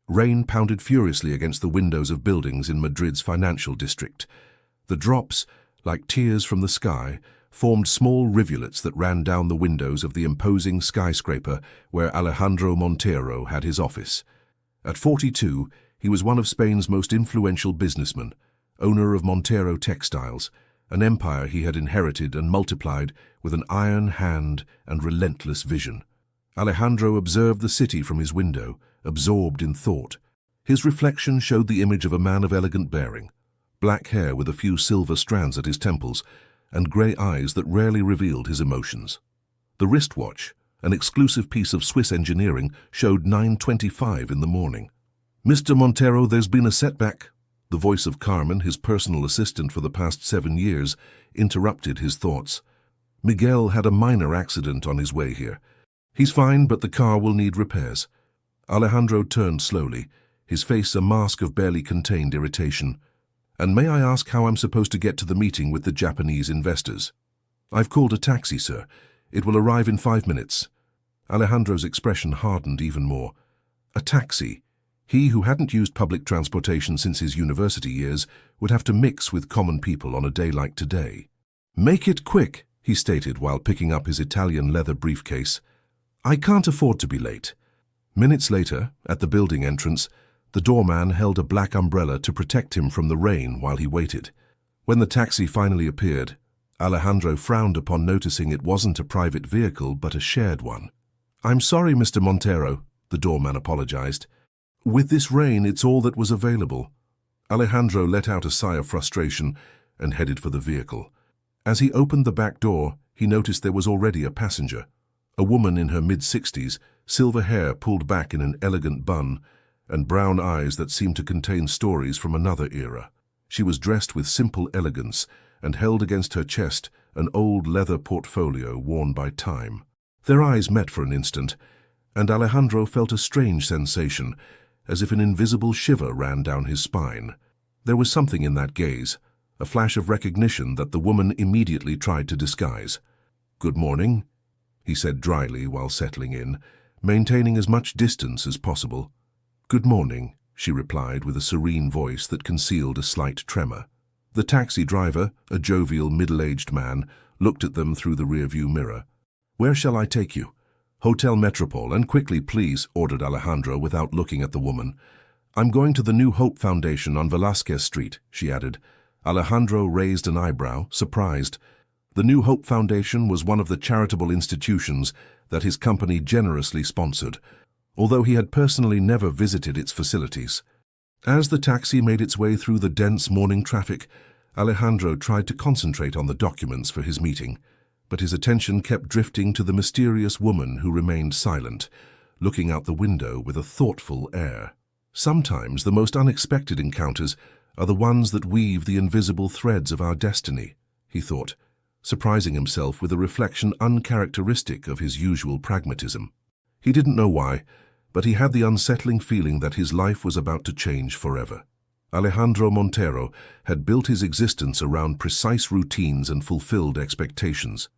Rain pounded furiously against the windows of buildings in Madrid's financial district. The drops, like tears from the sky, formed small rivulets that ran down the windows of the imposing skyscraper where Alejandro Montero had his office. At 42, he was one of Spain's most influential businessmen, owner of Montero Textiles, an empire he had inherited and multiplied with an iron hand and relentless vision. Alejandro observed the city from his window, absorbed in thought. His reflection showed the image of a man of elegant bearing, black hair with a few silver strands at his temples, and grey eyes that rarely revealed his emotions. The wristwatch, an exclusive piece of Swiss engineering, showed 9:25 in the morning. "Mr. Montero, there's been a setback." The voice of Carmen, his personal assistant for the past 7 years, interrupted his thoughts. "Miguel had a minor accident on his way here. He's fine, but the car will need repairs." Alejandro turned slowly, his face a mask of barely contained irritation. "And may I ask how I'm supposed to get to the meeting with the Japanese investors?" "I've called a taxi, sir. It will arrive in 5 minutes." Alejandro's expression hardened even more. A taxi? He, who hadn't used public transportation since his university years, would have to mix with common people on a day like today. "Make it quick," he stated while picking up his Italian leather briefcase. "I can't afford to be late." Minutes later, at the building entrance, the doorman held a black umbrella to protect him from the rain while he waited. When the taxi finally appeared, Alejandro frowned upon noticing it wasn't a private vehicle but a shared one. "I'm sorry, Mr. Montero," the doorman apologized. "With this rain, it's all that was available." Alejandro let out a sigh of frustration and headed for the vehicle. As he opened the back door, he noticed there was already a passenger. A woman in her mid-60s, silver hair pulled back in an elegant bun, and brown eyes that seemed to contain stories from another era. She was dressed with simple elegance and held against her chest an old leather portfolio worn by time. Their eyes met for an instant, and Alejandro felt a strange sensation, as if an invisible shiver ran down his spine. There was something in that gaze, a flash of recognition that the woman immediately tried to disguise. "Good morning," he said dryly while settling in, maintaining as much distance as possible. "Good morning," she replied with a serene voice that concealed a slight tremor. The taxi driver, a jovial middle-aged man, looked at them through the rearview mirror. "Where shall I take you?" "Hotel Metropole, and quickly, please," ordered Alejandro without looking at the woman. "I'm going to the New Hope Foundation on Velázquez Street," she added. Alejandro raised an eyebrow, surprised. The New Hope Foundation was one of the charitable institutions that his company generously sponsored, although he had personally never visited its facilities. As the taxi made its way through the dense morning traffic, Alejandro tried to concentrate on the documents for his meeting, but his attention kept drifting to the mysterious woman who remained silent, looking out the window with a thoughtful air. Sometimes the most unexpected encounters are the ones that weave the invisible threads of our destiny, he thought, surprising himself with a reflection uncharacteristic of his usual pragmatism. He didn't know why, but he had the unsettling feeling that his life was about to change forever. Alejandro Montero had built his existence around precise routines and fulfilled expectations.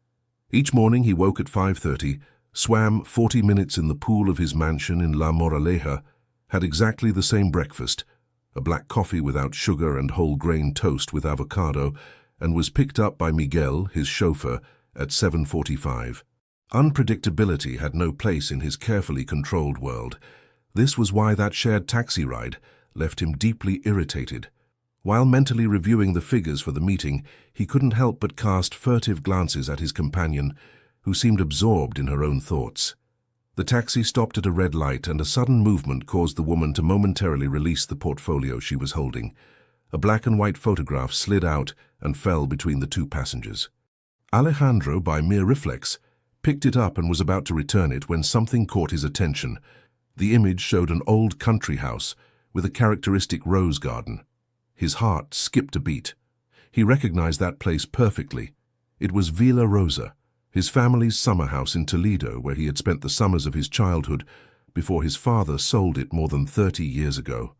Each morning he woke at 5:30, swam 40 minutes in the pool of his mansion in La Moraleja, had exactly the same breakfast, a black coffee without sugar and whole grain toast with avocado, and was picked up by Miguel, his chauffeur, at 7:45. Unpredictability had no place in his carefully controlled world. This was why that shared taxi ride left him deeply irritated. While mentally reviewing the figures for the meeting, he couldn't help but cast furtive glances at his companion, who seemed absorbed in her own thoughts. The taxi stopped at a red light, and a sudden movement caused the woman to momentarily release the portfolio she was holding. A black and white photograph slid out and fell between the two passengers. Alejandro, by mere reflex, picked it up and was about to return it when something caught his attention. The image showed an old country house with a characteristic rose garden. His heart skipped a beat. He recognized that place perfectly. It was Villa Rosa, his family's summer house in Toledo, where he had spent the summers of his childhood before his father sold it more than 30 years ago.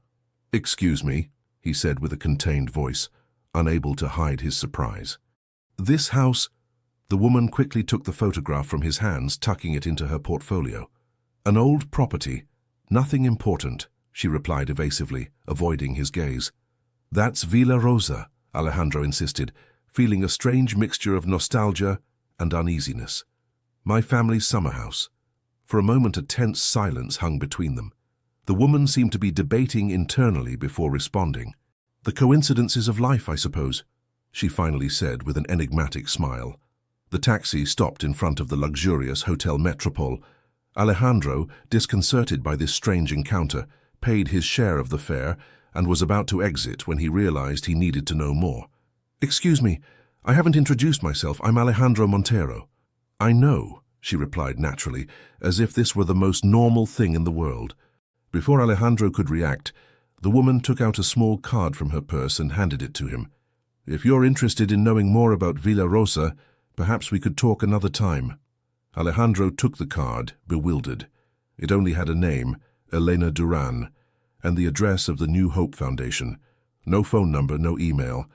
"Excuse me," he said with a contained voice, unable to hide his surprise. "This house—" The woman quickly took the photograph from his hands, tucking it into her portfolio. "An old property, nothing important," she replied evasively, avoiding his gaze. That's Villa Rosa, Alejandro insisted, feeling a strange mixture of nostalgia and uneasiness. My family's summer house. For a moment a tense silence hung between them. The woman seemed to be debating internally before responding. The coincidences of life, I suppose, she finally said with an enigmatic smile. The taxi stopped in front of the luxurious Hotel Metropole. Alejandro, disconcerted by this strange encounter, paid his share of the fare and was about to exit when he realized he needed to know more. Excuse me, I haven't introduced myself. I'm Alejandro Montero. I know, she replied naturally, as if this were the most normal thing in the world. Before Alejandro could react, the woman took out a small card from her purse and handed it to him. If you're interested in knowing more about Villa Rosa, perhaps we could talk another time. Alejandro took the card, bewildered. It only had a name, Elena Duran, and the address of the New Hope Foundation. No phone number, no email.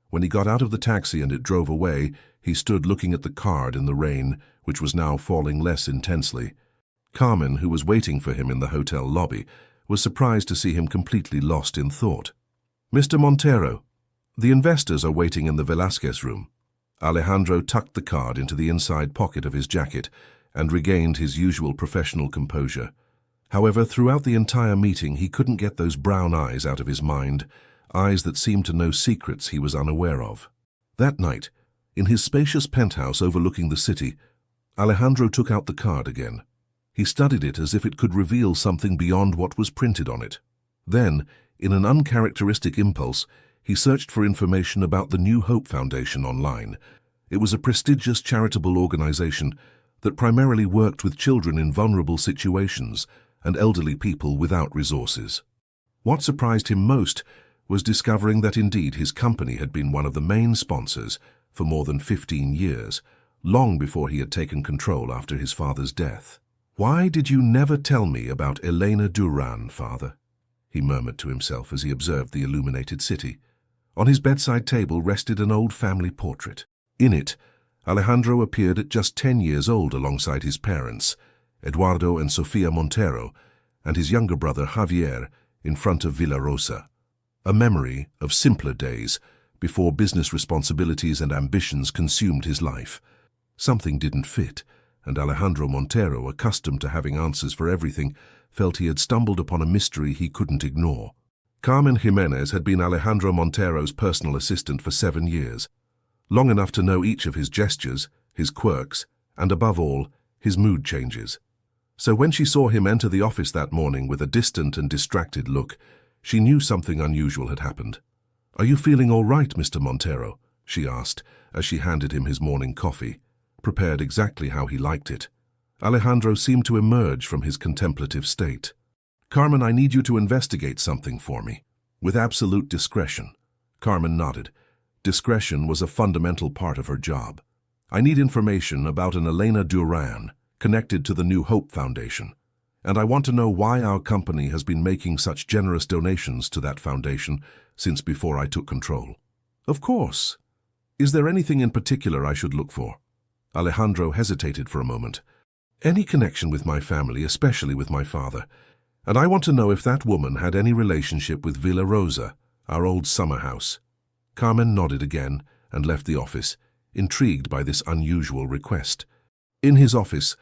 When he got out of the taxi and it drove away, he stood looking at the card in the rain, which was now falling less intensely. Carmen, who was waiting for him in the hotel lobby, was surprised to see him completely lost in thought. Mr. Montero, the investors are waiting in the Velázquez room. Alejandro tucked the card into the inside pocket of his jacket and regained his usual professional composure. However, throughout the entire meeting, he couldn't get those brown eyes out of his mind, eyes that seemed to know secrets he was unaware of. That night, in his spacious penthouse overlooking the city, Alejandro took out the card again. He studied it as if it could reveal something beyond what was printed on it. Then, in an uncharacteristic impulse, he searched for information about the New Hope Foundation online. It was a prestigious charitable organization that primarily worked with children in vulnerable situations and elderly people without resources. What surprised him most was discovering that indeed his company had been one of the main sponsors for more than 15 years, long before he had taken control after his father's death. "Why did you never tell me about Elena Duran, father?" he murmured to himself as he observed the illuminated city. On his bedside table rested an old family portrait. In it, Alejandro appeared at just 10 years old alongside his parents, Eduardo and Sofia Montero, and his younger brother Javier in front of Villa Rosa. A memory of simpler days before business responsibilities and ambitions consumed his life. Something didn't fit, and Alejandro Montero, accustomed to having answers for everything, felt he had stumbled upon a mystery he couldn't ignore. Carmen Jimenez had been Alejandro Montero's personal assistant for 7 years, long enough to know each of his gestures, his quirks, and above all, his mood changes. So when she saw him enter the office that morning with a distant and distracted look, she knew something unusual had happened. "Are you feeling all right, Mr. Montero?" she asked as she handed him his morning coffee, prepared exactly how he liked it. Alejandro seemed to emerge from his contemplative state. "Carmen, I need you to investigate something for me." With absolute discretion. Carmen nodded. Discretion was a fundamental part of her job. "I need information about an Elena Duran connected to the New Hope Foundation, and I want to know why our company has been making such generous donations to that foundation since before I took control." "Of course. Is there anything in particular I should look for?" Alejandro hesitated for a moment. "Any connection with my family, especially with my father. And I want to know if that woman had any relationship with Villa Rosa, our old summer house." Carmen nodded again and left the office, intrigued by this unusual request. In his office,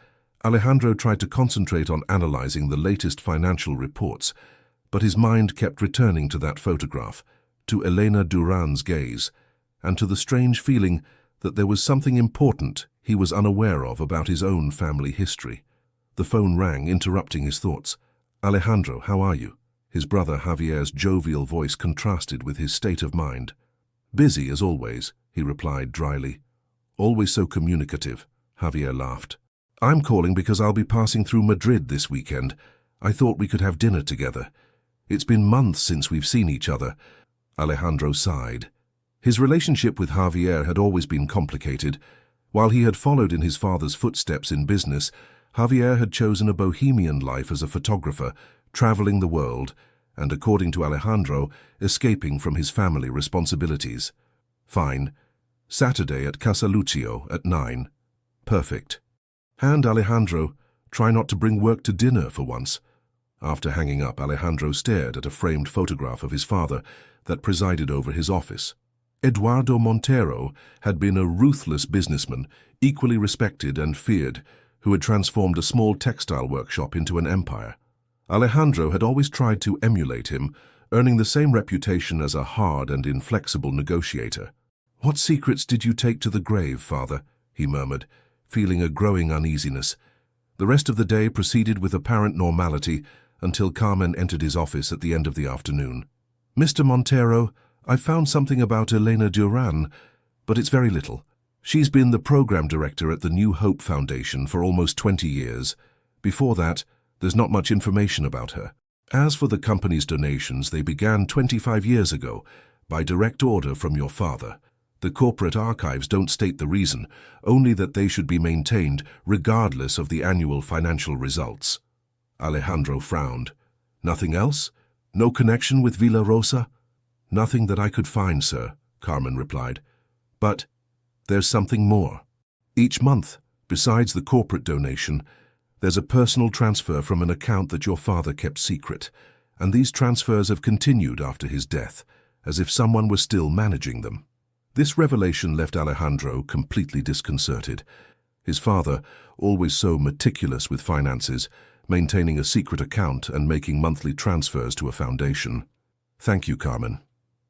Alejandro tried to concentrate on analyzing the latest financial reports, but his mind kept returning to that photograph, to Elena Duran's gaze, and to the strange feeling that there was something important he was unaware of about his own family history. The phone rang, interrupting his thoughts. "Alejandro, how are you?" His brother Javier's jovial voice contrasted with his state of mind. "Busy, as always," he replied dryly. "Always so communicative," Javier laughed. "I'm calling because I'll be passing through Madrid this weekend. I thought we could have dinner together. It's been months since we've seen each other." Alejandro sighed. His relationship with Javier had always been complicated. While he had followed in his father's footsteps in business, Javier had chosen a bohemian life as a photographer, traveling the world, and, according to Alejandro, escaping from his family responsibilities. "Fine. Saturday at Casa Lucio at 9. "Perfect." "And Alejandro, try not to bring work to dinner for once." After hanging up, Alejandro stared at a framed photograph of his father that presided over his office. Eduardo Montero had been a ruthless businessman, equally respected and feared, who had transformed a small textile workshop into an empire. Alejandro had always tried to emulate him, earning the same reputation as a hard and inflexible negotiator. "What secrets did you take to the grave, father?" he murmured, feeling a growing uneasiness. The rest of the day proceeded with apparent normality until Carmen entered his office at the end of the afternoon. "Mr. Montero, I found something about Elena Duran, but it's very little. She's been the program director at the New Hope Foundation for almost 20 years. Before that, there's not much information about her. As for the company's donations, they began 25 years ago, by direct order from your father. The corporate archives don't state the reason, only that they should be maintained regardless of the annual financial results." Alejandro frowned. "Nothing else? No connection with Villa Rosa?" "Nothing that I could find, sir," Carmen replied. "But there's something more. Each month, besides the corporate donation, there's a personal transfer from an account that your father kept secret, and these transfers have continued after his death, as if someone were still managing them." This revelation left Alejandro completely disconcerted. His father, always so meticulous with finances, maintaining a secret account and making monthly transfers to a foundation. "Thank you, Carmen.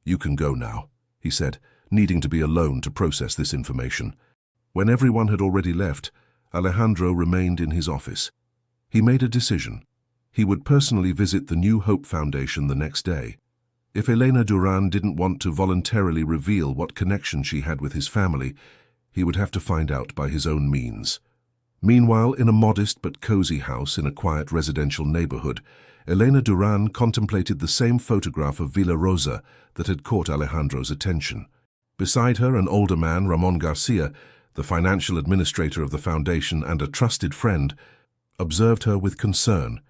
You can go now," he said, needing to be alone to process this information. When everyone had already left, Alejandro remained in his office. He made a decision. He would personally visit the New Hope Foundation the next day. If Elena Duran didn't want to voluntarily reveal what connection she had with his family, he would have to find out by his own means. Meanwhile, in a modest but cozy house in a quiet residential neighborhood, Elena Duran contemplated the same photograph of Villa Rosa that had caught Alejandro's attention. Beside her, an older man, Ramon Garcia, the financial administrator of the foundation and a trusted friend, observed her with concern.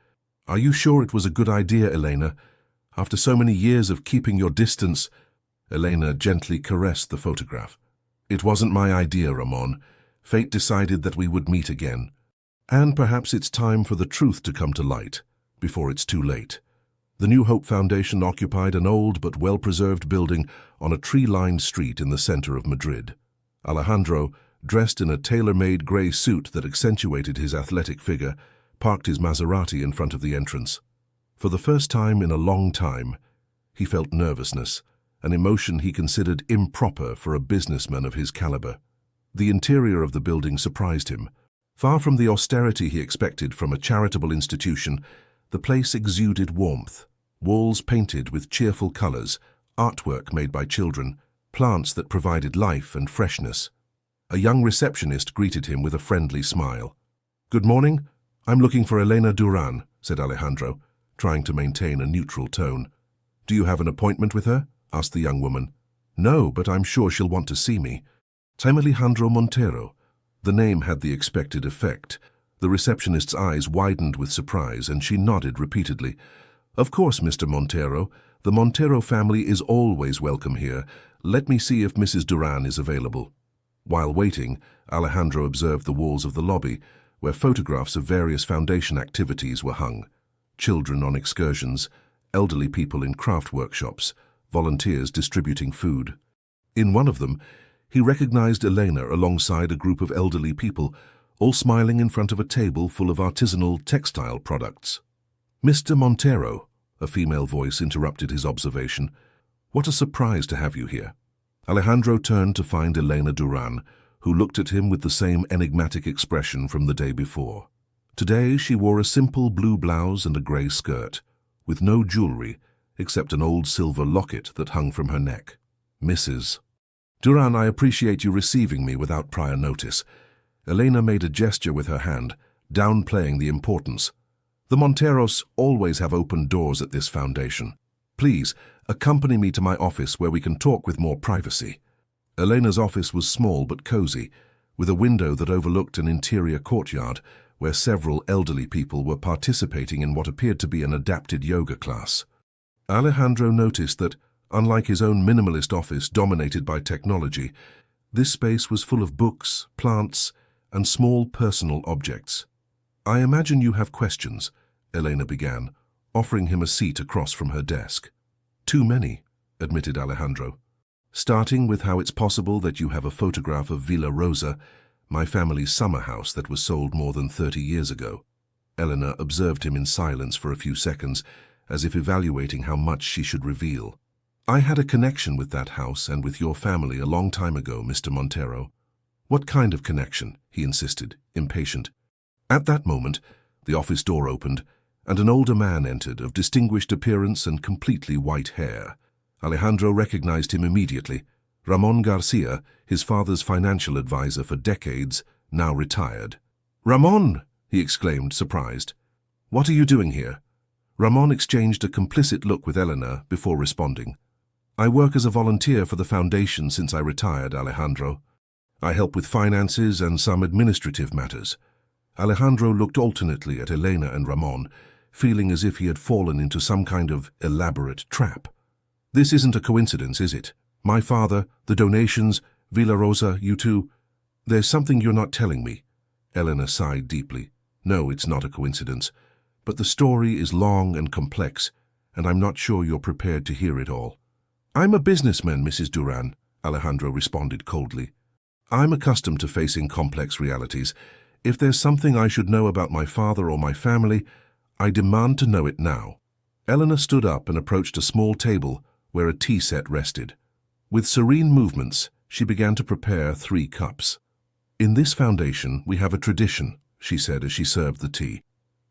"Are you sure it was a good idea, Elena? After so many years of keeping your distance..." Elena gently caressed the photograph. "It wasn't my idea, Ramon. Fate decided that we would meet again. And perhaps it's time for the truth to come to light, before it's too late." The New Hope Foundation occupied an old but well-preserved building on a tree-lined street in the center of Madrid. Alejandro, dressed in a tailor-made gray suit that accentuated his athletic figure, parked his Maserati in front of the entrance. For the first time in a long time, he felt nervousness, an emotion he considered improper for a businessman of his caliber. The interior of the building surprised him. Far from the austerity he expected from a charitable institution, the place exuded warmth. Walls painted with cheerful colors, artwork made by children, plants that provided life and freshness. A young receptionist greeted him with a friendly smile. "Good morning. I'm looking for Elena Duran," said Alejandro, trying to maintain a neutral tone. "Do you have an appointment with her?" asked the young woman. "No, but I'm sure she'll want to see me." "I'm Alejandro Montero." The name had the expected effect. The receptionist's eyes widened with surprise, and she nodded repeatedly. "Of course, Mr. Montero. The Montero family is always welcome here. Let me see if Mrs. Duran is available." While waiting, Alejandro observed the walls of the lobby, where photographs of various foundation activities were hung. Children on excursions, elderly people in craft workshops, volunteers distributing food. In one of them, he recognized Elena alongside a group of elderly people, all smiling in front of a table full of artisanal textile products. "Mr. Montero," a female voice interrupted his observation. "What a surprise to have you here." Alejandro turned to find Elena Duran, who looked at him with the same enigmatic expression from the day before. Today she wore a simple blue blouse and a grey skirt, with no jewelry except an old silver locket that hung from her neck. "Mrs. Duran, I appreciate you receiving me without prior notice." Elena made a gesture with her hand, downplaying the importance. "The Monteros always have open doors at this foundation. Please, accompany me to my office where we can talk with more privacy." Elena's office was small but cozy, with a window that overlooked an interior courtyard where several elderly people were participating in what appeared to be an adapted yoga class. Alejandro noticed that, unlike his own minimalist office dominated by technology, this space was full of books, plants, and small personal objects. "I imagine you have questions," Elena began, offering him a seat across from her desk. "Too many," admitted Alejandro. "Starting with how it's possible that you have a photograph of Villa Rosa, my family's summer house that was sold more than 30 years ago." Eleanor observed him in silence for a few seconds, as if evaluating how much she should reveal. "I had a connection with that house and with your family a long time ago, Mr. Montero." "What kind of connection?" he insisted, impatient. At that moment, the office door opened, and an older man entered, of distinguished appearance and completely white hair. Alejandro recognized him immediately. Ramon Garcia, his father's financial advisor for decades, now retired. "Ramon!" he exclaimed, surprised. "What are you doing here?" Ramon exchanged a complicit look with Eleanor before responding. "I work as a volunteer for the foundation since I retired, Alejandro. I help with finances and some administrative matters." Alejandro looked alternately at Elena and Ramon, feeling as if he had fallen into some kind of elaborate trap. "This isn't a coincidence, is it? My father, the donations, Villa Rosa, you two. There's something you're not telling me." Elena sighed deeply. "No, it's not a coincidence. But the story is long and complex, and I'm not sure you're prepared to hear it all." "I'm a businessman, Mrs. Duran," Alejandro responded coldly. "I'm accustomed to facing complex realities. If there's something I should know about my father or my family, I demand to know it now." Eleanor stood up and approached a small table where a tea set rested. With serene movements, she began to prepare 3 cups. "In this foundation, we have a tradition," she said as she served the tea.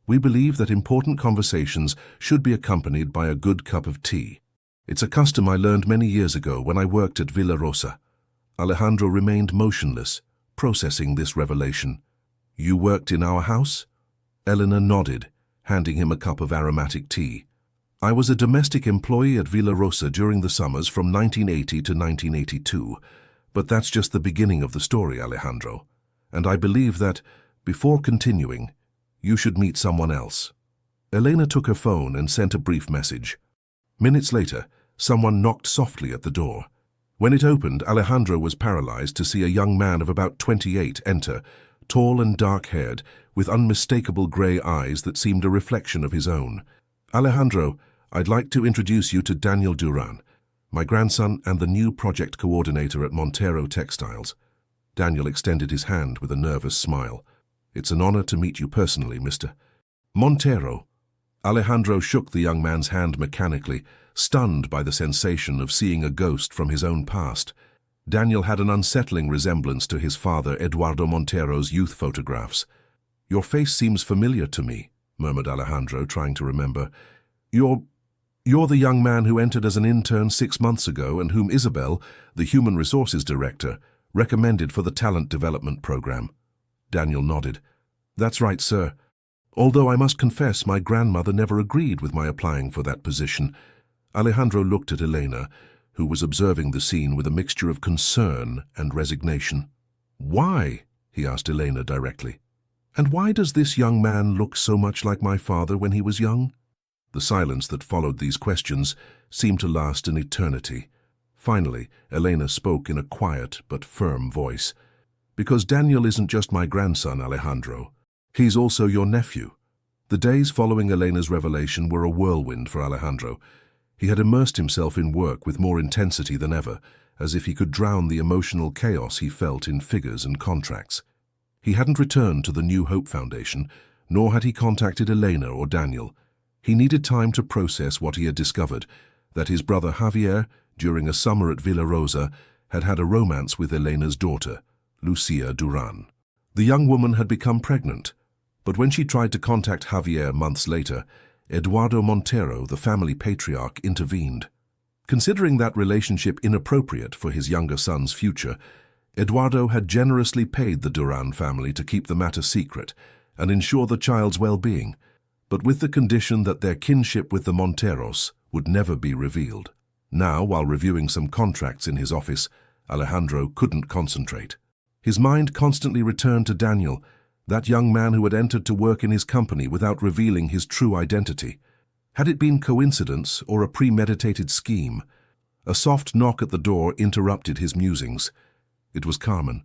"We believe that important conversations should be accompanied by a good cup of tea. It's a custom I learned many years ago when I worked at Villa Rosa." Alejandro remained motionless, processing this revelation. "You worked in our house?" Eleanor nodded, handing him a cup of aromatic tea. "I was a domestic employee at Villa Rosa during the summers from 1980 to 1982, but that's just the beginning of the story, Alejandro. And I believe that, before continuing, you should meet someone else." Elena took her phone and sent a brief message. Minutes later, someone knocked softly at the door. When it opened, Alejandro was paralyzed to see a young man of about 28 enter, tall and dark-haired, with unmistakable grey eyes that seemed a reflection of his own. "Alejandro, I'd like to introduce you to Daniel Duran, my grandson and the new project coordinator at Montero Textiles." Daniel extended his hand with a nervous smile. "It's an honor to meet you personally, Mr. Montero." Alejandro shook the young man's hand mechanically, stunned by the sensation of seeing a ghost from his own past. Daniel had an unsettling resemblance to his father, Eduardo Montero's youth photographs. "Your face seems familiar to me," murmured Alejandro, trying to remember. You're the young man who entered as an intern 6 months ago and whom Isabel, the Human Resources Director, recommended for the Talent Development Program." Daniel nodded. "That's right, sir. Although I must confess my grandmother never agreed with my applying for that position." Alejandro looked at Elena, who was observing the scene with a mixture of concern and resignation. "Why?" he asked Elena directly. "And why does this young man look so much like my father when he was young?" The silence that followed these questions seemed to last an eternity. Finally, Elena spoke in a quiet but firm voice. "Because Daniel isn't just my grandson, Alejandro. He's also your nephew." The days following Elena's revelation were a whirlwind for Alejandro. He had immersed himself in work with more intensity than ever, as if he could drown the emotional chaos he felt in figures and contracts. He hadn't returned to the New Hope Foundation, nor had he contacted Elena or Daniel. He needed time to process what he had discovered, that his brother Javier, during a summer at Villa Rosa, had had a romance with Elena's daughter, Lucia Duran. The young woman had become pregnant, but when she tried to contact Javier months later, Eduardo Montero, the family patriarch, intervened. Considering that relationship inappropriate for his younger son's future, Eduardo had generously paid the Duran family to keep the matter secret and ensure the child's well-being, but with the condition that their kinship with the Monteros would never be revealed. Now, while reviewing some contracts in his office, Alejandro couldn't concentrate. His mind constantly returned to Daniel, that young man who had entered to work in his company without revealing his true identity. Had it been coincidence or a premeditated scheme? A soft knock at the door interrupted his musings. It was Carmen.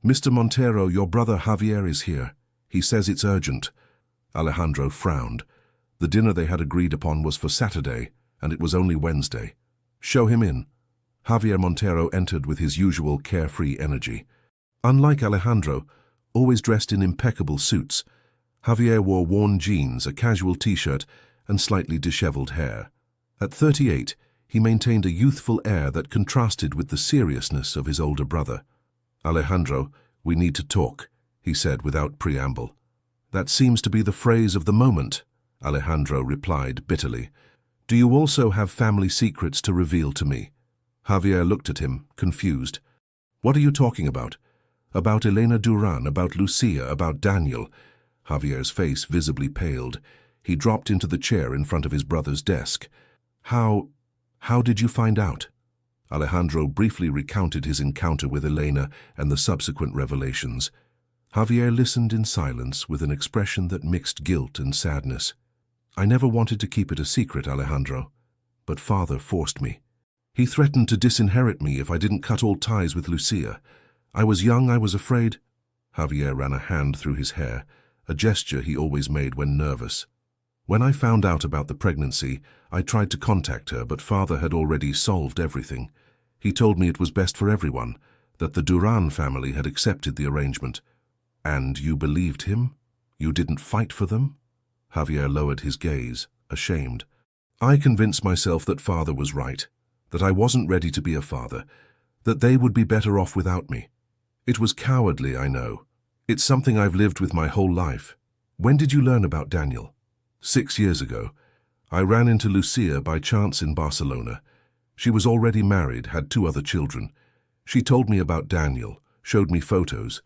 "Mr. Montero, your brother Javier is here. He says it's urgent." Alejandro frowned. The dinner they had agreed upon was for Saturday, and it was only Wednesday. "Show him in." Javier Montero entered with his usual carefree energy. Unlike Alejandro, always dressed in impeccable suits, Javier wore worn jeans, a casual t-shirt, and slightly disheveled hair. At 38, he maintained a youthful air that contrasted with the seriousness of his older brother. "Alejandro, we need to talk," he said without preamble. "That seems to be the phrase of the moment," Alejandro replied bitterly. "Do you also have family secrets to reveal to me?" Javier looked at him, confused. "What are you talking about? About Elena Duran, about Lucia, about Daniel?" Javier's face visibly paled. He dropped into the chair in front of his brother's desk. How did you find out?" Alejandro briefly recounted his encounter with Elena and the subsequent revelations. Javier listened in silence with an expression that mixed guilt and sadness. "I never wanted to keep it a secret, Alejandro, but father forced me. He threatened to disinherit me if I didn't cut all ties with Lucia. I was young, I was afraid." Javier ran a hand through his hair, a gesture he always made when nervous. "When I found out about the pregnancy, I tried to contact her, but father had already solved everything. He told me it was best for everyone, that the Duran family had accepted the arrangement." "And you believed him? You didn't fight for them?" Javier lowered his gaze, ashamed. "I convinced myself that father was right, that I wasn't ready to be a father, that they would be better off without me. It was cowardly, I know. It's something I've lived with my whole life. When did you learn about Daniel?" 6 years ago. I ran into Lucia by chance in Barcelona. She was already married, had 2 other children. She told me about Daniel, showed me photos.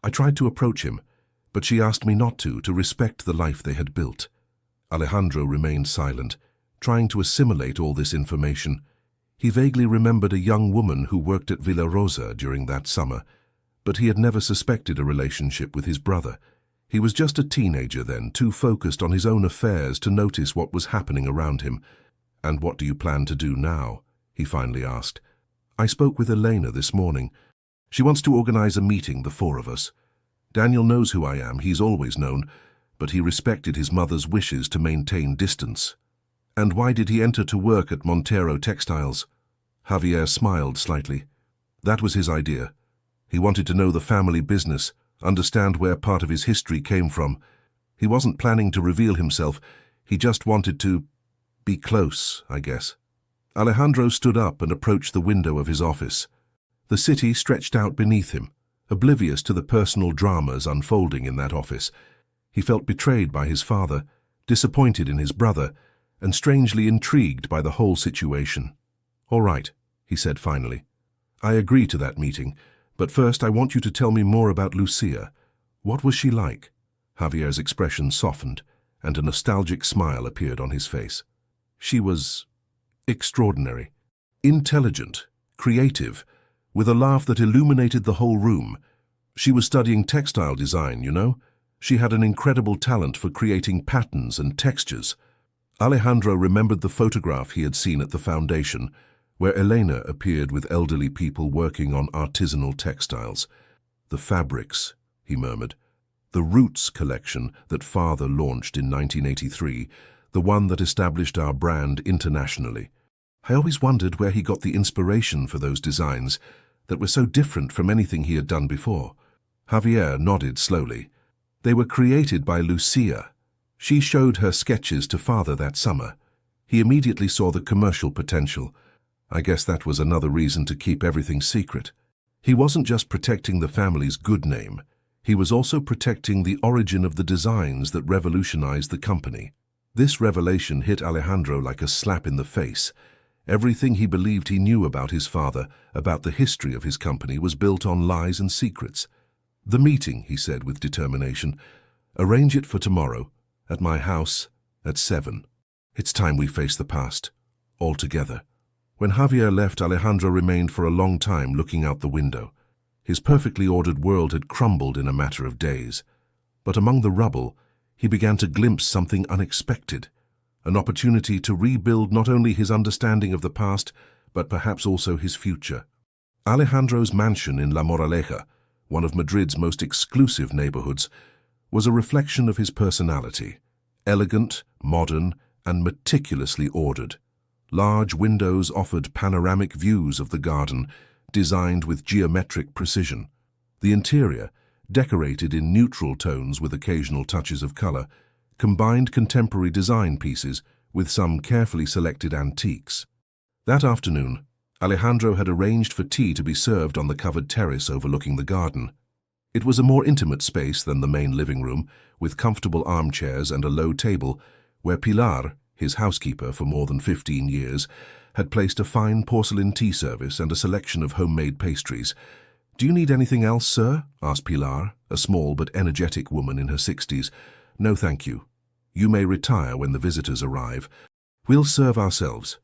I tried to approach him, but she asked me not to respect the life they had built." Alejandro remained silent, trying to assimilate all this information. He vaguely remembered a young woman who worked at Villa Rosa during that summer, but he had never suspected a relationship with his brother. He was just a teenager then, too focused on his own affairs to notice what was happening around him. "And what do you plan to do now?" he finally asked. "I spoke with Elena this morning. She wants to organize a meeting, the 4 of us. Daniel knows who I am, he's always known, but he respected his mother's wishes to maintain distance." "And why did he enter to work at Montero Textiles?" Javier smiled slightly. "That was his idea. He wanted to know the family business, understand where part of his history came from. He wasn't planning to reveal himself, he just wanted to be close, I guess." Alejandro stood up and approached the window of his office. The city stretched out beneath him, oblivious to the personal dramas unfolding in that office. He felt betrayed by his father, disappointed in his brother, and strangely intrigued by the whole situation. "All right," he said finally. "I agree to that meeting, but first I want you to tell me more about Lucia. What was she like?" Javier's expression softened, and a nostalgic smile appeared on his face. "She was extraordinary. Intelligent, creative, with a laugh that illuminated the whole room. She was studying textile design, you know. She had an incredible talent for creating patterns and textures." Alejandro remembered the photograph he had seen at the foundation, where Elena appeared with elderly people working on artisanal textiles. "The fabrics," he murmured. "The Roots collection that father launched in 1983, the one that established our brand internationally. I always wondered where he got the inspiration for those designs that were so different from anything he had done before." Javier nodded slowly. "They were created by Lucia. She showed her sketches to father that summer. He immediately saw the commercial potential. I guess that was another reason to keep everything secret. He wasn't just protecting the family's good name, he was also protecting the origin of the designs that revolutionized the company." This revelation hit Alejandro like a slap in the face. Everything he believed he knew about his father, about the history of his company, was built on lies and secrets. "The meeting," he said with determination. "Arrange it for tomorrow, at my house, at 7. It's time we face the past, all together." When Javier left, Alejandro remained for a long time looking out the window. His perfectly ordered world had crumbled in a matter of days. But among the rubble, he began to glimpse something unexpected, an opportunity to rebuild not only his understanding of the past, but perhaps also his future. Alejandro's mansion in La Moraleja, one of Madrid's most exclusive neighborhoods, was a reflection of his personality. elegant, modern, and meticulously ordered. Large windows offered panoramic views of the garden, designed with geometric precision. The interior, decorated in neutral tones with occasional touches of color, combined contemporary design pieces with some carefully selected antiques. That afternoon, Alejandro had arranged for tea to be served on the covered terrace overlooking the garden. It was a more intimate space than the main living room, with comfortable armchairs and a low table, where Pilar, his housekeeper for more than 15 years, had placed a fine porcelain tea service and a selection of homemade pastries. "Do you need anything else, sir?" asked Pilar, a small but energetic woman in her 60s. "No, thank you. You may retire when the visitors arrive. We'll serve ourselves."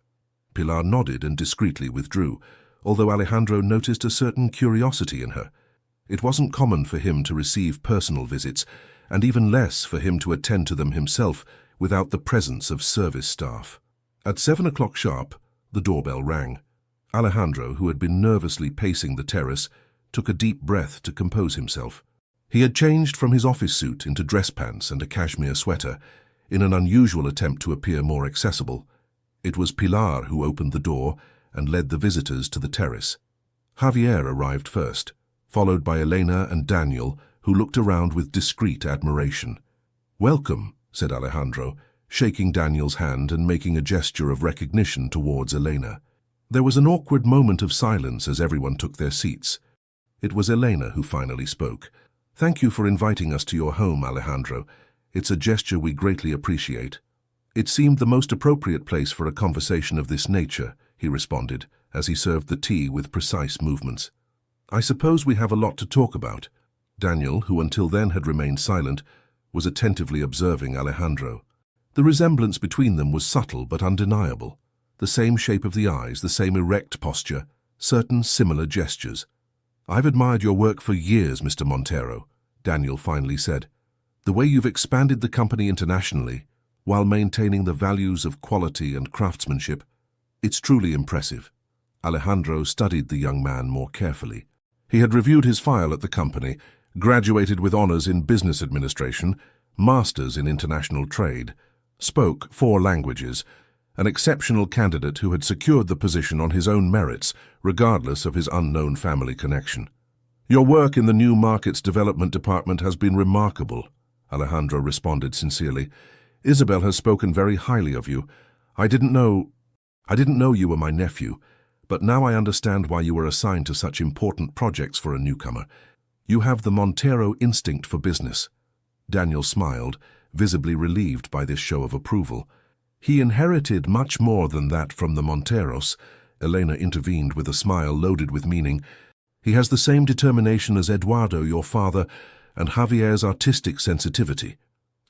Pilar nodded and discreetly withdrew, although Alejandro noticed a certain curiosity in her. It wasn't common for him to receive personal visits, and even less for him to attend to them himself without the presence of service staff. At 7 o'clock sharp, the doorbell rang. Alejandro, who had been nervously pacing the terrace, took a deep breath to compose himself. He had changed from his office suit into dress pants and a cashmere sweater, in an unusual attempt to appear more accessible. It was Pilar who opened the door and led the visitors to the terrace. Javier arrived first, followed by Elena and Daniel, who looked around with discreet admiration. "Welcome," said Alejandro, shaking Daniel's hand and making a gesture of recognition towards Elena. There was an awkward moment of silence as everyone took their seats. It was Elena who finally spoke. "Thank you for inviting us to your home, Alejandro. It's a gesture we greatly appreciate." "It seemed the most appropriate place for a conversation of this nature," he responded, as he served the tea with precise movements. "I suppose we have a lot to talk about." Daniel, who until then had remained silent, was attentively observing Alejandro. The resemblance between them was subtle but undeniable. The same shape of the eyes, the same erect posture, certain similar gestures. "I've admired your work for years, Mr. Montero," Daniel finally said. "The way you've expanded the company internationally, while maintaining the values of quality and craftsmanship, it's truly impressive." Alejandro studied the young man more carefully. He had reviewed his file at the company, graduated with honors in business administration, masters in international trade, spoke 4 languages, an exceptional candidate who had secured the position on his own merits, regardless of his unknown family connection. "Your work in the new markets development department has been remarkable," Alejandro responded sincerely. "Isabel has spoken very highly of you. I didn't know you were my nephew, but now I understand why you were assigned to such important projects for a newcomer. You have the Montero instinct for business." Daniel smiled, visibly relieved by this show of approval. "He inherited much more than that from the Monteros," Elena intervened with a smile loaded with meaning. "He has the same determination as Eduardo, your father, and Javier's artistic sensitivity."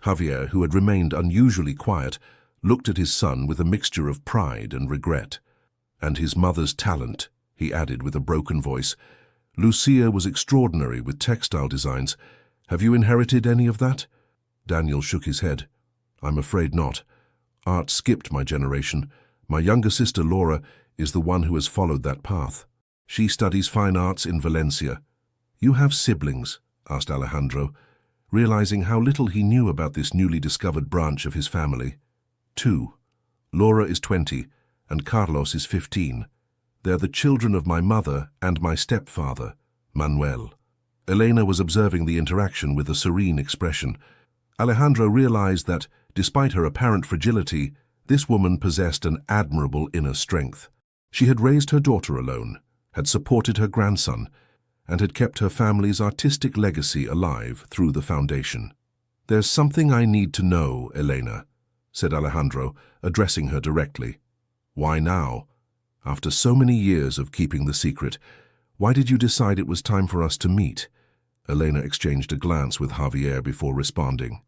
Javier, who had remained unusually quiet, looked at his son with a mixture of pride and regret. "And his mother's talent," he added with a broken voice. "Lucia was extraordinary with textile designs. Have you inherited any of that?" Daniel shook his head. "I'm afraid not. Art skipped my generation. My younger sister Laura is the one who has followed that path. She studies fine arts in Valencia." "You have siblings?" asked Alejandro, realizing how little he knew about this newly discovered branch of his family. "2. Laura is 20, and Carlos is 15. They're the children of my mother and my stepfather, Manuel." Elena was observing the interaction with a serene expression. Alejandro realized that, despite her apparent fragility, this woman possessed an admirable inner strength. She had raised her daughter alone, had supported her grandson, and had kept her family's artistic legacy alive through the foundation. "There's something I need to know, Elena," said Alejandro, addressing her directly. "Why now? After so many years of keeping the secret, why did you decide it was time for us to meet?" Elena exchanged a glance with Javier before responding.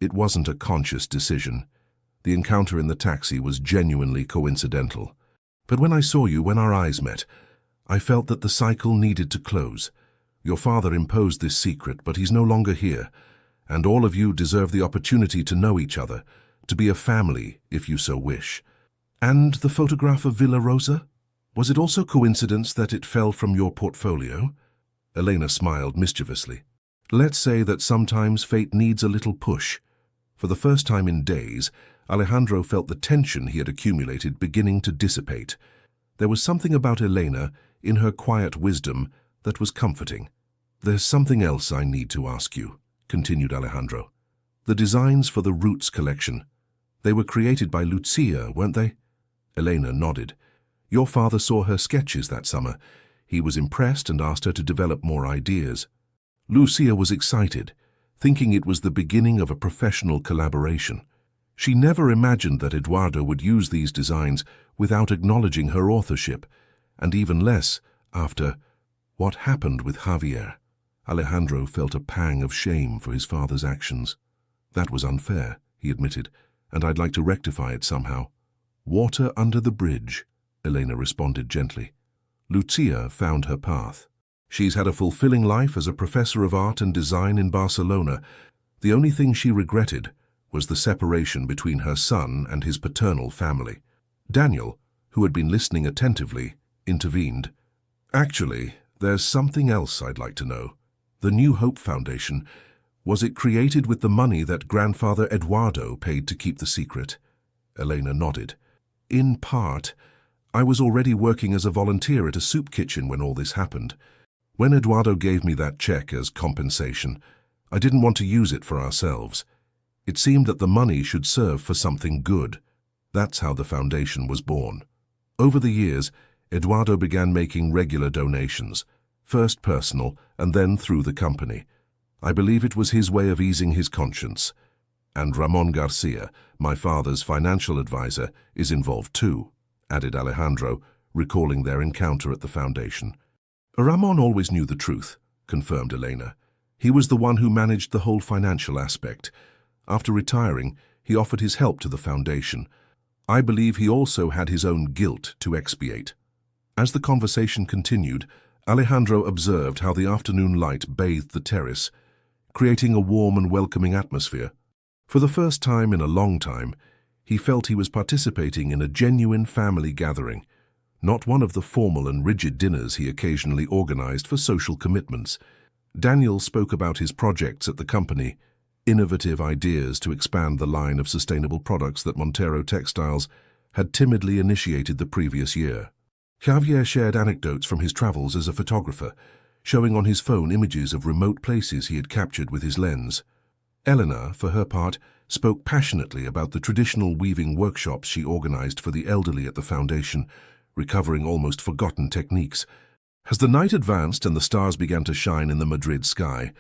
"It wasn't a conscious decision. The encounter in the taxi was genuinely coincidental. But when I saw you, when our eyes met, I felt that the cycle needed to close. Your father imposed this secret, but he's no longer here, and all of you deserve the opportunity to know each other, to be a family, if you so wish." "And the photograph of Villa Rosa? Was it also coincidence that it fell from your portfolio?" Elena smiled mischievously. "Let's say that sometimes fate needs a little push. For the first time in days, Alejandro felt the tension he had accumulated beginning to dissipate. There was something about Elena, in her quiet wisdom, that was comforting. "There's something else I need to ask you," continued Alejandro. "The designs for the Roots collection. They were created by Lucia, weren't they?" Elena nodded. "Your father saw her sketches that summer. He was impressed and asked her to develop more ideas." Lucia was excited, thinking it was the beginning of a professional collaboration. She never imagined that Eduardo would use these designs without acknowledging her authorship, and even less after what happened with Javier. Alejandro felt a pang of shame for his father's actions. "That was unfair," he admitted, "and I'd like to rectify it somehow." "Water under the bridge," Elena responded gently. Lucia found her path. She's had a fulfilling life as a professor of art and design in Barcelona. The only thing she regretted was the separation between her son and his paternal family. Daniel, who had been listening attentively, intervened. "Actually, there's something else I'd like to know. The New Hope Foundation, was it created with the money that grandfather Eduardo paid to keep the secret?" Elena nodded. "In part. I was already working as a volunteer at a soup kitchen when all this happened. When Eduardo gave me that check as compensation, I didn't want to use it for ourselves. It seemed that the money should serve for something good. That's how the foundation was born. Over the years, Eduardo began making regular donations, first personal and then through the company. I believe it was his way of easing his conscience. And Ramon Garcia, my father's financial advisor, is involved too," added Alejandro, recalling their encounter at the foundation. "Ramon always knew the truth," confirmed Elena. "He was the one who managed the whole financial aspect. After retiring, he offered his help to the foundation. I believe he also had his own guilt to expiate." As the conversation continued, Alejandro observed how the afternoon light bathed the terrace, creating a warm and welcoming atmosphere. For the first time in a long time, he felt he was participating in a genuine family gathering, not one of the formal and rigid dinners he occasionally organized for social commitments. Daniel spoke about his projects at the company, innovative ideas to expand the line of sustainable products that Montero Textiles had timidly initiated the previous year. Javier shared anecdotes from his travels as a photographer, showing on his phone images of remote places he had captured with his lens. Eleanor, for her part, spoke passionately about the traditional weaving workshops she organized for the elderly at the foundation, recovering almost forgotten techniques. As the night advanced and the stars began to shine in the Madrid sky,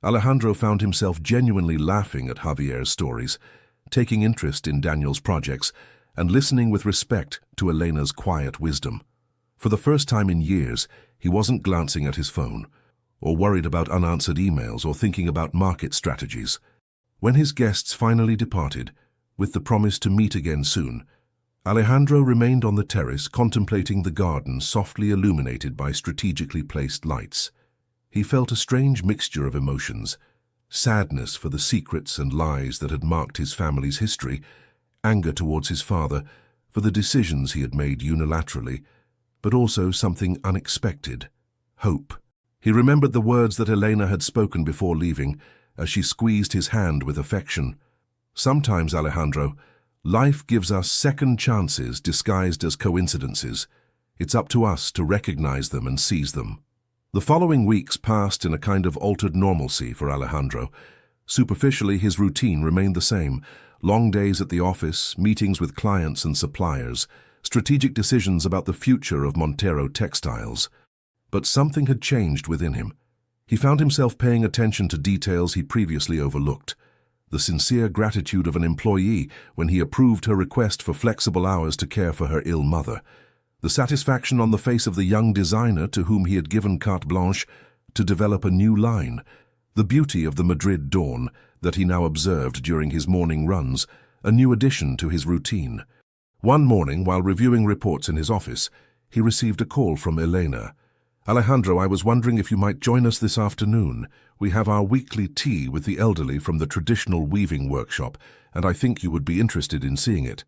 Alejandro found himself genuinely laughing at Javier's stories, taking interest in Daniel's projects, and listening with respect to Elena's quiet wisdom. For the first time in years, he wasn't glancing at his phone, or worried about unanswered emails or thinking about market strategies. When his guests finally departed, with the promise to meet again soon, Alejandro remained on the terrace contemplating the garden softly illuminated by strategically placed lights. He felt a strange mixture of emotions, sadness for the secrets and lies that had marked his family's history, anger towards his father for the decisions he had made unilaterally, but also something unexpected, hope. He remembered the words that Elena had spoken before leaving, as she squeezed his hand with affection. "Sometimes, Alejandro, life gives us second chances disguised as coincidences. It's up to us to recognize them and seize them." The following weeks passed in a kind of altered normalcy for Alejandro. Superficially, his routine remained the same: long days at the office, meetings with clients and suppliers, strategic decisions about the future of Montero Textiles. But something had changed within him. He found himself paying attention to details he previously overlooked. The sincere gratitude of an employee when he approved her request for flexible hours to care for her ill mother. The satisfaction on the face of the young designer to whom he had given carte blanche to develop a new line. The beauty of the Madrid dawn that he now observed during his morning runs, a new addition to his routine. One morning, while reviewing reports in his office, he received a call from Elena. "Alejandro, I was wondering if you might join us this afternoon. We have our weekly tea with the elderly from the traditional weaving workshop, and I think you would be interested in seeing it."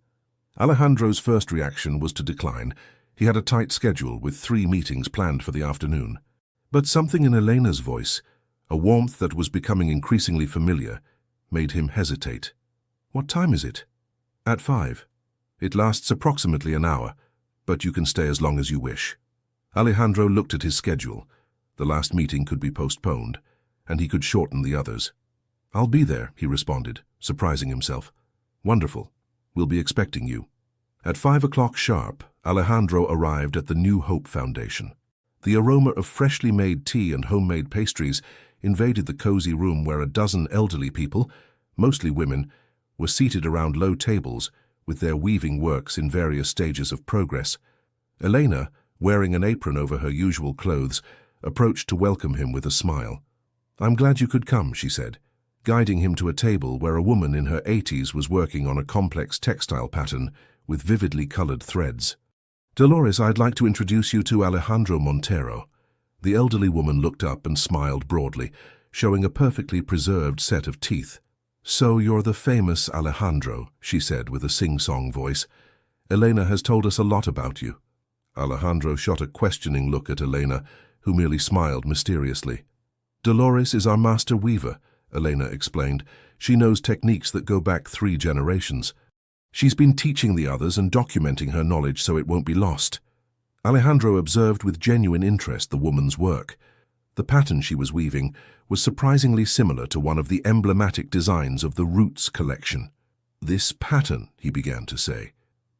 Alejandro's first reaction was to decline. He had a tight schedule with 3 meetings planned for the afternoon. But something in Elena's voice, a warmth that was becoming increasingly familiar, made him hesitate. What time is it? At 5. It lasts approximately an hour, but you can stay as long as you wish. Alejandro looked at his schedule. The last meeting could be postponed, and he could shorten the others. I'll be there, he responded, surprising himself. Wonderful. We'll be expecting you. At 5 o'clock sharp, Alejandro arrived at the New Hope Foundation. The aroma of freshly made tea and homemade pastries invaded the cozy room where a dozen elderly people, mostly women, were seated around low tables with their weaving works in various stages of progress. Elena, wearing an apron over her usual clothes, approached to welcome him with a smile. I'm glad you could come, she said, guiding him to a table where a woman in her 80s was working on a complex textile pattern with vividly colored threads. Dolores, I'd like to introduce you to Alejandro Montero. The elderly woman looked up and smiled broadly, showing a perfectly preserved set of teeth. So you're the famous Alejandro, she said with a sing-song voice. Elena has told us a lot about you. Alejandro shot a questioning look at Elena, who merely smiled mysteriously. Dolores is our master weaver, Elena explained. She knows techniques that go back 3 generations. She's been teaching the others and documenting her knowledge so it won't be lost. Alejandro observed with genuine interest the woman's work. The pattern she was weaving was surprisingly similar to one of the emblematic designs of the Roots collection. This pattern, he began to say.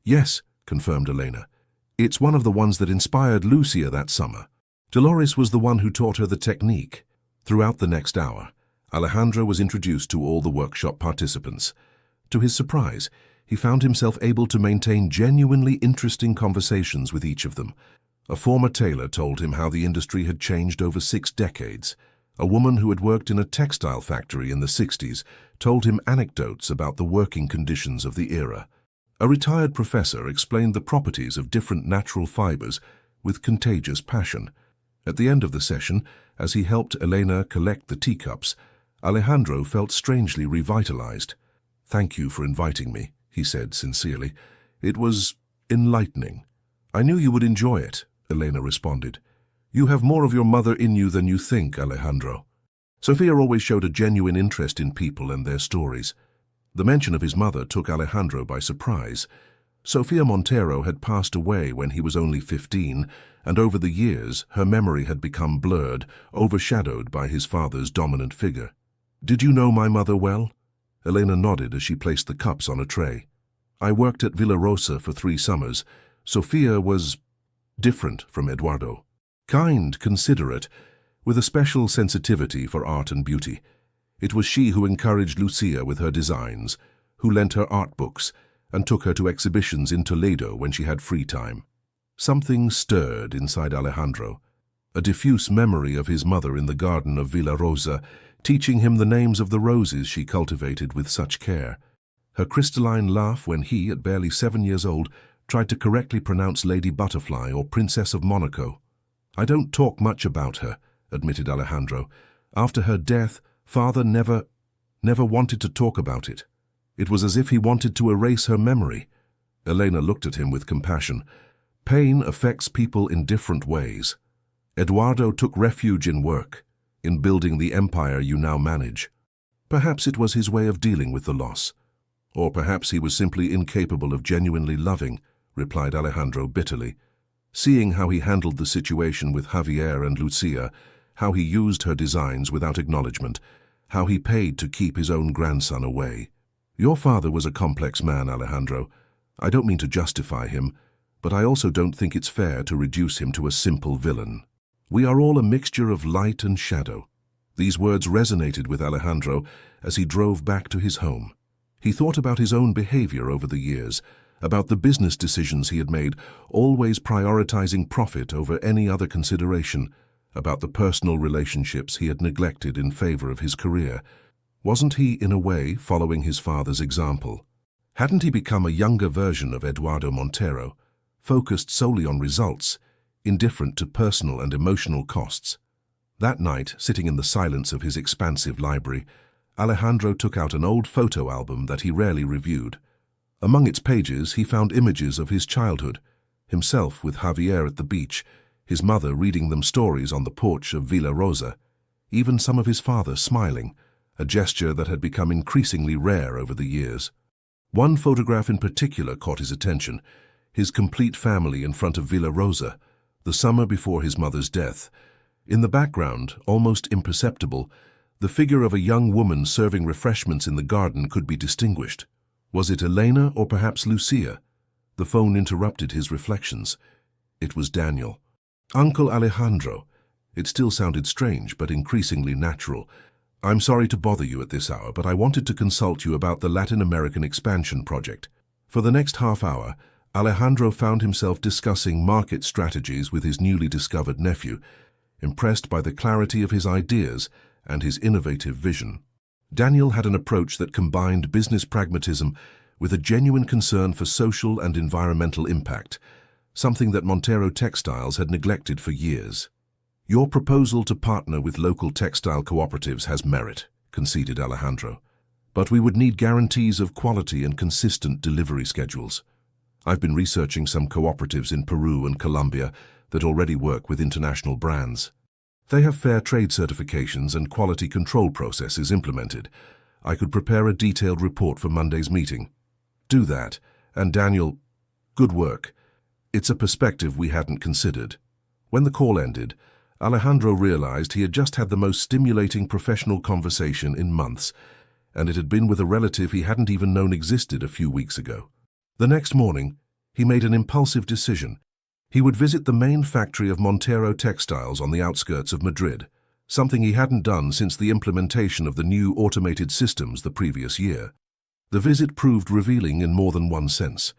Yes, confirmed Elena. It's one of the ones that inspired Lucia that summer. Dolores was the one who taught her the technique. Throughout the next hour, Alejandro was introduced to all the workshop participants. To his surprise, he found himself able to maintain genuinely interesting conversations with each of them. A former tailor told him how the industry had changed over 6 decades. A woman who had worked in a textile factory in the 60s told him anecdotes about the working conditions of the era. A retired professor explained the properties of different natural fibers with contagious passion. At the end of the session, as he helped Elena collect the teacups, Alejandro felt strangely revitalized. Thank you for inviting me, he said sincerely. It was enlightening. I knew you would enjoy it, Elena responded. You have more of your mother in you than you think, Alejandro. Sofia always showed a genuine interest in people and their stories. The mention of his mother took Alejandro by surprise. Sofia Montero had passed away when he was only 15, and over the years her memory had become blurred, overshadowed by his father's dominant figure. Did you know my mother well? Elena nodded as she placed the cups on a tray. I worked at Villa Rosa for 3 summers. Sofia was different from Eduardo. Kind, considerate, with a special sensitivity for art and beauty. It was she who encouraged Lucia with her designs, who lent her art books, and took her to exhibitions in Toledo when she had free time. Something stirred inside Alejandro, a diffuse memory of his mother in the garden of Villa Rosa, teaching him the names of the roses she cultivated with such care. Her crystalline laugh when he, at barely 7 years old, tried to correctly pronounce Lady Butterfly or Princess of Monaco. I don't talk much about her, admitted Alejandro. After her death, Father never wanted to talk about it. It was as if he wanted to erase her memory. Elena looked at him with compassion. Pain affects people in different ways. Eduardo took refuge in work, in building the empire you now manage. Perhaps it was his way of dealing with the loss. Or perhaps he was simply incapable of genuinely loving, replied Alejandro bitterly. Seeing how he handled the situation with Javier and Lucia, how he used her designs without acknowledgement, how he paid to keep his own grandson away. Your father was a complex man, Alejandro. I don't mean to justify him, but I also don't think it's fair to reduce him to a simple villain. We are all a mixture of light and shadow. These words resonated with Alejandro as he drove back to his home. He thought about his own behavior over the years, about the business decisions he had made, always prioritizing profit over any other consideration, about the personal relationships he had neglected in favor of his career. Wasn't he, in a way, following his father's example? Hadn't he become a younger version of Eduardo Montero, focused solely on results, indifferent to personal and emotional costs? That night, sitting in the silence of his expansive library, Alejandro took out an old photo album that he rarely reviewed. Among its pages, he found images of his childhood, himself with Javier at the beach, his mother reading them stories on the porch of Villa Rosa, even some of his father smiling, a gesture that had become increasingly rare over the years. One photograph in particular caught his attention, his complete family in front of Villa Rosa, the summer before his mother's death. In the background, almost imperceptible, the figure of a young woman serving refreshments in the garden could be distinguished. Was it Elena or perhaps Lucia? The phone interrupted his reflections. It was Daniel. Uncle Alejandro. It still sounded strange, but increasingly natural. I'm sorry to bother you at this hour, but I wanted to consult you about the Latin American expansion project. For the next half hour, Alejandro found himself discussing market strategies with his newly discovered nephew, impressed by the clarity of his ideas and his innovative vision. Daniel had an approach that combined business pragmatism with a genuine concern for social and environmental impact, something that Montero Textiles had neglected for years. Your proposal to partner with local textile cooperatives has merit, conceded Alejandro, but we would need guarantees of quality and consistent delivery schedules. I've been researching some cooperatives in Peru and Colombia that already work with international brands. They have fair trade certifications and quality control processes implemented. I could prepare a detailed report for Monday's meeting. Do that, and Daniel, good work. It's a perspective we hadn't considered. When the call ended, Alejandro realized he had just had the most stimulating professional conversation in months, and it had been with a relative he hadn't even known existed a few weeks ago. The next morning, he made an impulsive decision. He would visit the main factory of Montero Textiles on the outskirts of Madrid, something he hadn't done since the implementation of the new automated systems the previous year. The visit proved revealing in more than one sense.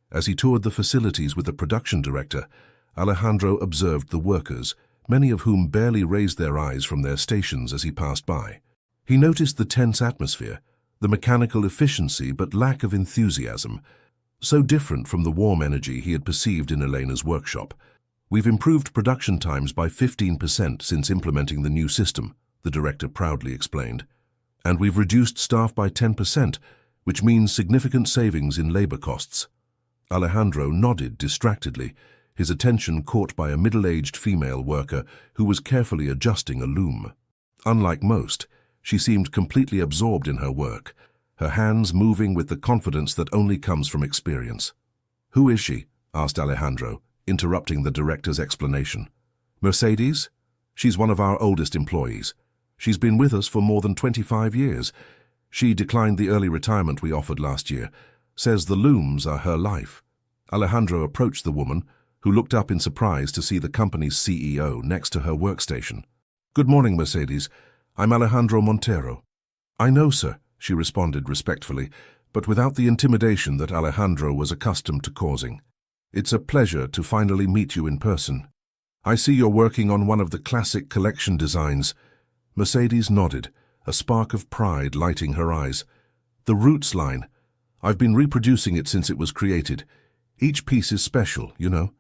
As he toured the facilities with the production director, Alejandro observed the workers, many of whom barely raised their eyes from their stations as he passed by. He noticed the tense atmosphere, the mechanical efficiency but lack of enthusiasm, so different from the warm energy he had perceived in Elena's workshop. We've improved production times by 15% since implementing the new system, the director proudly explained. And we've reduced staff by 10%, which means significant savings in labor costs. Alejandro nodded distractedly, his attention caught by a middle-aged female worker who was carefully adjusting a loom. Unlike most, she seemed completely absorbed in her work, her hands moving with the confidence that only comes from experience. "Who is she?" asked Alejandro, interrupting the director's explanation. "Mercedes? She's one of our oldest employees. She's been with us for more than 25 years. She declined the early retirement we offered last year, says the looms are her life." Alejandro approached the woman, who looked up in surprise to see the company's CEO next to her workstation. "Good morning, Mercedes. I'm Alejandro Montero." "I know, sir," she responded respectfully, but without the intimidation that Alejandro was accustomed to causing. "It's a pleasure to finally meet you in person. I see you're working on one of the classic collection designs." Mercedes nodded, a spark of pride lighting her eyes. "The Roots line. I've been reproducing it since it was created. Each piece is special, you know.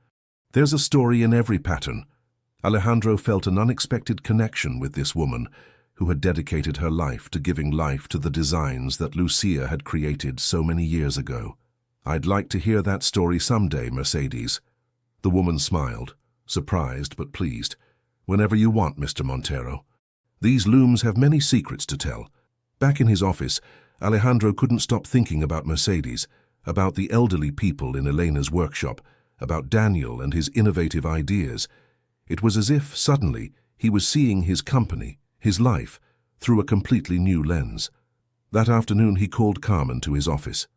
There's a story in every pattern." Alejandro felt an unexpected connection with this woman, who had dedicated her life to giving life to the designs that Lucia had created so many years ago. "I'd like to hear that story someday, Mercedes." The woman smiled, surprised but pleased. "Whenever you want, Mr. Montero. These looms have many secrets to tell." Back in his office, Alejandro couldn't stop thinking about Mercedes, about the elderly people in Elena's workshop, about Daniel and his innovative ideas. It was as if, suddenly, he was seeing his company, his life, through a completely new lens. That afternoon he called Carmen to his office.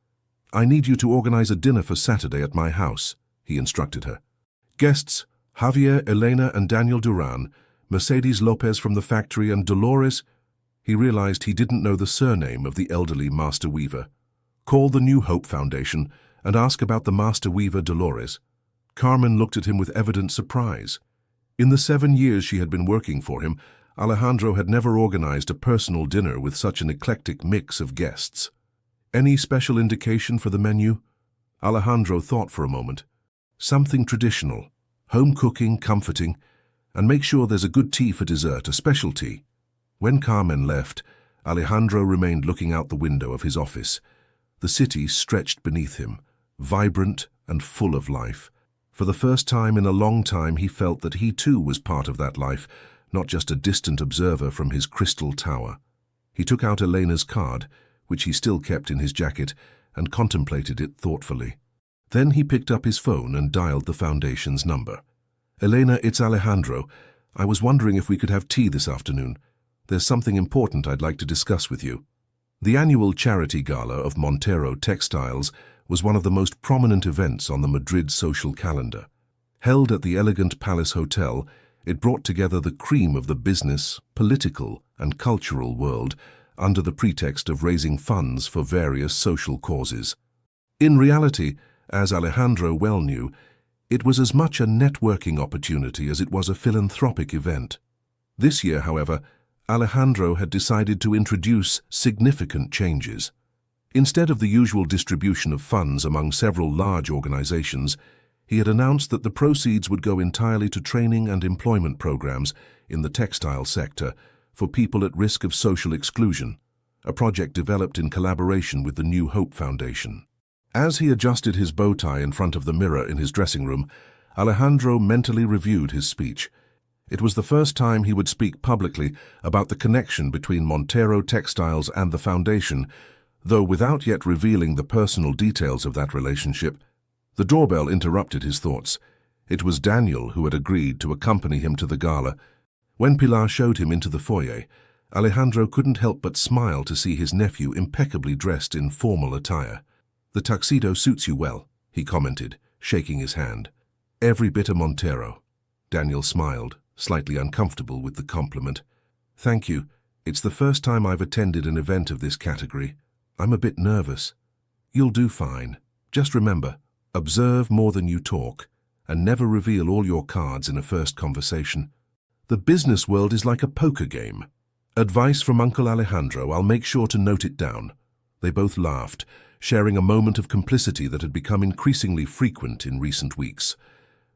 "I need you to organize a dinner for Saturday at my house," he instructed her. "Guests, Javier, Elena and Daniel Duran, Mercedes Lopez from the factory and Dolores." He realized he didn't know the surname of the elderly master weaver. "Call the New Hope Foundation and ask about the master weaver Dolores." Carmen looked at him with evident surprise. In the 7 years she had been working for him, Alejandro had never organized a personal dinner with such an eclectic mix of guests. "Any special indication for the menu?" Alejandro thought for a moment. "Something traditional, home cooking, comforting, and make sure there's a good tea for dessert, a special tea." When Carmen left, Alejandro remained looking out the window of his office. The city stretched beneath him, vibrant and full of life. For the first time in a long time he felt that he too was part of that life, not just a distant observer from his crystal tower. He took out Elena's card, which he still kept in his jacket, and contemplated it thoughtfully. Then he picked up his phone and dialed the foundation's number. "Elena, it's Alejandro. I was wondering if we could have tea this afternoon. There's something important I'd like to discuss with you." The annual charity gala of Montero Textiles was one of the most prominent events on the Madrid social calendar. Held at the elegant Palace Hotel, it brought together the cream of the business, political, and cultural world under the pretext of raising funds for various social causes. In reality, as Alejandro well knew, it was as much a networking opportunity as it was a philanthropic event. This year, however, Alejandro had decided to introduce significant changes. Instead of the usual distribution of funds among several large organizations, he had announced that the proceeds would go entirely to training and employment programs in the textile sector for people at risk of social exclusion, a project developed in collaboration with the New Hope Foundation. As he adjusted his bow tie in front of the mirror in his dressing room, Alejandro mentally reviewed his speech. It was the first time he would speak publicly about the connection between Montero Textiles and the foundation, though without yet revealing the personal details of that relationship. The doorbell interrupted his thoughts. It was Daniel who had agreed to accompany him to the gala. When Pilar showed him into the foyer, Alejandro couldn't help but smile to see his nephew impeccably dressed in formal attire. "The tuxedo suits you well," he commented, shaking his hand. "Every bit a Montero." Daniel smiled, slightly uncomfortable with the compliment. "Thank you. It's the first time I've attended an event of this category. I'm a bit nervous." "You'll do fine. Just remember, observe more than you talk, and never reveal all your cards in a first conversation. The business world is like a poker game. Advice from Uncle Alejandro, I'll make sure to note it down." They both laughed, sharing a moment of complicity that had become increasingly frequent in recent weeks.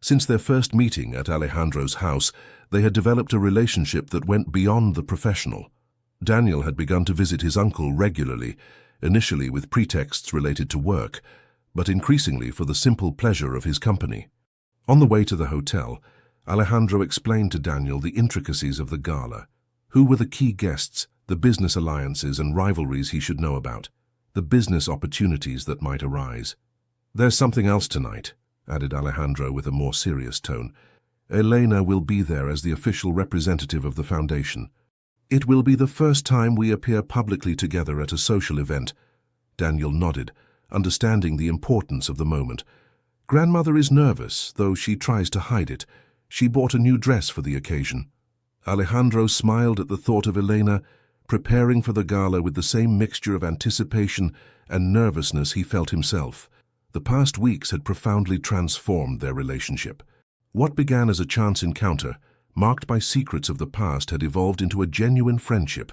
Since their first meeting at Alejandro's house, they had developed a relationship that went beyond the professional. Daniel had begun to visit his uncle regularly, initially with pretexts related to work, but increasingly for the simple pleasure of his company. On the way to the hotel, Alejandro explained to Daniel the intricacies of the gala. Who were the key guests, the business alliances and rivalries he should know about, the business opportunities that might arise. "There's something else tonight," added Alejandro with a more serious tone. "Elena will be there as the official representative of the foundation. It will be the first time we appear publicly together at a social event." Daniel nodded, understanding the importance of the moment. "Grandmother is nervous, though she tries to hide it. She bought a new dress for the occasion." Alejandro smiled at the thought of Elena preparing for the gala with the same mixture of anticipation and nervousness he felt himself. The past weeks had profoundly transformed their relationship. What began as a chance encounter, marked by secrets of the past, had evolved into a genuine friendship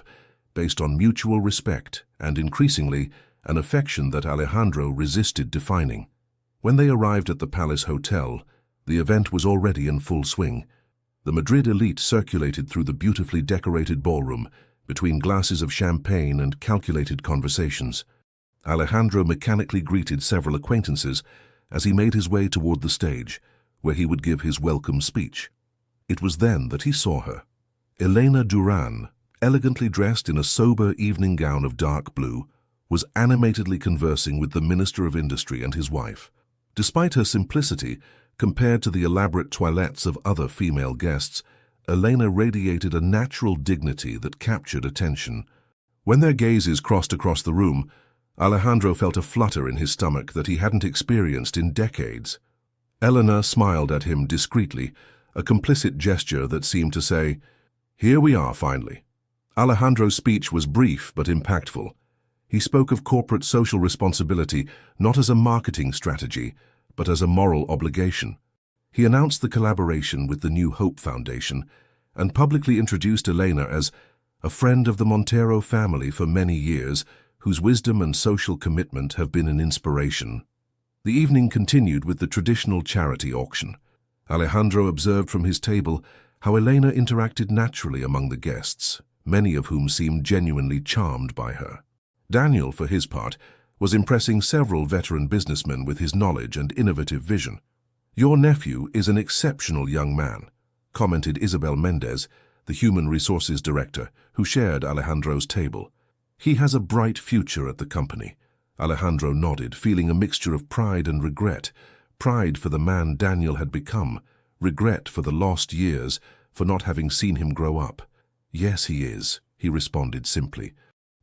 based on mutual respect and, increasingly, an affection that Alejandro resisted defining. When they arrived at the Palace Hotel, the event was already in full swing. The Madrid elite circulated through the beautifully decorated ballroom, between glasses of champagne and calculated conversations. Alejandro mechanically greeted several acquaintances as he made his way toward the stage, where he would give his welcome speech. It was then that he saw her. Elena Duran, elegantly dressed in a sober evening gown of dark blue, was animatedly conversing with the Minister of Industry and his wife. Despite her simplicity, compared to the elaborate toilettes of other female guests, Elena radiated a natural dignity that captured attention. When their gazes crossed across the room, Alejandro felt a flutter in his stomach that he hadn't experienced in decades. Elena smiled at him discreetly, a complicit gesture that seemed to say, "Here we are, finally." Alejandro's speech was brief but impactful. He spoke of corporate social responsibility not as a marketing strategy, but as a moral obligation. He announced the collaboration with the New Hope Foundation and publicly introduced Elena as a friend of the Montero family for many years, whose wisdom and social commitment have been an inspiration. The evening continued with the traditional charity auction. Alejandro observed from his table how Elena interacted naturally among the guests, many of whom seemed genuinely charmed by her. Daniel, for his part, was impressing several veteran businessmen with his knowledge and innovative vision. "Your nephew is an exceptional young man," commented Isabel Mendez, the Human Resources Director, who shared Alejandro's table. "He has a bright future at the company. Alejandro nodded, feeling a mixture of pride and regret. Pride for the man Daniel had become, regret for the lost years, for not having seen him grow up. "Yes, he is," he responded simply.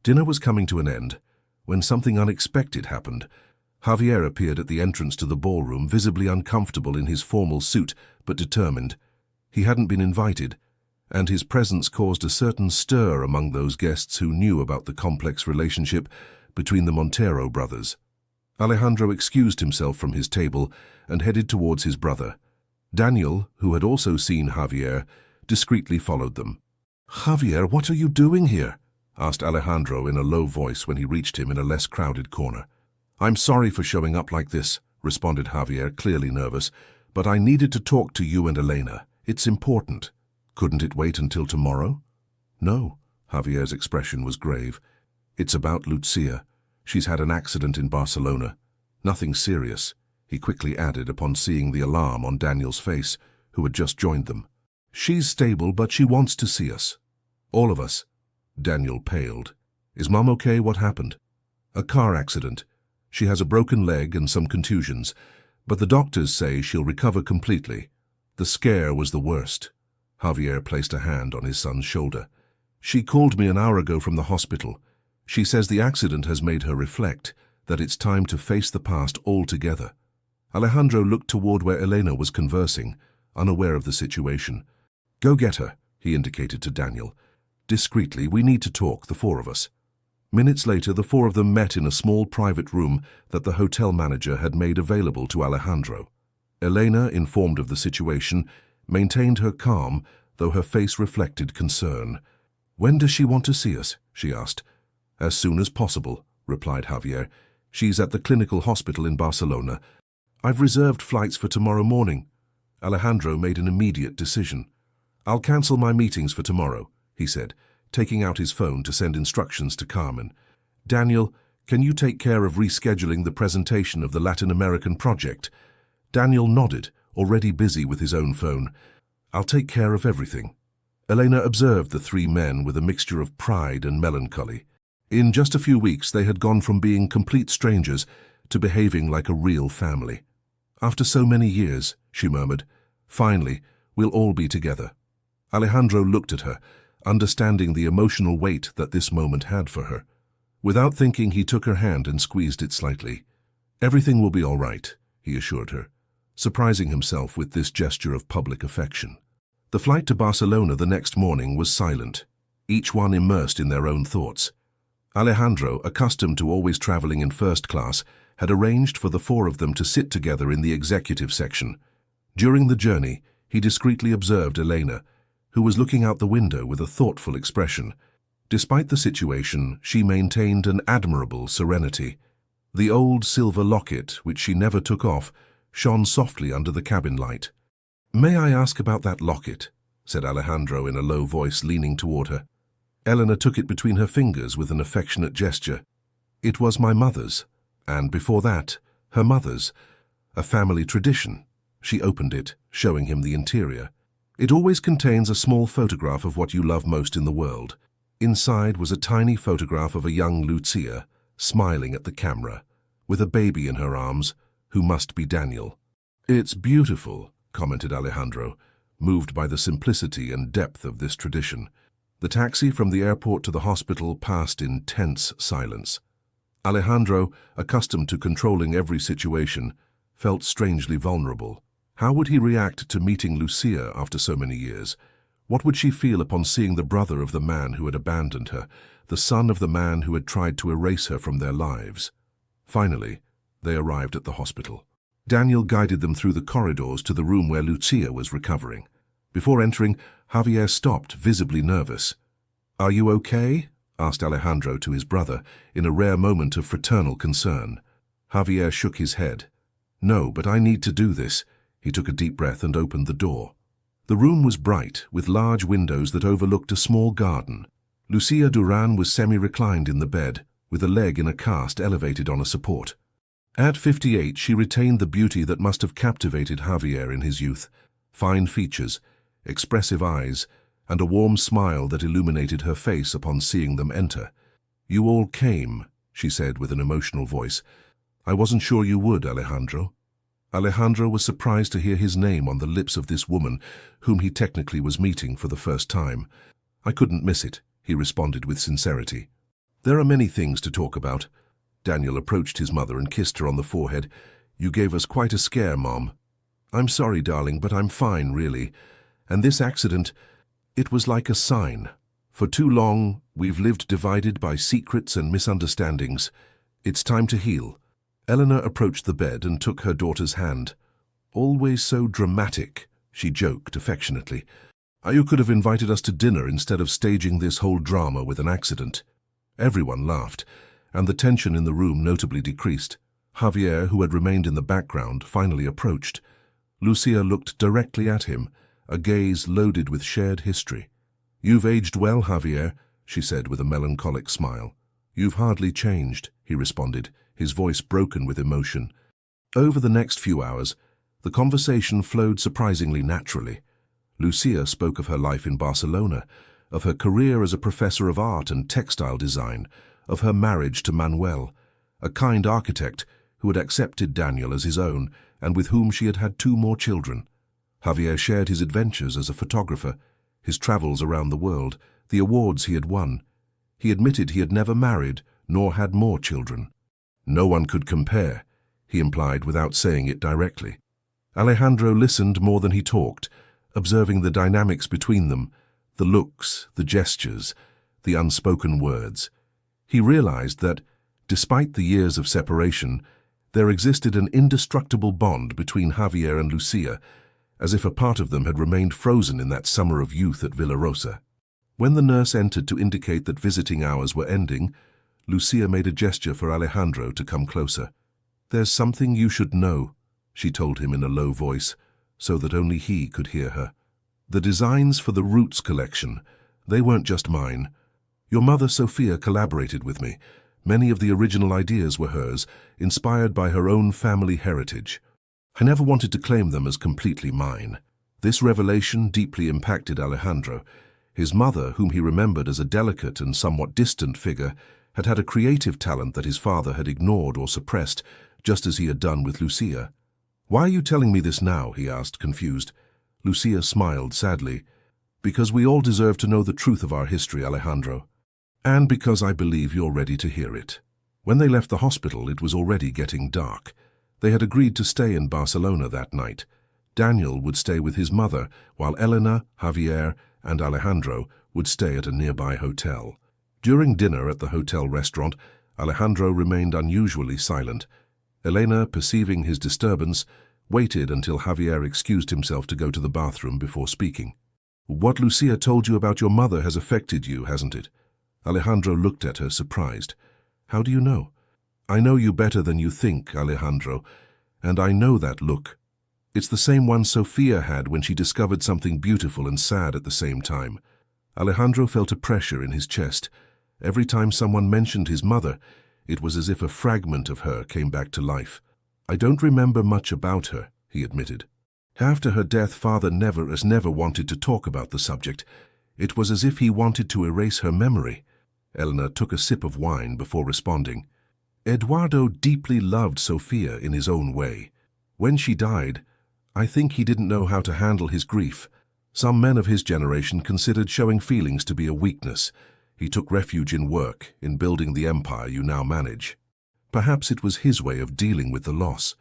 Dinner was coming to an end when something unexpected happened. Javier appeared at the entrance to the ballroom, visibly uncomfortable in his formal suit, but determined. He hadn't been invited, and his presence caused a certain stir among those guests who knew about the complex relationship between the Montero brothers. Alejandro excused himself from his table and headed towards his brother. Daniel, who had also seen Javier, discreetly followed them. "Javier, what are you doing here?" asked Alejandro in a low voice when he reached him in a less crowded corner. "I'm sorry for showing up like this," responded Javier, clearly nervous, "but I needed to talk to you and Elena. It's important." "Couldn't it wait until tomorrow?" "No." Javier's expression was grave. "It's about Lucia. She's had an accident in Barcelona. Nothing serious," he quickly added upon seeing the alarm on Daniel's face, who had just joined them. "She's stable, but she wants to see us. All of us." Daniel paled. "Is Mum okay? What happened?" "A car accident. She has a broken leg and some contusions, but the doctors say she'll recover completely. The scare was the worst." Javier placed a hand on his son's shoulder. "She called me an hour ago from the hospital. She says the accident has made her reflect, that it's time to face the past altogether." Alejandro looked toward where Elena was conversing, unaware of the situation. "Go get her," he indicated to Daniel. "Discreetly, we need to talk, the four of us." Minutes later, the four of them met in a small private room that the hotel manager had made available to Alejandro. Elena, informed of the situation, maintained her calm, though her face reflected concern. "When does she want to see us?" she asked. "As soon as possible," replied Javier. "She's at the clinical hospital in Barcelona. I've reserved flights for tomorrow morning." Alejandro made an immediate decision. "I'll cancel my meetings for tomorrow," he said, taking out his phone to send instructions to Carmen. "Daniel, can you take care of rescheduling the presentation of the Latin American project?" Daniel nodded, already busy with his own phone. "I'll take care of everything." Elena observed the three men with a mixture of pride and melancholy. In just a few weeks, they had gone from being complete strangers to behaving like a real family. "After so many years," she murmured, "finally, we'll all be together." Alejandro looked at her, understanding the emotional weight that this moment had for her. Without thinking, he took her hand and squeezed it slightly. "Everything will be all right," he assured her, surprising himself with this gesture of public affection. The flight to Barcelona the next morning was silent, each one immersed in their own thoughts. Alejandro, accustomed to always traveling in first class, had arranged for the four of them to sit together in the executive section. During the journey, he discreetly observed Elena, who was looking out the window with a thoughtful expression. Despite the situation, she maintained an admirable serenity. The old silver locket, which she never took off, shone softly under the cabin light. "May I ask about that locket?" said Alejandro in a low voice, leaning toward her. Elena took it between her fingers with an affectionate gesture. "It was my mother's, and before that, her mother's. A family tradition." She opened it, showing him the interior. "It always contains a small photograph of what you love most in the world." Inside was a tiny photograph of a young Lucia, smiling at the camera, with a baby in her arms, who must be Daniel. "It's beautiful," commented Alejandro, moved by the simplicity and depth of this tradition. The taxi from the airport to the hospital passed in tense silence. Alejandro, accustomed to controlling every situation, felt strangely vulnerable. How would he react to meeting Lucia after so many years? What would she feel upon seeing the brother of the man who had abandoned her, the son of the man who had tried to erase her from their lives? Finally, they arrived at the hospital. Daniel guided them through the corridors to the room where Lucia was recovering. Before entering, Javier stopped, visibly nervous. "Are you okay?" asked Alejandro to his brother, in a rare moment of fraternal concern. Javier shook his head. "No, but I need to do this." He took a deep breath and opened the door. The room was bright, with large windows that overlooked a small garden. Lucia Duran was semi-reclined in the bed, with a leg in a cast elevated on a support. At 58, she retained the beauty that must have captivated Javier in his youth. Fine features, expressive eyes, and a warm smile that illuminated her face upon seeing them enter. "You all came," she said with an emotional voice. "I wasn't sure you would, Alejandro." Alejandro was surprised to hear his name on the lips of this woman, whom he technically was meeting for the first time. "I couldn't miss it," he responded with sincerity. "There are many things to talk about." Daniel approached his mother and kissed her on the forehead. "You gave us quite a scare, Mom." "I'm sorry, darling, but I'm fine, really. And this accident, it was like a sign. For too long, we've lived divided by secrets and misunderstandings. It's time to heal." Eleanor approached the bed and took her daughter's hand. "Always so dramatic," she joked affectionately. "You could have invited us to dinner instead of staging this whole drama with an accident." Everyone laughed, and the tension in the room notably decreased. Javier, who had remained in the background, finally approached. Lucia looked directly at him, a gaze loaded with shared history. "You've aged well, Javier," she said with a melancholic smile. "You've hardly changed," he responded, his voice broken with emotion. Over the next few hours, the conversation flowed surprisingly naturally. Lucia spoke of her life in Barcelona, of her career as a professor of art and textile design, of her marriage to Manuel, a kind architect who had accepted Daniel as his own and with whom she had had 2 more children. Javier shared his adventures as a photographer, his travels around the world, the awards he had won. He admitted he had never married nor had more children. No one could compare, he implied without saying it directly. Alejandro listened more than he talked, observing the dynamics between them, the looks, the gestures, the unspoken words. He realized that, despite the years of separation, there existed an indestructible bond between Javier and Lucia, as if a part of them had remained frozen in that summer of youth at Villarosa. When the nurse entered to indicate that visiting hours were ending, Lucia made a gesture for Alejandro to come closer. "There's something you should know," she told him in a low voice, so that only he could hear her. "The designs for the Roots collection, they weren't just mine. Your mother Sophia collaborated with me. Many of the original ideas were hers, inspired by her own family heritage. I never wanted to claim them as completely mine." This revelation deeply impacted Alejandro. His mother, whom he remembered as a delicate and somewhat distant figure, had had a creative talent that his father had ignored or suppressed, just as he had done with Lucia. "Why are you telling me this now?" he asked, confused. Lucia smiled sadly. "Because we all deserve to know the truth of our history, Alejandro. And because I believe you're ready to hear it." When they left the hospital, it was already getting dark. They had agreed to stay in Barcelona that night. Daniel would stay with his mother, while Elena, Javier, and Alejandro would stay at a nearby hotel. During dinner at the hotel restaurant, Alejandro remained unusually silent. Elena, perceiving his disturbance, waited until Javier excused himself to go to the bathroom before speaking. "What Lucia told you about your mother has affected you, hasn't it?" Alejandro looked at her, surprised. "How do you know?" "I know you better than you think, Alejandro, and I know that look. It's the same one Sophia had when she discovered something beautiful and sad at the same time." Alejandro felt a pressure in his chest. Every time someone mentioned his mother, it was as if a fragment of her came back to life. "I don't remember much about her," he admitted. "After her death, Father never wanted to talk about the subject. It was as if he wanted to erase her memory." Eleanor took a sip of wine before responding. "Eduardo deeply loved Sophia in his own way. When she died, I think he didn't know how to handle his grief. Some men of his generation considered showing feelings to be a weakness. He took refuge in work, in building the empire you now manage. Perhaps it was his way of dealing with the loss.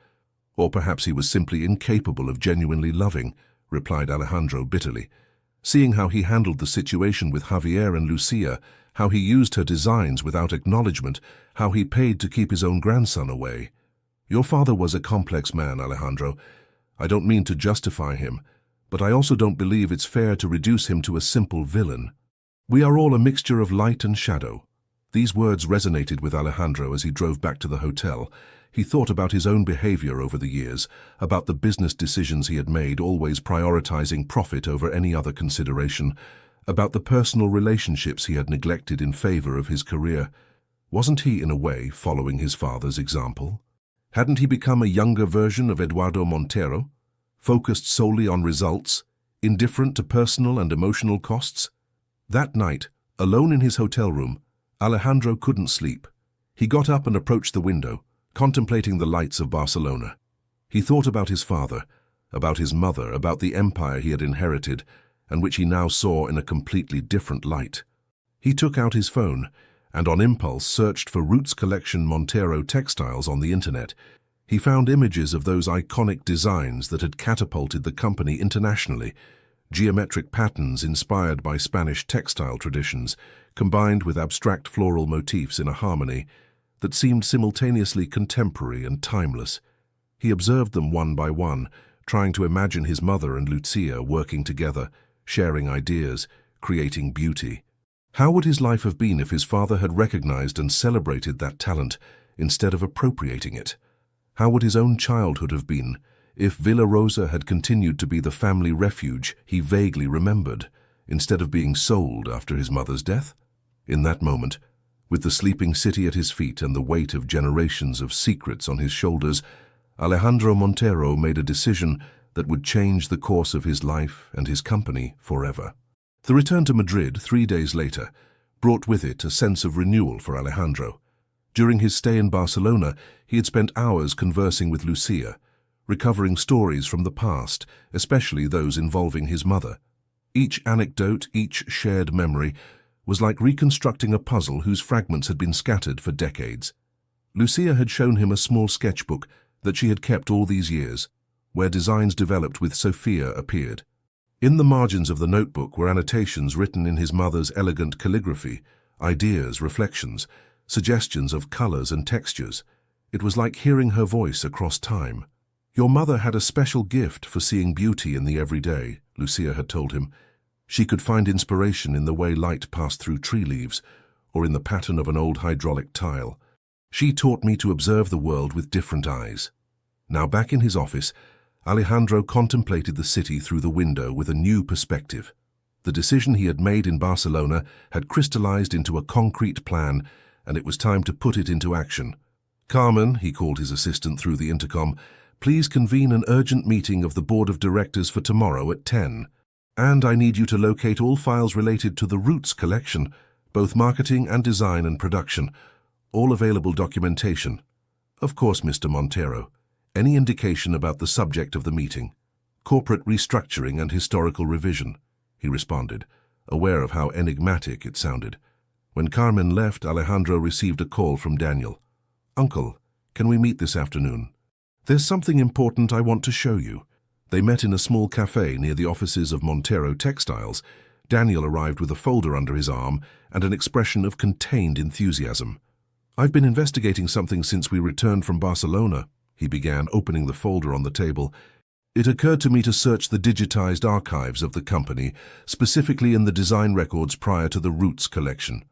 Or perhaps he was simply incapable of genuinely loving," replied Alejandro bitterly. "Seeing how he handled the situation with Javier and Lucia, how he used her designs without acknowledgement, how he paid to keep his own grandson away. Your father was a complex man, Alejandro. I don't mean to justify him, but I also don't believe it's fair to reduce him to a simple villain. We are all a mixture of light and shadow." These words resonated with Alejandro as he drove back to the hotel. He thought about his own behavior over the years, about the business decisions he had made, always prioritizing profit over any other consideration, about the personal relationships he had neglected in favor of his career. Wasn't he, in a way, following his father's example? Hadn't he become a younger version of Eduardo Montero, focused solely on results, indifferent to personal and emotional costs? That night, alone in his hotel room, Alejandro couldn't sleep. He got up and approached the window, contemplating the lights of Barcelona. He thought about his father, about his mother, about the empire he had inherited, and which he now saw in a completely different light. He took out his phone, and on impulse searched for Roots Collection Montero textiles on the internet. He found images of those iconic designs that had catapulted the company internationally, geometric patterns inspired by Spanish textile traditions, combined with abstract floral motifs in a harmony that seemed simultaneously contemporary and timeless. He observed them one by one, trying to imagine his mother and Lucia working together, sharing ideas, creating beauty. How would his life have been if his father had recognized and celebrated that talent instead of appropriating it? How would his own childhood have been if Villa Rosa had continued to be the family refuge he vaguely remembered, instead of being sold after his mother's death? In that moment, with the sleeping city at his feet and the weight of generations of secrets on his shoulders, Alejandro Montero made a decision that would change the course of his life and his company forever. The return to Madrid 3 days later brought with it a sense of renewal for Alejandro. During his stay in Barcelona, he had spent hours conversing with Lucia, recovering stories from the past, especially those involving his mother. Each anecdote, each shared memory, was like reconstructing a puzzle whose fragments had been scattered for decades. Lucia had shown him a small sketchbook that she had kept all these years, where designs developed with Sofia appeared. In the margins of the notebook were annotations written in his mother's elegant calligraphy, ideas, reflections, suggestions of colors and textures. It was like hearing her voice across time. "Your mother had a special gift for seeing beauty in the everyday," Lucia had told him. She could find inspiration in the way light passed through tree leaves, or in the pattern of an old hydraulic tile. "She taught me to observe the world with different eyes." Now back in his office, Alejandro contemplated the city through the window with a new perspective. The decision he had made in Barcelona had crystallized into a concrete plan, and it was time to put it into action. "Carmen," he called his assistant through the intercom, "please convene an urgent meeting of the board of directors for tomorrow at 10. And I need you to locate all files related to the Roots collection, both marketing and design and production, all available documentation." "Of course, Mr. Montero. Any indication about the subject of the meeting?" "Corporate restructuring and historical revision," he responded, aware of how enigmatic it sounded. When Carmen left, Alejandro received a call from Daniel. "Uncle, can we meet this afternoon? There's something important I want to show you." They met in a small cafe near the offices of Montero Textiles. Daniel arrived with a folder under his arm and an expression of contained enthusiasm. "I've been investigating something since we returned from Barcelona," he began, opening the folder on the table. "It occurred to me to search the digitized archives of the company, specifically in the design records prior to the Roots collection."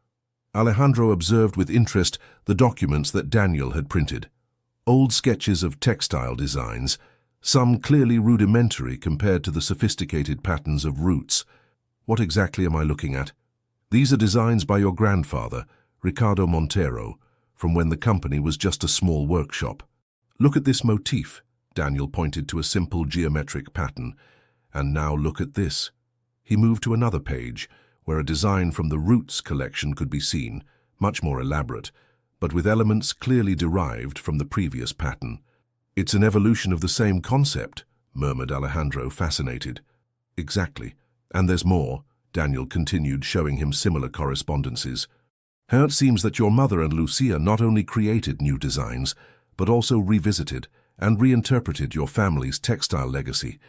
Alejandro observed with interest the documents that Daniel had printed. Old sketches of textile designs, some clearly rudimentary compared to the sophisticated patterns of Roots. "What exactly am I looking at?" "These are designs by your grandfather, Ricardo Montero, from when the company was just a small workshop. Look at this motif," Daniel pointed to a simple geometric pattern. "And now look at this." He moved to another page, where a design from the Roots collection could be seen, much more elaborate, but with elements clearly derived from the previous pattern. "It's an evolution of the same concept," murmured Alejandro, fascinated. "Exactly. And there's more," Daniel continued, showing him similar correspondences. "How it seems that your mother and Lucia not only created new designs, but also revisited and reinterpreted your family's textile legacy.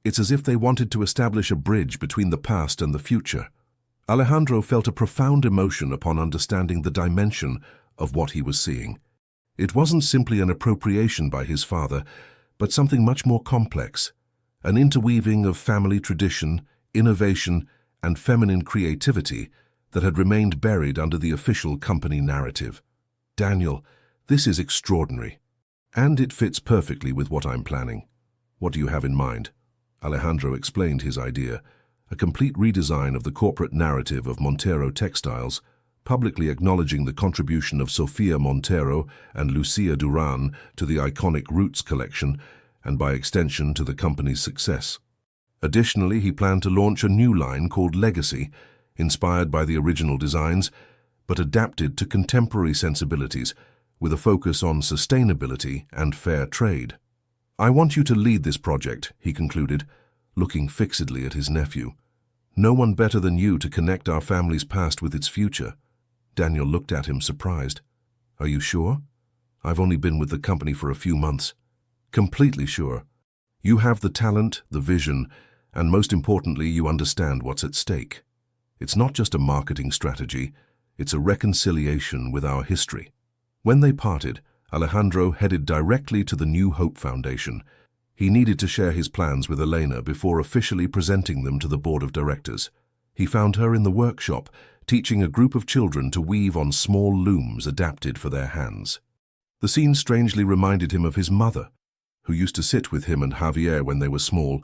It's as if they wanted to establish a bridge between the past and the future." Alejandro felt a profound emotion upon understanding the dimension of what he was seeing. It wasn't simply an appropriation by his father, but something much more complex, an interweaving of family tradition, innovation, and feminine creativity that had remained buried under the official company narrative. "Daniel, this is extraordinary, and it fits perfectly with what I'm planning." "What do you have in mind?" Alejandro explained his idea, a complete redesign of the corporate narrative of Montero Textiles, publicly acknowledging the contribution of Sofia Montero and Lucia Duran to the iconic Roots collection, and by extension to the company's success. Additionally, he planned to launch a new line called Legacy, inspired by the original designs, but adapted to contemporary sensibilities, with a focus on sustainability and fair trade. "I want you to lead this project," he concluded, looking fixedly at his nephew. "No one better than you to connect our family's past with its future." Daniel looked at him surprised. "Are you sure?" "I've only been with the company for a few months." "Completely sure. You have the talent, the vision, and most importantly, you understand what's at stake. It's not just a marketing strategy, it's a reconciliation with our history." When they parted, Alejandro headed directly to the New Hope Foundation. He needed to share his plans with Elena before officially presenting them to the board of directors. He found her in the workshop, teaching a group of children to weave on small looms adapted for their hands. The scene strangely reminded him of his mother, who used to sit with him and Javier when they were small,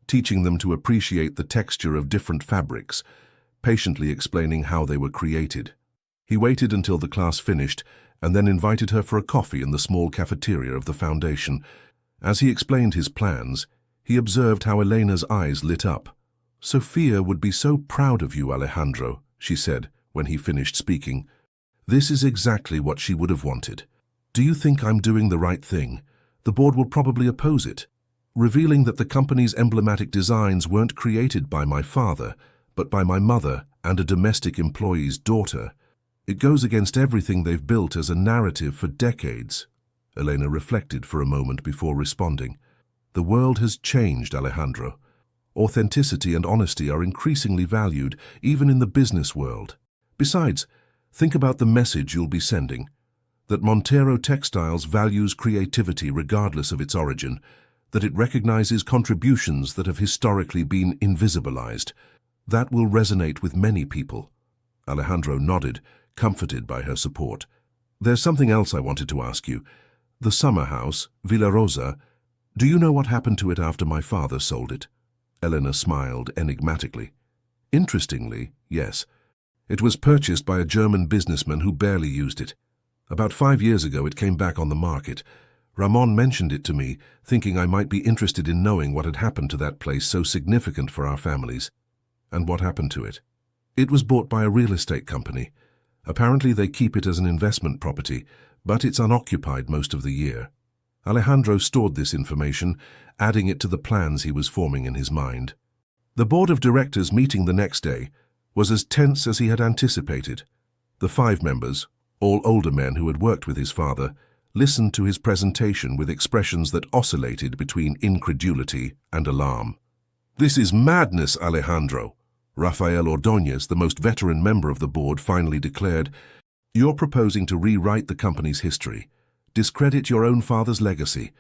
teaching them to appreciate the texture of different fabrics, patiently explaining how they were created. He waited until the class finished and then invited her for a coffee in the small cafeteria of the foundation. As he explained his plans, he observed how Elena's eyes lit up. "Sophia would be so proud of you, Alejandro," she said when he finished speaking. "This is exactly what she would have wanted. Do you think I'm doing the right thing? The board will probably oppose it," revealing that the company's emblematic designs weren't created by my father, but by my mother and a domestic employee's daughter. "It goes against everything they've built as a narrative for decades." Elena reflected for a moment before responding. "The world has changed, Alejandro. Authenticity and honesty are increasingly valued, even in the business world. Besides, think about the message you'll be sending. That Montero Textiles values creativity regardless of its origin, that it recognizes contributions that have historically been invisibilized. That will resonate with many people." Alejandro nodded, comforted by her support. "There's something else I wanted to ask you. The summer house, Villa Rosa, do you know what happened to it after my father sold it?" Elena smiled enigmatically. "Interestingly, yes. It was purchased by a German businessman who barely used it. About 5 years ago it came back on the market. Ramon mentioned it to me, thinking I might be interested in knowing what had happened to that place so significant for our families." "And what happened to it?" "It was bought by a real estate company. Apparently they keep it as an investment property, but it's unoccupied most of the year." Alejandro stored this information, adding it to the plans he was forming in his mind. The board of directors meeting the next day was as tense as he had anticipated. The 5 members, all older men who had worked with his father, listened to his presentation with expressions that oscillated between incredulity and alarm. "This is madness, Alejandro," Rafael Ordóñez, the most veteran member of the board, finally declared. "You're proposing to rewrite the company's history, discredit your own father's legacy,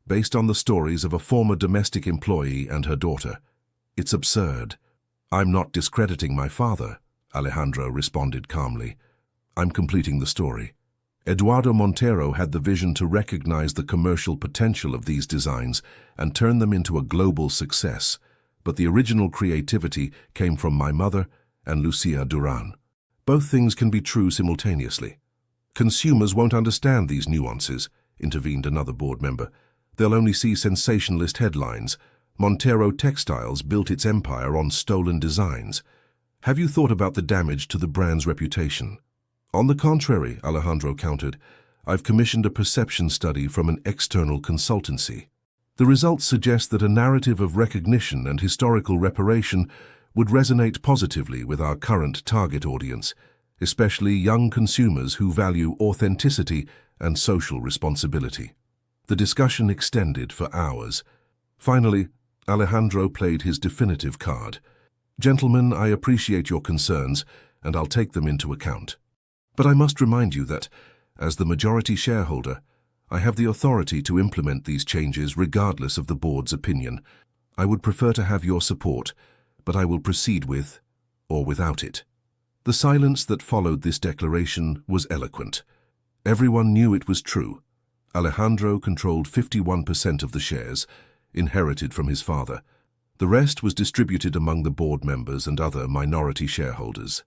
based on the stories of a former domestic employee and her daughter. It's absurd." "I'm not discrediting my father," Alejandro responded calmly. "I'm completing the story. Eduardo Montero had the vision to recognize the commercial potential of these designs and turn them into a global success, but the original creativity came from my mother and Lucia Duran. Both things can be true simultaneously." "Consumers won't understand these nuances," intervened another board member. "They'll only see sensationalist headlines. Montero Textiles built its empire on stolen designs. Have you thought about the damage to the brand's reputation?" "On the contrary," Alejandro countered, "I've commissioned a perception study from an external consultancy. The results suggest that a narrative of recognition and historical reparation would resonate positively with our current target audience, especially young consumers who value authenticity and social responsibility." The discussion extended for hours. Finally, Alejandro played his definitive card. "Gentlemen, I appreciate your concerns, and I'll take them into account. But I must remind you that, as the majority shareholder, I have the authority to implement these changes regardless of the board's opinion. I would prefer to have your support, but I will proceed with or without it." The silence that followed this declaration was eloquent. Everyone knew it was true. Alejandro controlled 51% of the shares, inherited from his father. The rest was distributed among the board members and other minority shareholders.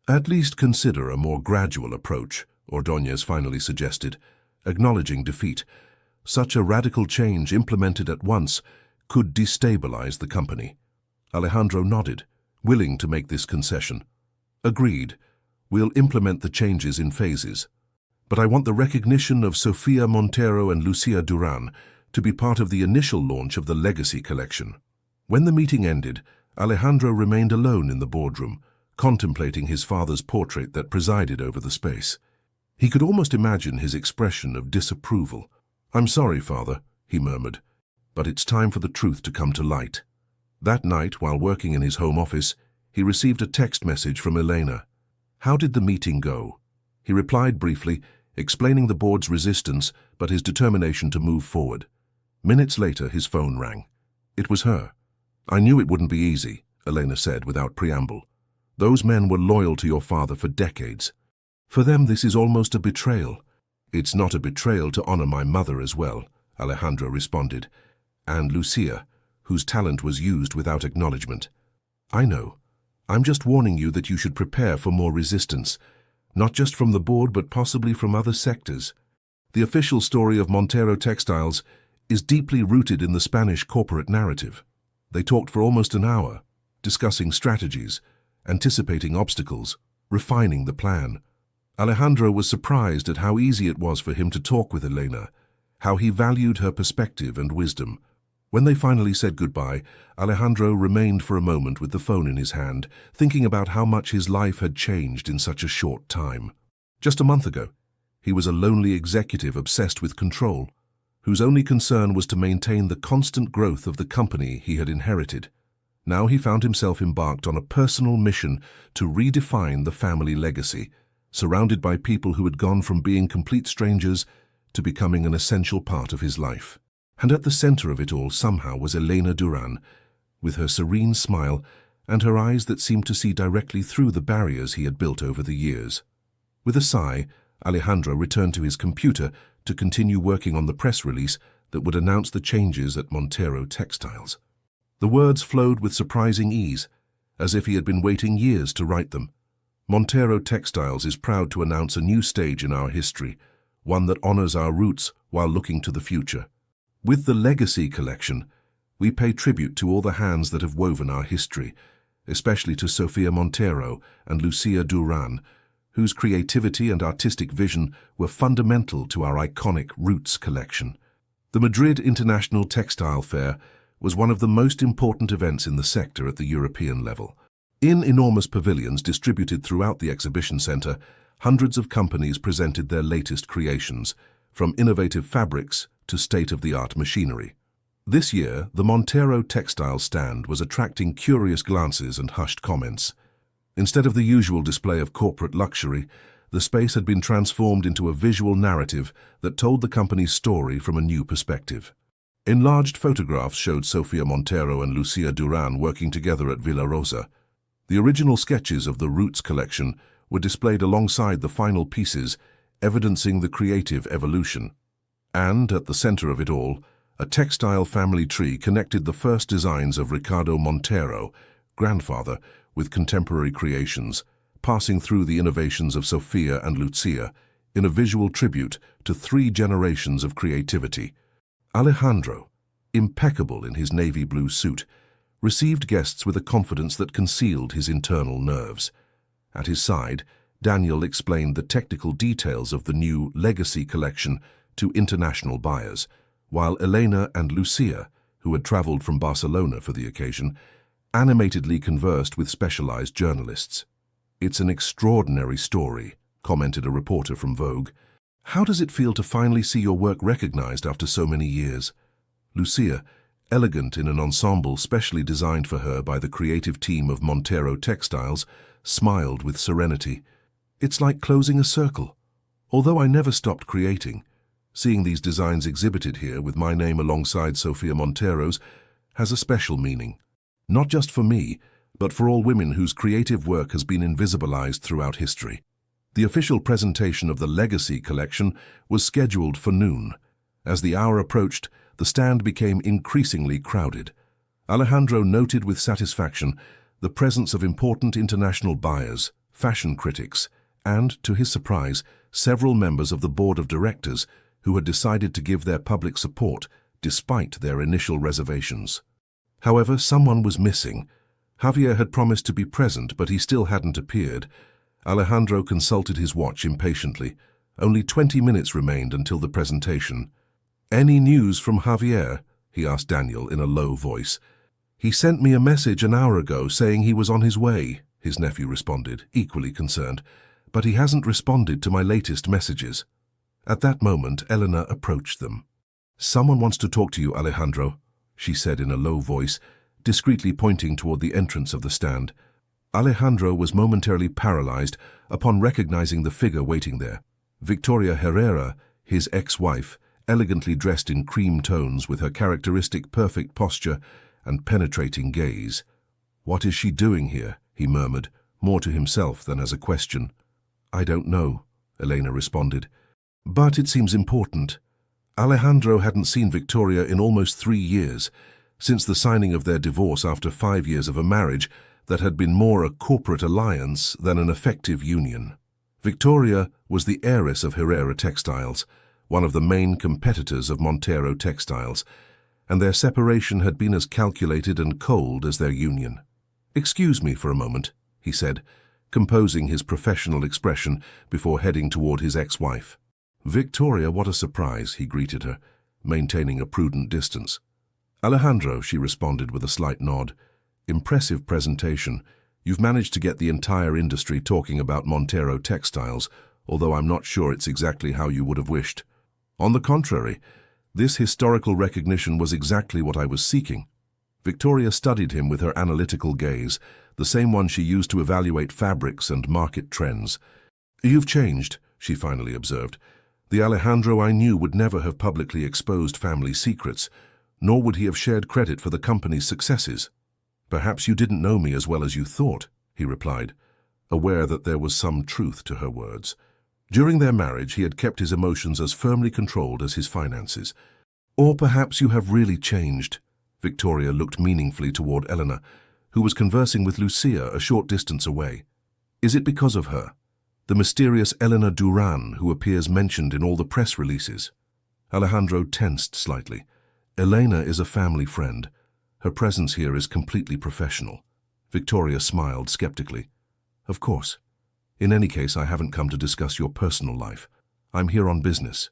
"At least consider a more gradual approach," Ordóñez finally suggested, acknowledging defeat. "Such a radical change implemented at once could destabilize the company." Alejandro nodded, willing to make this concession. "Agreed. We'll implement the changes in phases. But I want the recognition of Sofia Montero and Lucia Duran to be part of the initial launch of the Legacy Collection. When the meeting ended, Alejandro remained alone in the boardroom, contemplating his father's portrait that presided over the space. He could almost imagine his expression of disapproval. "I'm sorry, Father," he murmured, "but it's time for the truth to come to light." That night, while working in his home office, he received a text message from Elena. "How did the meeting go?" He replied briefly, explaining the board's resistance but his determination to move forward. Minutes later, his phone rang. It was her. "I knew it wouldn't be easy," Elena said without preamble. "Those men were loyal to your father for decades. For them, this is almost a betrayal." "It's not a betrayal to honor my mother as well," Alejandro responded. "And Lucia, whose talent was used without acknowledgement." "I know. I'm just warning you that you should prepare for more resistance, not just from the board but possibly from other sectors. The official story of Montero Textiles is deeply rooted in the Spanish corporate narrative." They talked for almost an hour, discussing strategies, anticipating obstacles, refining the plan. Alejandro was surprised at how easy it was for him to talk with Elena, how he valued her perspective and wisdom. When they finally said goodbye, Alejandro remained for a moment with the phone in his hand, thinking about how much his life had changed in such a short time. Just a month ago, he was a lonely executive obsessed with control, whose only concern was to maintain the constant growth of the company he had inherited. Now he found himself embarked on a personal mission to redefine the family legacy, surrounded by people who had gone from being complete strangers to becoming an essential part of his life. And at the center of it all somehow was Elena Duran, with her serene smile and her eyes that seemed to see directly through the barriers he had built over the years. With a sigh, Alejandro returned to his computer to continue working on the press release that would announce the changes at Montero Textiles. The words flowed with surprising ease, as if he had been waiting years to write them. Montero Textiles is proud to announce a new stage in our history, one that honors our roots while looking to the future. With the Legacy Collection, we pay tribute to all the hands that have woven our history, especially to Sofia Montero and Lucia Duran, whose creativity and artistic vision were fundamental to our iconic Roots collection. The Madrid International Textile Fair was one of the most important events in the sector at the European level. In enormous pavilions distributed throughout the exhibition center, hundreds of companies presented their latest creations, from innovative fabrics to state-of-the-art machinery. This year, the Montero Textile stand was attracting curious glances and hushed comments. Instead of the usual display of corporate luxury, the space had been transformed into a visual narrative that told the company's story from a new perspective. Enlarged photographs showed Sofia Montero and Lucia Duran working together at Villa Rosa. The original sketches of the Roots collection were displayed alongside the final pieces, evidencing the creative evolution. And, at the center of it all, a textile family tree connected the first designs of Ricardo Montero, grandfather, with contemporary creations, passing through the innovations of Sofia and Lucia in a visual tribute to 3 generations of creativity. Alejandro, impeccable in his navy blue suit, received guests with a confidence that concealed his internal nerves. At his side, Daniel explained the technical details of the new Legacy collection to international buyers, while Elena and Lucia, who had traveled from Barcelona for the occasion, animatedly conversed with specialized journalists. "It's an extraordinary story," commented a reporter from Vogue. "How does it feel to finally see your work recognized after so many years?" Lucia, elegant in an ensemble specially designed for her by the creative team of Montero Textiles, smiled with serenity. "It's like closing a circle. Although I never stopped creating, seeing these designs exhibited here with my name alongside Sofia Montero's has a special meaning. Not just for me, but for all women whose creative work has been invisibilized throughout history." The official presentation of the Legacy collection was scheduled for noon. As the hour approached, the stand became increasingly crowded. Alejandro noted with satisfaction the presence of important international buyers, fashion critics, and, to his surprise, several members of the board of directors who had decided to give their public support despite their initial reservations. However, someone was missing. Javier had promised to be present, but he still hadn't appeared. Alejandro consulted his watch impatiently. Only 20 minutes remained until the presentation. "Any news from Javier?" he asked Daniel in a low voice. "He sent me a message an hour ago saying he was on his way," his nephew responded, equally concerned. "But he hasn't responded to my latest messages." At that moment, Elena approached them. "Someone wants to talk to you, Alejandro," she said in a low voice, discreetly pointing toward the entrance of the stand. Alejandro was momentarily paralyzed upon recognizing the figure waiting there. Victoria Herrera, his ex-wife, elegantly dressed in cream tones with her characteristic perfect posture and penetrating gaze. "What is she doing here?" he murmured, more to himself than as a question. "I don't know," Elena responded. "But it seems important." Alejandro hadn't seen Victoria in almost 3 years, since the signing of their divorce after 5 years of a marriage that had been more a corporate alliance than an effective union. Victoria was the heiress of Herrera Textiles, one of the main competitors of Montero Textiles, and their separation had been as calculated and cold as their union. "Excuse me for a moment," he said, composing his professional expression before heading toward his ex-wife. "Victoria, what a surprise," he greeted her, maintaining a prudent distance. "Alejandro," she responded with a slight nod. "Impressive presentation. You've managed to get the entire industry talking about Montero Textiles, although I'm not sure it's exactly how you would have wished. On the contrary, this historical recognition was exactly what I was seeking." Victoria studied him with her analytical gaze, the same one she used to evaluate fabrics and market trends. "You've changed," she finally observed. "The Alejandro I knew would never have publicly exposed family secrets, nor would he have shared credit for the company's successes." "Perhaps you didn't know me as well as you thought," he replied, aware that there was some truth to her words. During their marriage, he had kept his emotions as firmly controlled as his finances. "Or perhaps you have really changed." Victoria looked meaningfully toward Elena, who was conversing with Lucia a short distance away. "Is it because of her? The mysterious Elena Duran who appears mentioned in all the press releases?" Alejandro tensed slightly. "Elena is a family friend. Her presence here is completely professional." Victoria smiled skeptically. "Of course. In any case, I haven't come to discuss your personal life. I'm here on business.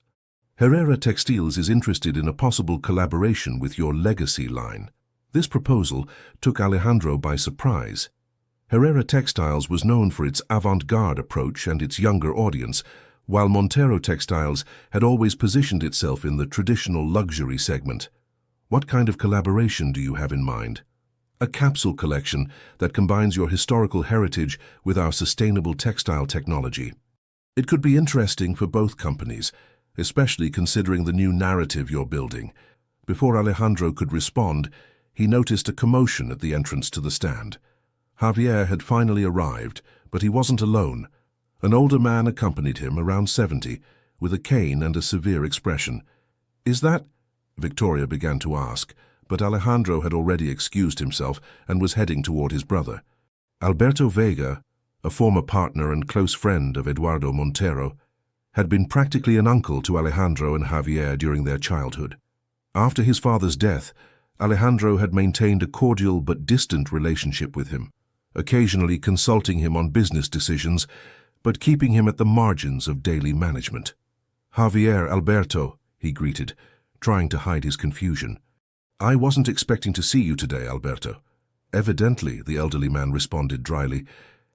Herrera Textiles is interested in a possible collaboration with your legacy line." This proposal took Alejandro by surprise. Herrera Textiles was known for its avant-garde approach and its younger audience, while Montero Textiles had always positioned itself in the traditional luxury segment. "What kind of collaboration do you have in mind?" "A capsule collection that combines your historical heritage with our sustainable textile technology. It could be interesting for both companies, especially considering the new narrative you're building." Before Alejandro could respond, he noticed a commotion at the entrance to the stand. Javier had finally arrived, but he wasn't alone. An older man accompanied him, around 70, with a cane and a severe expression. "Is that—" Victoria began to ask, but Alejandro had already excused himself and was heading toward his brother. Alberto Vega, a former partner and close friend of Eduardo Montero, had been practically an uncle to Alejandro and Javier during their childhood. After his father's death, Alejandro had maintained a cordial but distant relationship with him, occasionally consulting him on business decisions, but keeping him at the margins of daily management. "Javier, Alberto," he greeted, trying to hide his confusion. "I wasn't expecting to see you today, Alberto." "Evidently," the elderly man responded dryly.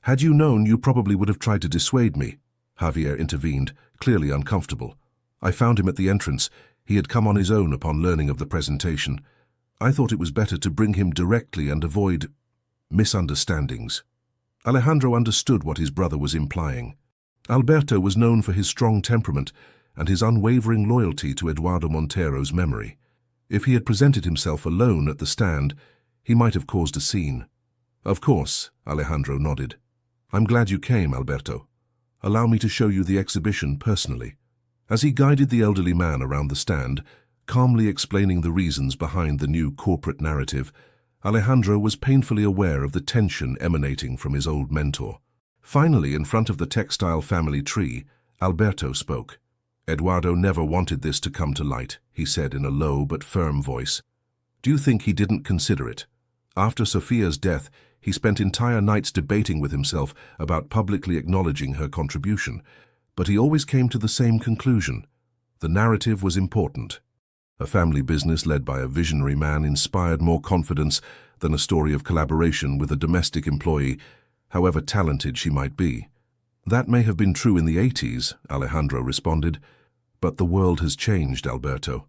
"Had you known, you probably would have tried to dissuade me." Javier intervened, clearly uncomfortable. "I found him at the entrance. He had come on his own upon learning of the presentation. I thought it was better to bring him directly and avoid misunderstandings." Alejandro understood what his brother was implying. Alberto was known for his strong temperament and his unwavering loyalty to Eduardo Montero's memory. If he had presented himself alone at the stand, he might have caused a scene. "Of course," Alejandro nodded. "I'm glad you came, Alberto. Allow me to show you the exhibition personally." As he guided the elderly man around the stand, calmly explaining the reasons behind the new corporate narrative, Alejandro was painfully aware of the tension emanating from his old mentor. Finally, in front of the textile family tree, Alberto spoke. "Eduardo never wanted this to come to light," he said in a low but firm voice. "Do you think he didn't consider it? After Sofia's death, He spent entire nights debating with himself about publicly acknowledging her contribution, but he always came to the same conclusion. The narrative was important. A family business led by a visionary man inspired more confidence than a story of collaboration with a domestic employee, however talented she might be. That may have been true in the 80s, Alejandro responded, but the world has changed, Alberto.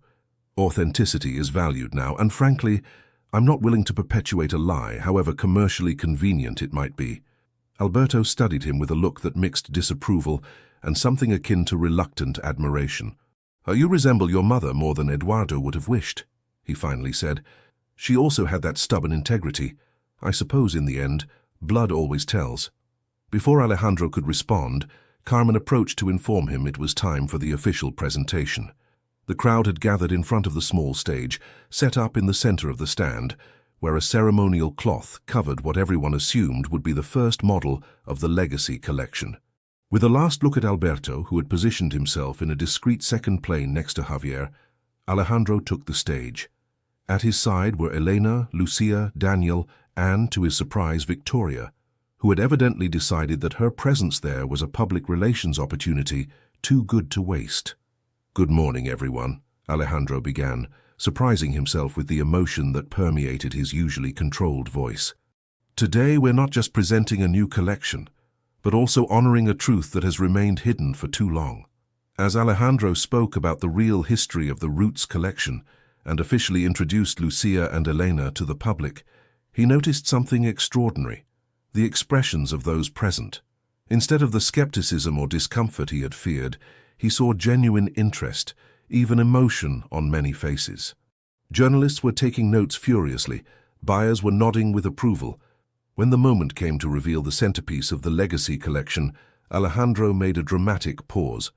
Authenticity is valued now, and frankly, I'm not willing to perpetuate a lie, however commercially convenient it might be. Alberto studied him with a look that mixed disapproval and something akin to reluctant admiration. You resemble your mother more than Eduardo would have wished, he finally said. She also had that stubborn integrity. I suppose in the end, blood always tells. Before Alejandro could respond, Carmen approached to inform him it was time for the official presentation. The crowd had gathered in front of the small stage, set up in the center of the stand, where a ceremonial cloth covered what everyone assumed would be the first model of the Legacy collection. With a last look at Alberto, who had positioned himself in a discreet second plane next to Javier, Alejandro took the stage. At his side were Elena, Lucia, Daniel, and, to his surprise, Victoria, who had evidently decided that her presence there was a public relations opportunity too good to waste. Good morning, everyone, Alejandro began, surprising himself with the emotion that permeated his usually controlled voice. Today we're not just presenting a new collection, but also honoring a truth that has remained hidden for too long. As Alejandro spoke about the real history of the Roots collection and officially introduced Lucia and Elena to the public, he noticed something extraordinary: the expressions of those present. Instead of the skepticism or discomfort he had feared, he saw genuine interest, even emotion, on many faces. Journalists were taking notes furiously, buyers were nodding with approval. When the moment came to reveal the centerpiece of the Legacy collection, Alejandro made a dramatic pause.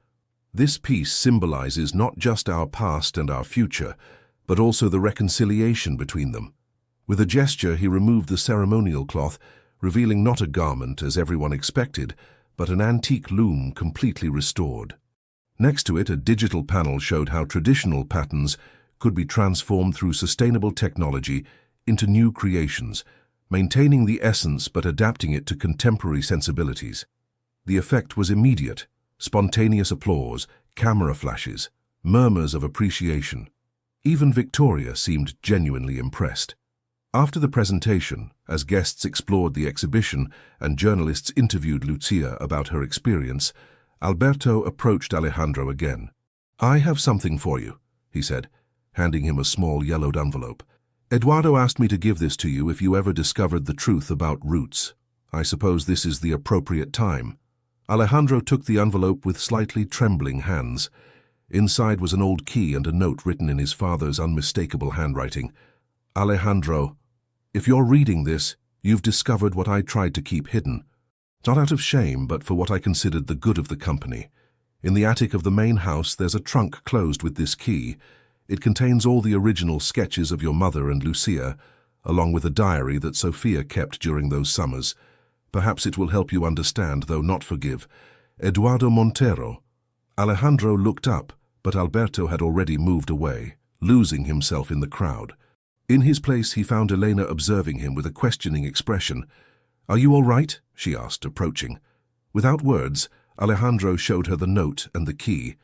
This piece symbolizes not just our past and our future, but also the reconciliation between them. With a gesture, he removed the ceremonial cloth, revealing not a garment as everyone expected, but an antique loom completely restored. Next to it, a digital panel showed how traditional patterns could be transformed through sustainable technology into new creations, maintaining the essence but adapting it to contemporary sensibilities. The effect was immediate: spontaneous applause, camera flashes, murmurs of appreciation. Even Victoria seemed genuinely impressed. After the presentation, as guests explored the exhibition and journalists interviewed Lucia about her experience, Alberto approached Alejandro again. "I have something for you," he said, handing him a small yellowed envelope. "Eduardo asked me to give this to you if you ever discovered the truth about Roots. I suppose this is the appropriate time." Alejandro took the envelope with slightly trembling hands. Inside was an old key and a note written in his father's unmistakable handwriting. "Alejandro, if you're reading this, you've discovered what I tried to keep hidden. Not out of shame, but for what I considered the good of the company. In the attic of the main house, there's a trunk closed with this key. It contains all the original sketches of your mother and Lucia, along with a diary that Sophia kept during those summers. Perhaps it will help you understand, though not forgive. Eduardo Montero." Alejandro looked up, but Alberto had already moved away, losing himself in the crowd. In his place, he found Elena observing him with a questioning expression. "Are you all right?" she asked, approaching. Without words, Alejandro showed her the note and the key.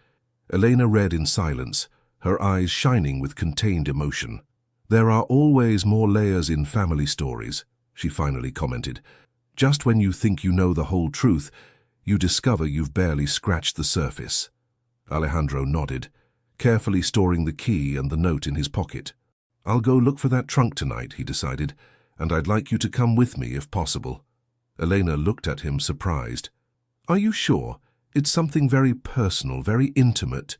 Elena read in silence, her eyes shining with contained emotion. "There are always more layers in family stories," she finally commented. "Just when you think you know the whole truth, you discover you've barely scratched the surface." Alejandro nodded, carefully storing the key and the note in his pocket. "I'll go look for that trunk tonight," he decided, "and I'd like you to come with me if possible." Elena looked at him, surprised. "Are you sure? It's something very personal, very intimate."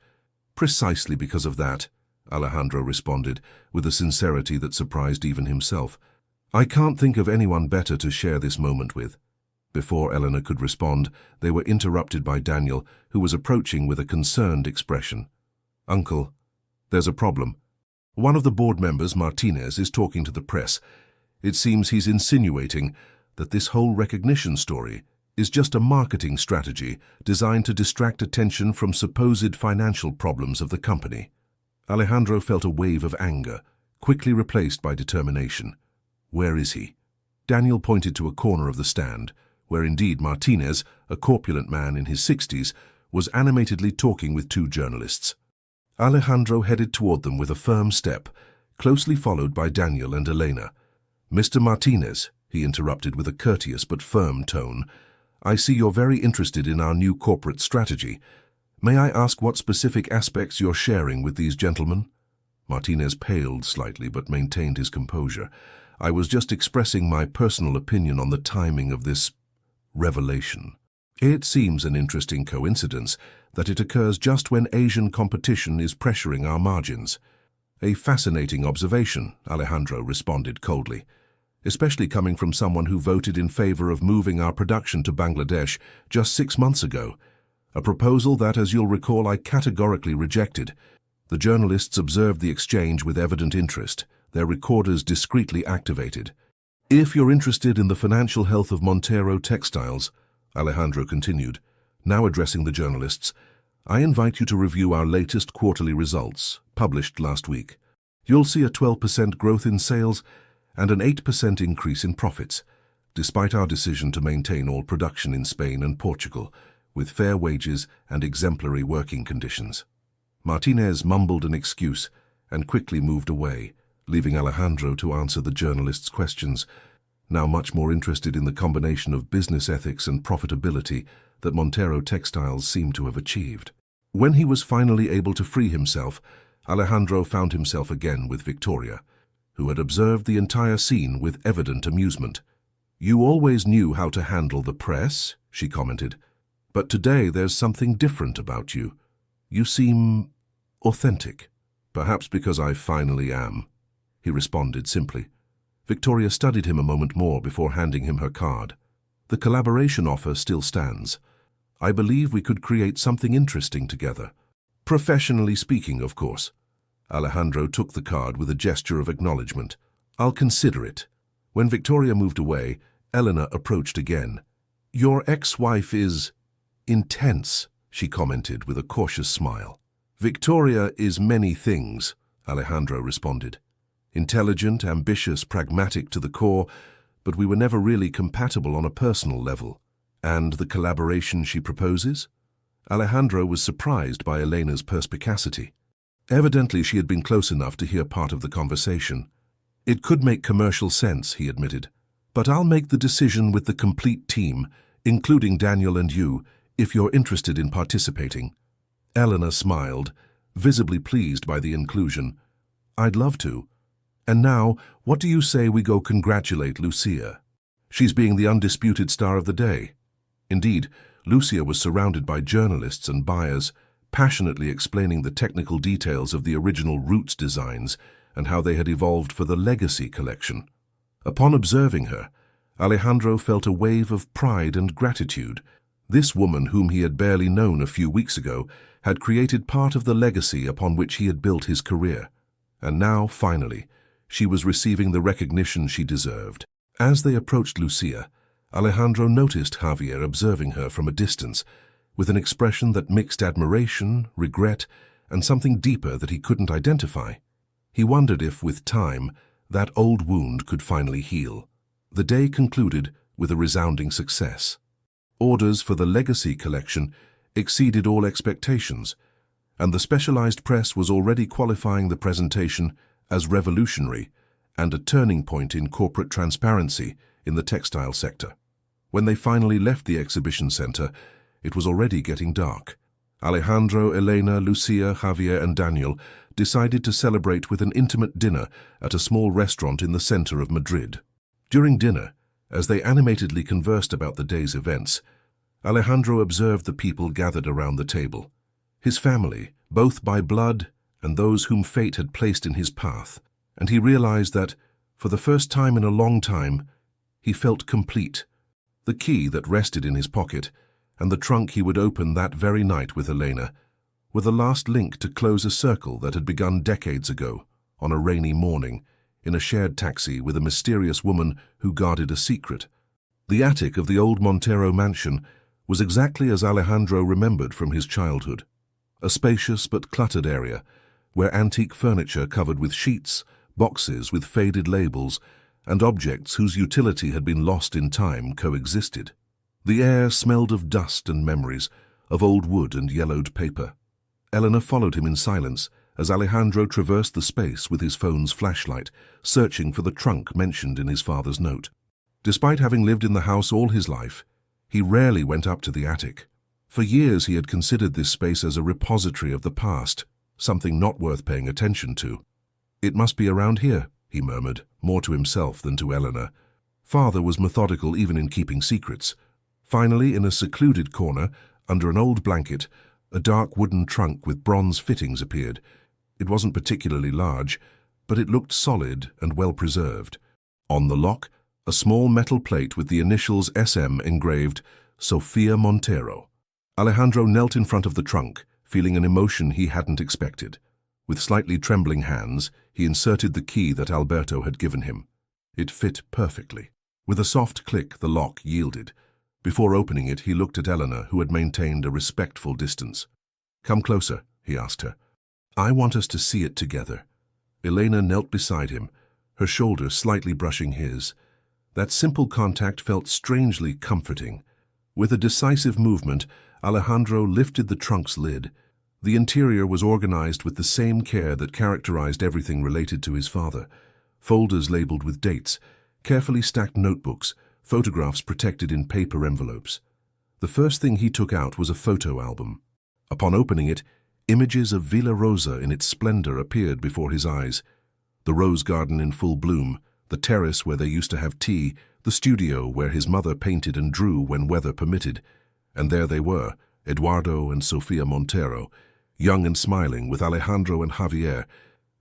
"Precisely because of that," Alejandro responded, with a sincerity that surprised even himself. "I can't think of anyone better to share this moment with." Before Elena could respond, they were interrupted by Daniel, who was approaching with a concerned expression. "Uncle, there's a problem. One of the board members, Martinez, is talking to the press. It seems he's insinuating that this whole recognition story is just a marketing strategy designed to distract attention from supposed financial problems of the company." Alejandro felt a wave of anger, quickly replaced by determination. "Where is he?" Daniel pointed to a corner of the stand, where indeed Martinez, a corpulent man in his 60s, was animatedly talking with two journalists. Alejandro headed toward them with a firm step, closely followed by Daniel and Elena. "Mr. Martinez," he interrupted with a courteous but firm tone, "I see you're very interested in our new corporate strategy. May I ask what specific aspects you're sharing with these gentlemen?" Martinez paled slightly but maintained his composure. "I was just expressing my personal opinion on the timing of this revelation. It seems an interesting coincidence that it occurs just when Asian competition is pressuring our margins." "A fascinating observation," Alejandro responded coldly, "especially coming from someone who voted in favor of moving our production to Bangladesh just 6 months ago, a proposal that, as you'll recall, I categorically rejected." The journalists observed the exchange with evident interest, their recorders discreetly activated. "If you're interested in the financial health of Montero Textiles," Alejandro continued, now addressing the journalists, "I invite you to review our latest quarterly results, published last week. You'll see a 12% growth in sales and an 8% increase in profits, despite our decision to maintain all production in Spain and Portugal, with fair wages and exemplary working conditions." Martinez mumbled an excuse and quickly moved away, leaving Alejandro to answer the journalists' questions, now much more interested in the combination of business ethics and profitability that Montero Textiles seemed to have achieved. When he was finally able to free himself, Alejandro found himself again with Victoria, who had observed the entire scene with evident amusement. "You always knew how to handle the press," she commented, "but today there's something different about you. You seem authentic." "Perhaps because I finally am," he responded simply. Victoria studied him a moment more before handing him her card. "The collaboration offer still stands. I believe we could create something interesting together. Professionally speaking, of course." Alejandro took the card with a gesture of acknowledgement. "I'll consider it." When Victoria moved away, Elena approached again. "Your ex-wife is intense," she commented with a cautious smile. "Victoria is many things," Alejandro responded. "Intelligent, ambitious, pragmatic to the core, but we were never really compatible on a personal level." "And the collaboration she proposes?" Alejandro was surprised by Elena's perspicacity. Evidently she had been close enough to hear part of the conversation. "It could make commercial sense," he admitted, "but I'll make the decision with the complete team, including Daniel and you, if you're interested in participating." Elena smiled, visibly pleased by the inclusion. "I'd love to. And now, what do you say we go congratulate Lucia? She's being the undisputed star of the day." Indeed, Lucia was surrounded by journalists and buyers, passionately explaining the technical details of the original Roots designs and how they had evolved for the Legacy collection. Upon observing her, Alejandro felt a wave of pride and gratitude. This woman, whom he had barely known a few weeks ago, had created part of the legacy upon which he had built his career. And now, finally, she was receiving the recognition she deserved. As they approached Lucia, Alejandro noticed Javier observing her from a distance, with an expression that mixed admiration, regret, and something deeper that he couldn't identify. He wondered if, with time, that old wound could finally heal. The day concluded with a resounding success. Orders for the Legacy collection exceeded all expectations, and the specialized press was already qualifying the presentation as revolutionary and a turning point in corporate transparency in the textile sector. When they finally left the exhibition center, it was already getting dark. Alejandro, Elena, Lucia, Javier, and Daniel decided to celebrate with an intimate dinner at a small restaurant in the center of Madrid. During dinner, as they animatedly conversed about the day's events, Alejandro observed the people gathered around the table. His family, both by blood and those whom fate had placed in his path, and he realized that, for the first time in a long time, he felt complete. The key that rested in his pocket, and the trunk he would open that very night with Elena, were the last link to close a circle that had begun decades ago, on a rainy morning, in a shared taxi with a mysterious woman who guarded a secret. The attic of the old Montero mansion was exactly as Alejandro remembered from his childhood, a spacious but cluttered area, where antique furniture covered with sheets, boxes with faded labels, and objects whose utility had been lost in time coexisted. The air smelled of dust and memories, of old wood and yellowed paper. Elena followed him in silence as Alejandro traversed the space with his phone's flashlight, searching for the trunk mentioned in his father's note. Despite having lived in the house all his life, he rarely went up to the attic. For years he had considered this space as a repository of the past, something not worth paying attention to. "It must be around here," he murmured, more to himself than to Elena. Father was methodical even in keeping secrets. Finally, in a secluded corner, under an old blanket, a dark wooden trunk with bronze fittings appeared. It wasn't particularly large, but it looked solid and well preserved. On the lock, a small metal plate with the initials SM engraved, Sofia Montero. Alejandro knelt in front of the trunk, feeling an emotion he hadn't expected. With slightly trembling hands, he inserted the key that Alberto had given him. It fit perfectly. With a soft click, the lock yielded. Before opening it, he looked at Elena, who had maintained a respectful distance. "Come closer," he asked her. "I want us to see it together." Elena knelt beside him, her shoulder slightly brushing his. That simple contact felt strangely comforting. With a decisive movement, Alejandro lifted the trunk's lid. The interior was organized with the same care that characterized everything related to his father. Folders labeled with dates, carefully stacked notebooks, photographs protected in paper envelopes. The first thing he took out was a photo album. Upon opening it, images of Villa Rosa in its splendor appeared before his eyes. The rose garden in full bloom, the terrace where they used to have tea, the studio where his mother painted and drew when weather permitted. And there they were, Eduardo and Sofia Montero, young and smiling with Alejandro and Javier,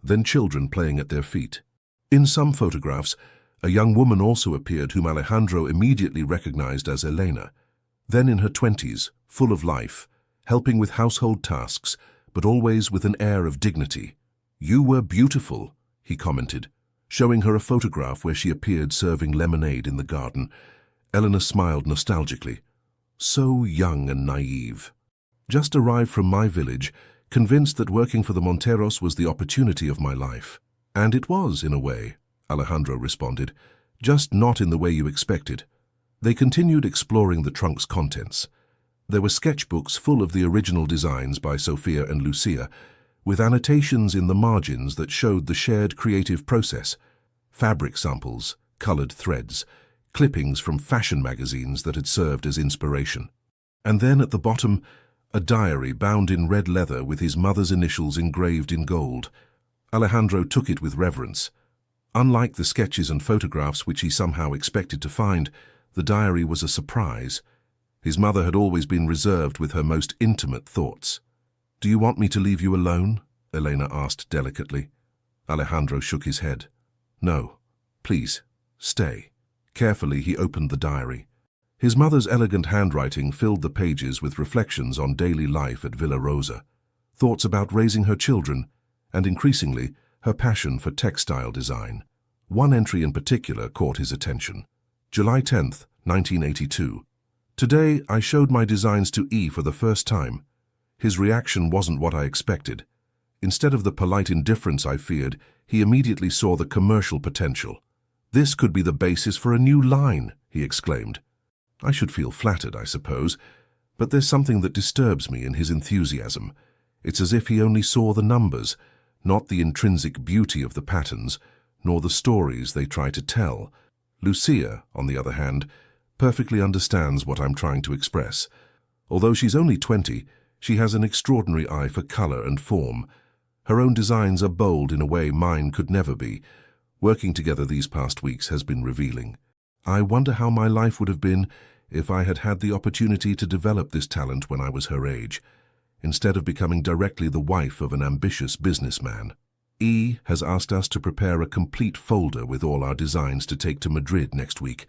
then children playing at their feet. In some photographs, a young woman also appeared whom Alejandro immediately recognized as Elena. Then in her 20s, full of life, helping with household tasks, but always with an air of dignity. "You were beautiful," he commented, showing her a photograph where she appeared serving lemonade in the garden. Elena smiled nostalgically. "So young and naive. Just arrived from my village, convinced that working for the Monteros was the opportunity of my life." "And it was, in a way," Alejandro responded, "just not in the way you expected." They continued exploring the trunk's contents. There were sketchbooks full of the original designs by Sofia and Lucia, with annotations in the margins that showed the shared creative process, fabric samples, colored threads, clippings from fashion magazines that had served as inspiration. And then at the bottom, a diary bound in red leather with his mother's initials engraved in gold. Alejandro took it with reverence. Unlike the sketches and photographs which he somehow expected to find, the diary was a surprise. His mother had always been reserved with her most intimate thoughts. "Do you want me to leave you alone?" Elena asked delicately. Alejandro shook his head. "No, please, stay." Carefully he opened the diary. His mother's elegant handwriting filled the pages with reflections on daily life at Villa Rosa, thoughts about raising her children, and increasingly, her passion for textile design. One entry in particular caught his attention. July 10th, 1982. "Today, I showed my designs to E for the first time. His reaction wasn't what I expected. Instead of the polite indifference I feared, he immediately saw the commercial potential. 'This could be the basis for a new line,' he exclaimed. I should feel flattered, I suppose, but there's something that disturbs me in his enthusiasm. It's as if he only saw the numbers, not the intrinsic beauty of the patterns, nor the stories they try to tell. Lucia, on the other hand, perfectly understands what I'm trying to express. Although she's only 20, she has an extraordinary eye for color and form. Her own designs are bold in a way mine could never be. Working together these past weeks has been revealing. I wonder how my life would have been if I had had the opportunity to develop this talent when I was her age, instead of becoming directly the wife of an ambitious businessman. E has asked us to prepare a complete folder with all our designs to take to Madrid next week.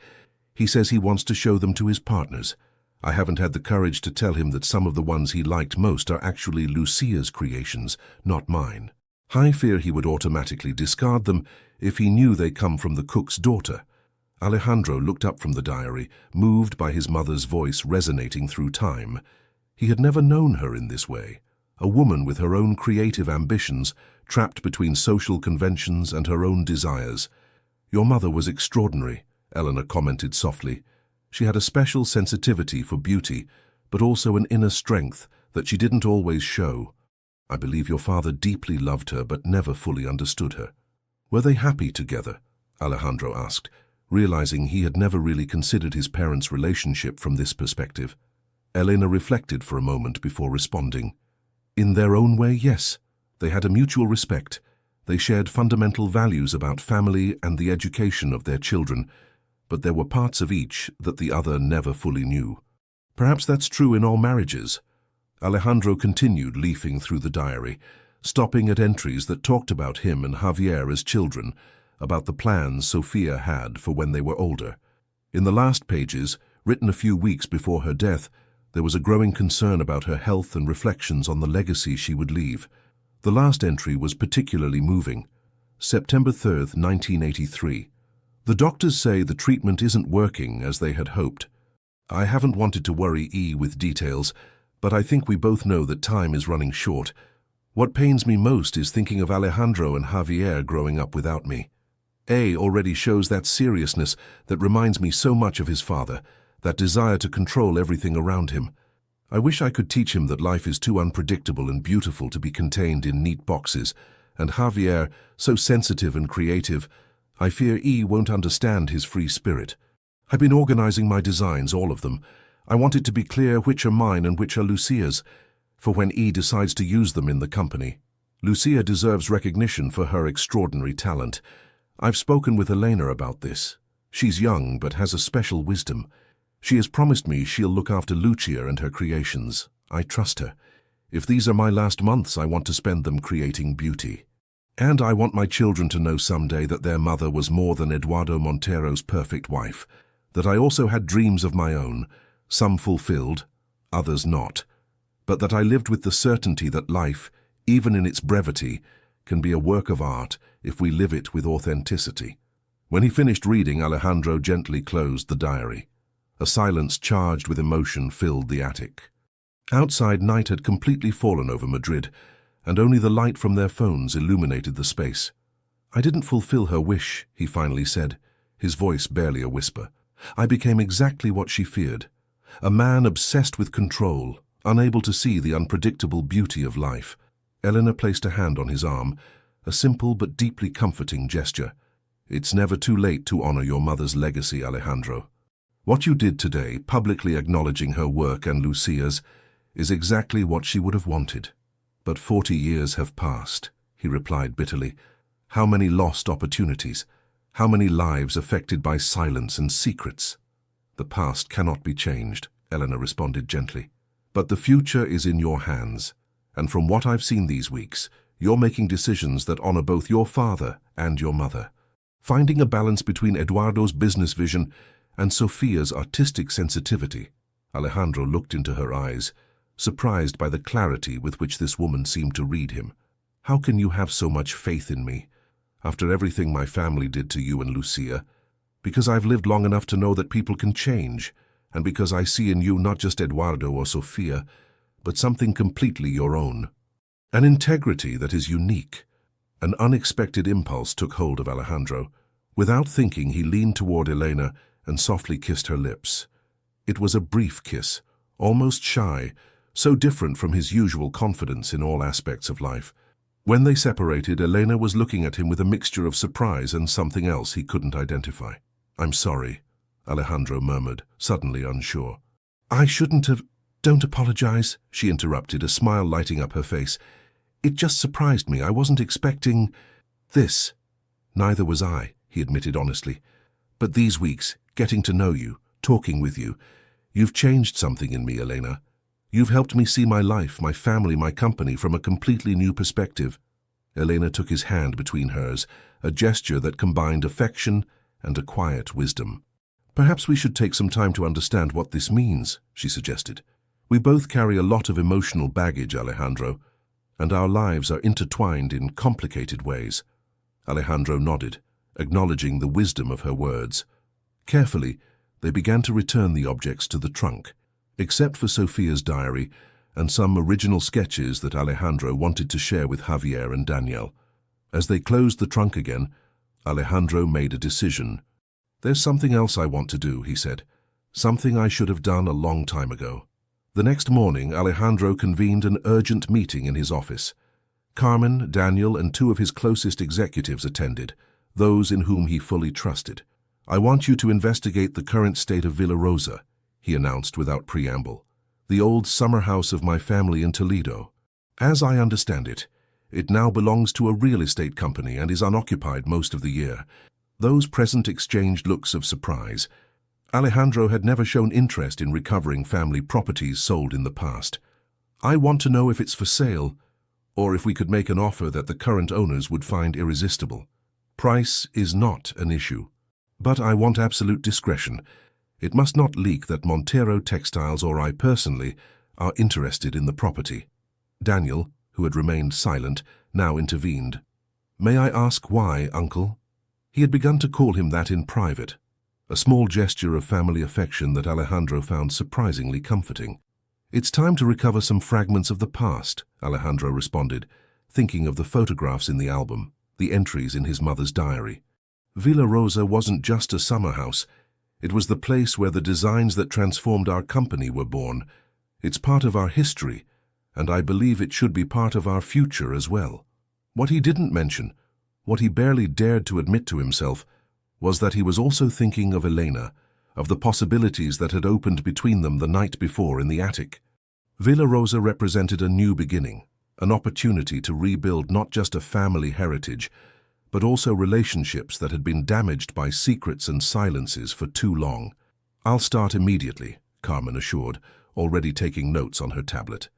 He says he wants to show them to his partners. I haven't had the courage to tell him that some of the ones he liked most are actually Lucia's creations, not mine. I fear he would automatically discard them if he knew they come from the cook's daughter. Alejandro looked up from the diary, moved by his mother's voice resonating through time. He had never known her in this way, a woman with her own creative ambitions, trapped between social conventions and her own desires. Your mother was extraordinary, Eleanor commented softly. She had a special sensitivity for beauty, but also an inner strength that she didn't always show. I believe your father deeply loved her but never fully understood her. Were they happy together? Alejandro asked, realizing he had never really considered his parents' relationship from this perspective. Elena reflected for a moment before responding. In their own way, yes. They had a mutual respect. They shared fundamental values about family and the education of their children, but there were parts of each that the other never fully knew. Perhaps that's true in all marriages. Alejandro continued leafing through the diary, stopping at entries that talked about him and Javier as children, about the plans Sofia had for when they were older. In the last pages, written a few weeks before her death, there was a growing concern about her health and reflections on the legacy she would leave. The last entry was particularly moving. September 3rd, 1983. The doctors say the treatment isn't working as they had hoped. I haven't wanted to worry E with details, but I think we both know that time is running short. What pains me most is thinking of Alejandro and Javier growing up without me. A already shows that seriousness that reminds me so much of his father, that desire to control everything around him. I wish I could teach him that life is too unpredictable and beautiful to be contained in neat boxes, and Javier, so sensitive and creative, I fear E won't understand his free spirit. I've been organizing my designs, all of them. I want it to be clear which are mine and which are Lucia's, for when E decides to use them in the company. Lucia deserves recognition for her extraordinary talent. I've spoken with Elena about this. She's young but has a special wisdom. She has promised me she'll look after Lucia and her creations. I trust her. If these are my last months, I want to spend them creating beauty. And I want my children to know someday that their mother was more than Eduardo Montero's perfect wife, that I also had dreams of my own, some fulfilled, others not, but that I lived with the certainty that life, even in its brevity, can be a work of art if we live it with authenticity. When he finished reading, Alejandro gently closed the diary. A silence charged with emotion filled the attic. Outside, night had completely fallen over Madrid, and only the light from their phones illuminated the space. I didn't fulfill her wish, he finally said, his voice barely a whisper. I became exactly what she feared, a man obsessed with control, unable to see the unpredictable beauty of life. Eleanor placed a hand on his arm, a simple but deeply comforting gesture. It's never too late to honor your mother's legacy, Alejandro. What you did today, publicly acknowledging her work and Lucia's, is exactly what she would have wanted. But 40 years have passed, he replied bitterly. How many lost opportunities? How many lives affected by silence and secrets? The past cannot be changed, Eleanor responded gently. But the future is in your hands, and from what I've seen these weeks, you're making decisions that honor both your father and your mother. Finding a balance between Eduardo's business vision and Sofia's artistic sensitivity. Alejandro looked into her eyes, surprised by the clarity with which this woman seemed to read him. How can you have so much faith in me, after everything my family did to you and Lucia? Because I've lived long enough to know that people can change, and because I see in you not just Eduardo or Sofia, but something completely your own. An integrity that is unique. An unexpected impulse took hold of Alejandro. Without thinking, he leaned toward Elena and softly kissed her lips. It was a brief kiss, almost shy, so different from his usual confidence in all aspects of life. When they separated, Elena was looking at him with a mixture of surprise and something else he couldn't identify. I'm sorry, Alejandro murmured, suddenly unsure. I shouldn't have... Don't apologize, she interrupted, a smile lighting up her face. It just surprised me. I wasn't expecting this. Neither was I, he admitted honestly. But these weeks, getting to know you, talking with you, you've changed something in me, Elena. You've helped me see my life, my family, my company from a completely new perspective. Elena took his hand between hers, a gesture that combined affection and a quiet wisdom. Perhaps we should take some time to understand what this means, she suggested. We both carry a lot of emotional baggage, Alejandro, and our lives are intertwined in complicated ways. Alejandro nodded, acknowledging the wisdom of her words. Carefully, they began to return the objects to the trunk, except for Sofia's diary and some original sketches that Alejandro wanted to share with Javier and Danielle. As they closed the trunk again, Alejandro made a decision. "There's something else I want to do," he said. "Something I should have done a long time ago." The next morning, Alejandro convened an urgent meeting in his office. Carmen, Daniel, and two of his closest executives attended, those in whom he fully trusted. "I want you to investigate the current state of Villa Rosa," he announced without preamble. "The old summer house of my family in Toledo. As I understand it, it now belongs to a real estate company and is unoccupied most of the year." Those present exchanged looks of surprise. Alejandro had never shown interest in recovering family properties sold in the past. "I want to know if it's for sale, or if we could make an offer that the current owners would find irresistible. Price is not an issue. But I want absolute discretion. It must not leak that Montero Textiles or I personally are interested in the property." Daniel, who had remained silent, now intervened. "May I ask why, Uncle?" He had begun to call him that in private, a small gesture of family affection that Alejandro found surprisingly comforting. "It's time to recover some fragments of the past," Alejandro responded, thinking of the photographs in the album, the entries in his mother's diary. Villa Rosa wasn't just a summer house. It was the place where the designs that transformed our company were born. It's part of our history, and I believe it should be part of our future as well. What he didn't mention, what he barely dared to admit to himself, was that he was also thinking of Elena, of the possibilities that had opened between them the night before in the attic. Villa Rosa represented a new beginning, an opportunity to rebuild not just a family heritage, but also relationships that had been damaged by secrets and silences for too long. "I'll start immediately," Carmen assured, already taking notes on her tablet.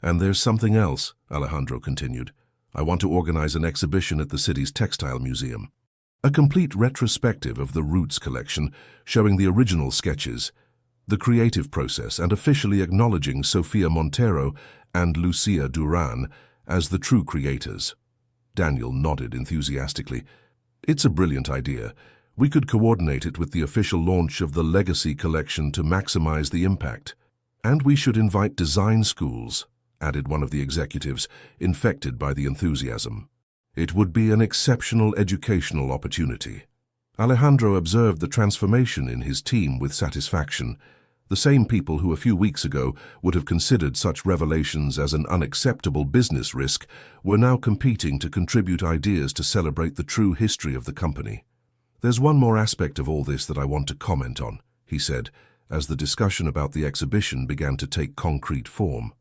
"And there's something else," Alejandro continued. "I want to organize an exhibition at the city's textile museum. A complete retrospective of the Roots collection, showing the original sketches, the creative process, and officially acknowledging Sofia Montero and Lucia Duran as the true creators." Daniel nodded enthusiastically. "It's a brilliant idea. We could coordinate it with the official launch of the Legacy collection to maximize the impact. And we should invite design schools," added one of the executives, infected by the enthusiasm. "It would be an exceptional educational opportunity." Alejandro observed the transformation in his team with satisfaction. The same people who a few weeks ago would have considered such revelations as an unacceptable business risk were now competing to contribute ideas to celebrate the true history of the company. "There's one more aspect of all this that I want to comment on," he said, as the discussion about the exhibition began to take concrete form.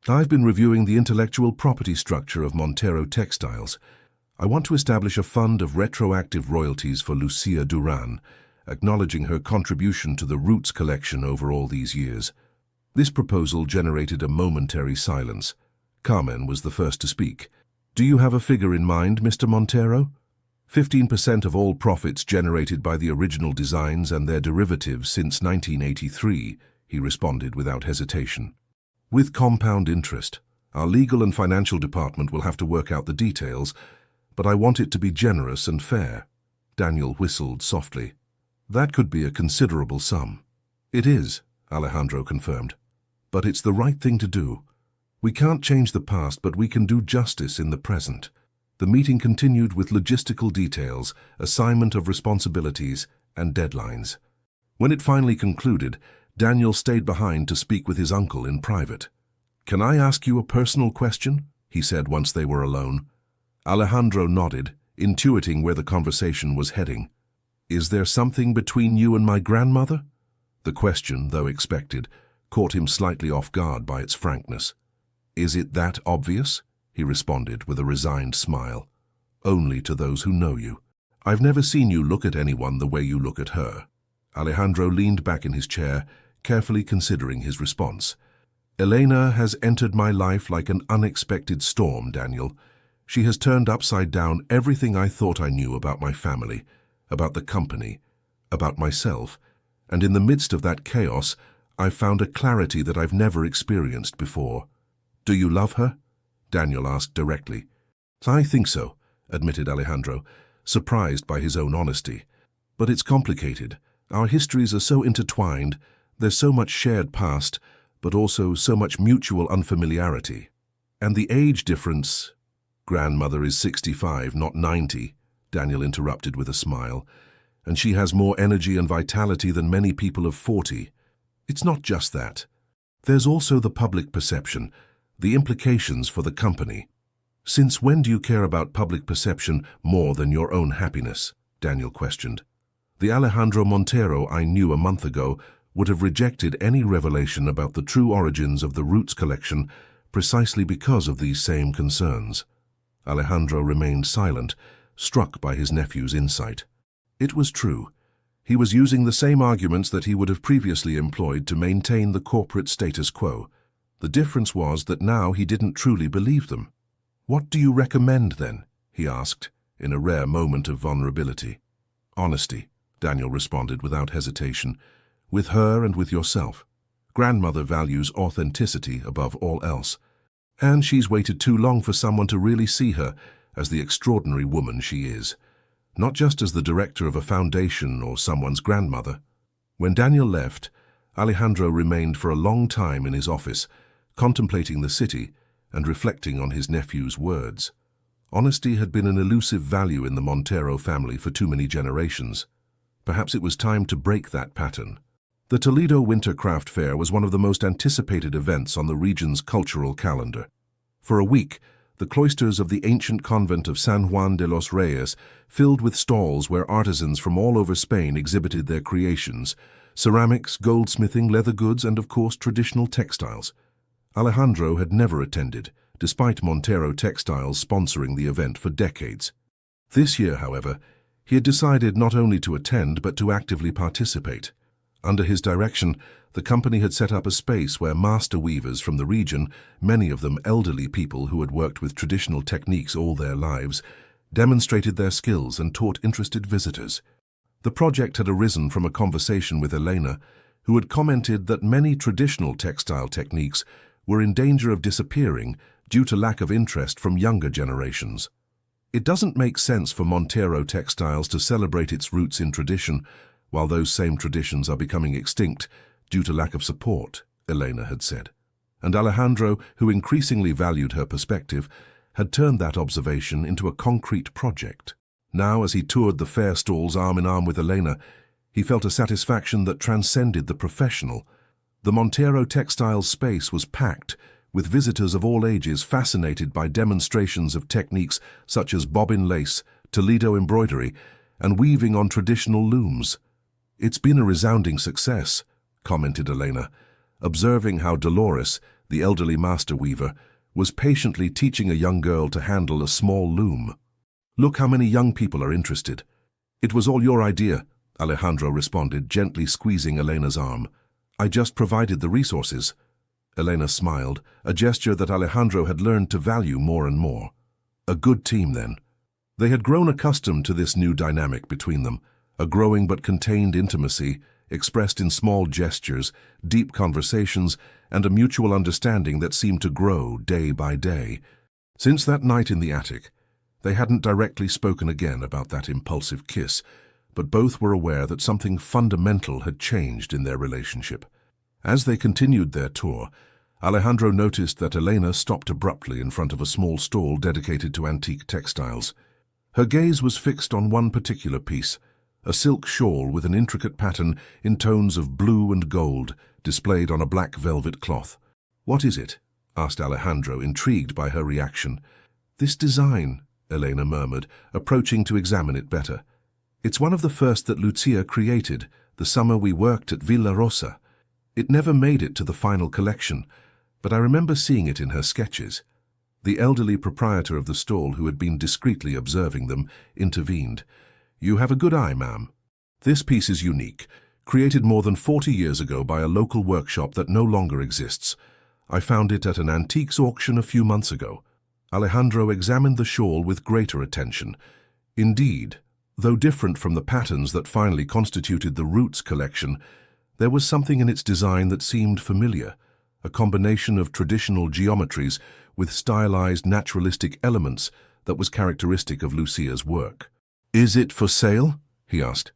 "I've been reviewing the intellectual property structure of Montero Textiles. I want to establish a fund of retroactive royalties for Lucia Duran, acknowledging her contribution to the Roots collection over all these years." This proposal generated a momentary silence. Carmen was the first to speak. "Do you have a figure in mind, Mr. Montero?" 15% of all profits generated by the original designs and their derivatives since 1983, he responded without hesitation. "With compound interest. Our legal and financial department will have to work out the details, but I want it to be generous and fair." Daniel whistled softly. "That could be a considerable sum." "It is," Alejandro confirmed. "But it's the right thing to do. We can't change the past, but we can do justice in the present." The meeting continued with logistical details, assignment of responsibilities, and deadlines. When it finally concluded, Daniel stayed behind to speak with his uncle in private. "Can I ask you a personal question?" he said once they were alone. Alejandro nodded, intuiting where the conversation was heading. "Is there something between you and my grandmother?" The question, though expected, caught him slightly off guard by its frankness. "Is it that obvious?" he responded with a resigned smile. "Only to those who know you. I've never seen you look at anyone the way you look at her." Alejandro leaned back in his chair, carefully considering his response. "Elena has entered my life like an unexpected storm, Daniel. She has turned upside down everything I thought I knew about my family, about the company, about myself, and in the midst of that chaos, I've found a clarity that I've never experienced before." "Do you love her?" Daniel asked directly. "I think so," admitted Alejandro, surprised by his own honesty. "But it's complicated. Our histories are so intertwined, there's so much shared past, but also so much mutual unfamiliarity. And the age difference—grandmother is 65, not 90, Daniel interrupted with a smile, "and she has more energy and vitality than many people of 40. It's not just that. There's also the public perception, the implications for the company." "Since when do you care about public perception more than your own happiness?" Daniel questioned. "The Alejandro Montero I knew a month ago would have rejected any revelation about the true origins of the Roots collection precisely because of these same concerns." Alejandro remained silent, struck by his nephew's insight. It was true. He was using the same arguments that he would have previously employed to maintain the corporate status quo. The difference was that now he didn't truly believe them. "What do you recommend, then?" he asked, in a rare moment of vulnerability. "Honesty," Daniel responded without hesitation, "with her and with yourself. Grandmother values authenticity above all else. And she's waited too long for someone to really see her as the extraordinary woman she is, not just as the director of a foundation or someone's grandmother." When Daniel left, Alejandro remained for a long time in his office, contemplating the city and reflecting on his nephew's words. Honesty had been an elusive value in the Montero family for too many generations. Perhaps it was time to break that pattern. The Toledo Winter Craft Fair was one of the most anticipated events on the region's cultural calendar. For a week, the cloisters of the ancient convent of San Juan de los Reyes filled with stalls where artisans from all over Spain exhibited their creations: ceramics, goldsmithing, leather goods, and of course traditional textiles. Alejandro had never attended, despite Montero Textiles sponsoring the event for decades. This year, however, he had decided not only to attend but to actively participate. Under his direction, the company had set up a space where master weavers from the region, many of them elderly people who had worked with traditional techniques all their lives, demonstrated their skills and taught interested visitors. The project had arisen from a conversation with Elena, who had commented that many traditional textile techniques were in danger of disappearing due to lack of interest from younger generations. "It doesn't make sense for Montero Textiles to celebrate its roots in tradition, while those same traditions are becoming extinct due to lack of support," Elena had said. And Alejandro, who increasingly valued her perspective, had turned that observation into a concrete project. Now, as he toured the fair stalls arm in arm with Elena, he felt a satisfaction that transcended the professional. The Montero Textiles space was packed, with visitors of all ages fascinated by demonstrations of techniques such as bobbin lace, Toledo embroidery, and weaving on traditional looms. "It's been a resounding success," commented Elena, observing how Dolores, the elderly master weaver, was patiently teaching a young girl to handle a small loom. "Look how many young people are interested." "It was all your idea," Alejandro responded, gently squeezing Elena's arm. "I just provided the resources." Elena smiled, a gesture that Alejandro had learned to value more and more. A good team, then. They had grown accustomed to this new dynamic between them, a growing but contained intimacy, expressed in small gestures, deep conversations, and a mutual understanding that seemed to grow day by day. Since that night in the attic, they hadn't directly spoken again about that impulsive kiss, but both were aware that something fundamental had changed in their relationship. As they continued their tour, Alejandro noticed that Elena stopped abruptly in front of a small stall dedicated to antique textiles. Her gaze was fixed on one particular piece, a silk shawl with an intricate pattern in tones of blue and gold, displayed on a black velvet cloth. "What is it?" asked Alejandro, intrigued by her reaction. "This design," Elena murmured, approaching to examine it better. "It's one of the first that Lucia created, the summer we worked at Villa Rosa. It never made it to the final collection, but I remember seeing it in her sketches." The elderly proprietor of the stall, who had been discreetly observing them, intervened. "You have a good eye, ma'am. This piece is unique, created more than 40 years ago by a local workshop that no longer exists. I found it at an antiques auction a few months ago." Alejandro examined the shawl with greater attention. Indeed, though different from the patterns that finally constituted the Roots collection, there was something in its design that seemed familiar, a combination of traditional geometries with stylized naturalistic elements that was characteristic of Lucia's work. "Is it for sale?" he asked.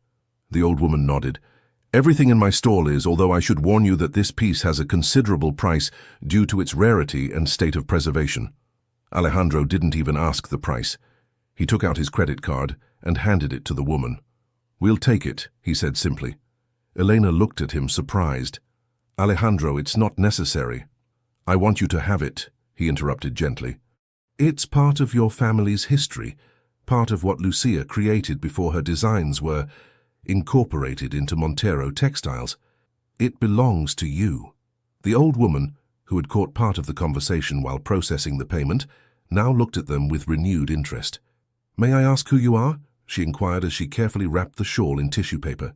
The old woman nodded. "Everything in my stall is, although I should warn you that this piece has a considerable price due to its rarity and state of preservation." Alejandro didn't even ask the price. He took out his credit card and handed it to the woman. "We'll take it," he said simply. Elena looked at him, surprised. "Alejandro, it's not necessary." "I want you to have it," he interrupted gently. "It's part of your family's history, part of what Lucia created before her designs were incorporated into Montero textiles. It belongs to you." The old woman, who had caught part of the conversation while processing the payment, now looked at them with renewed interest. "May I ask who you are?" she inquired as she carefully wrapped the shawl in tissue paper.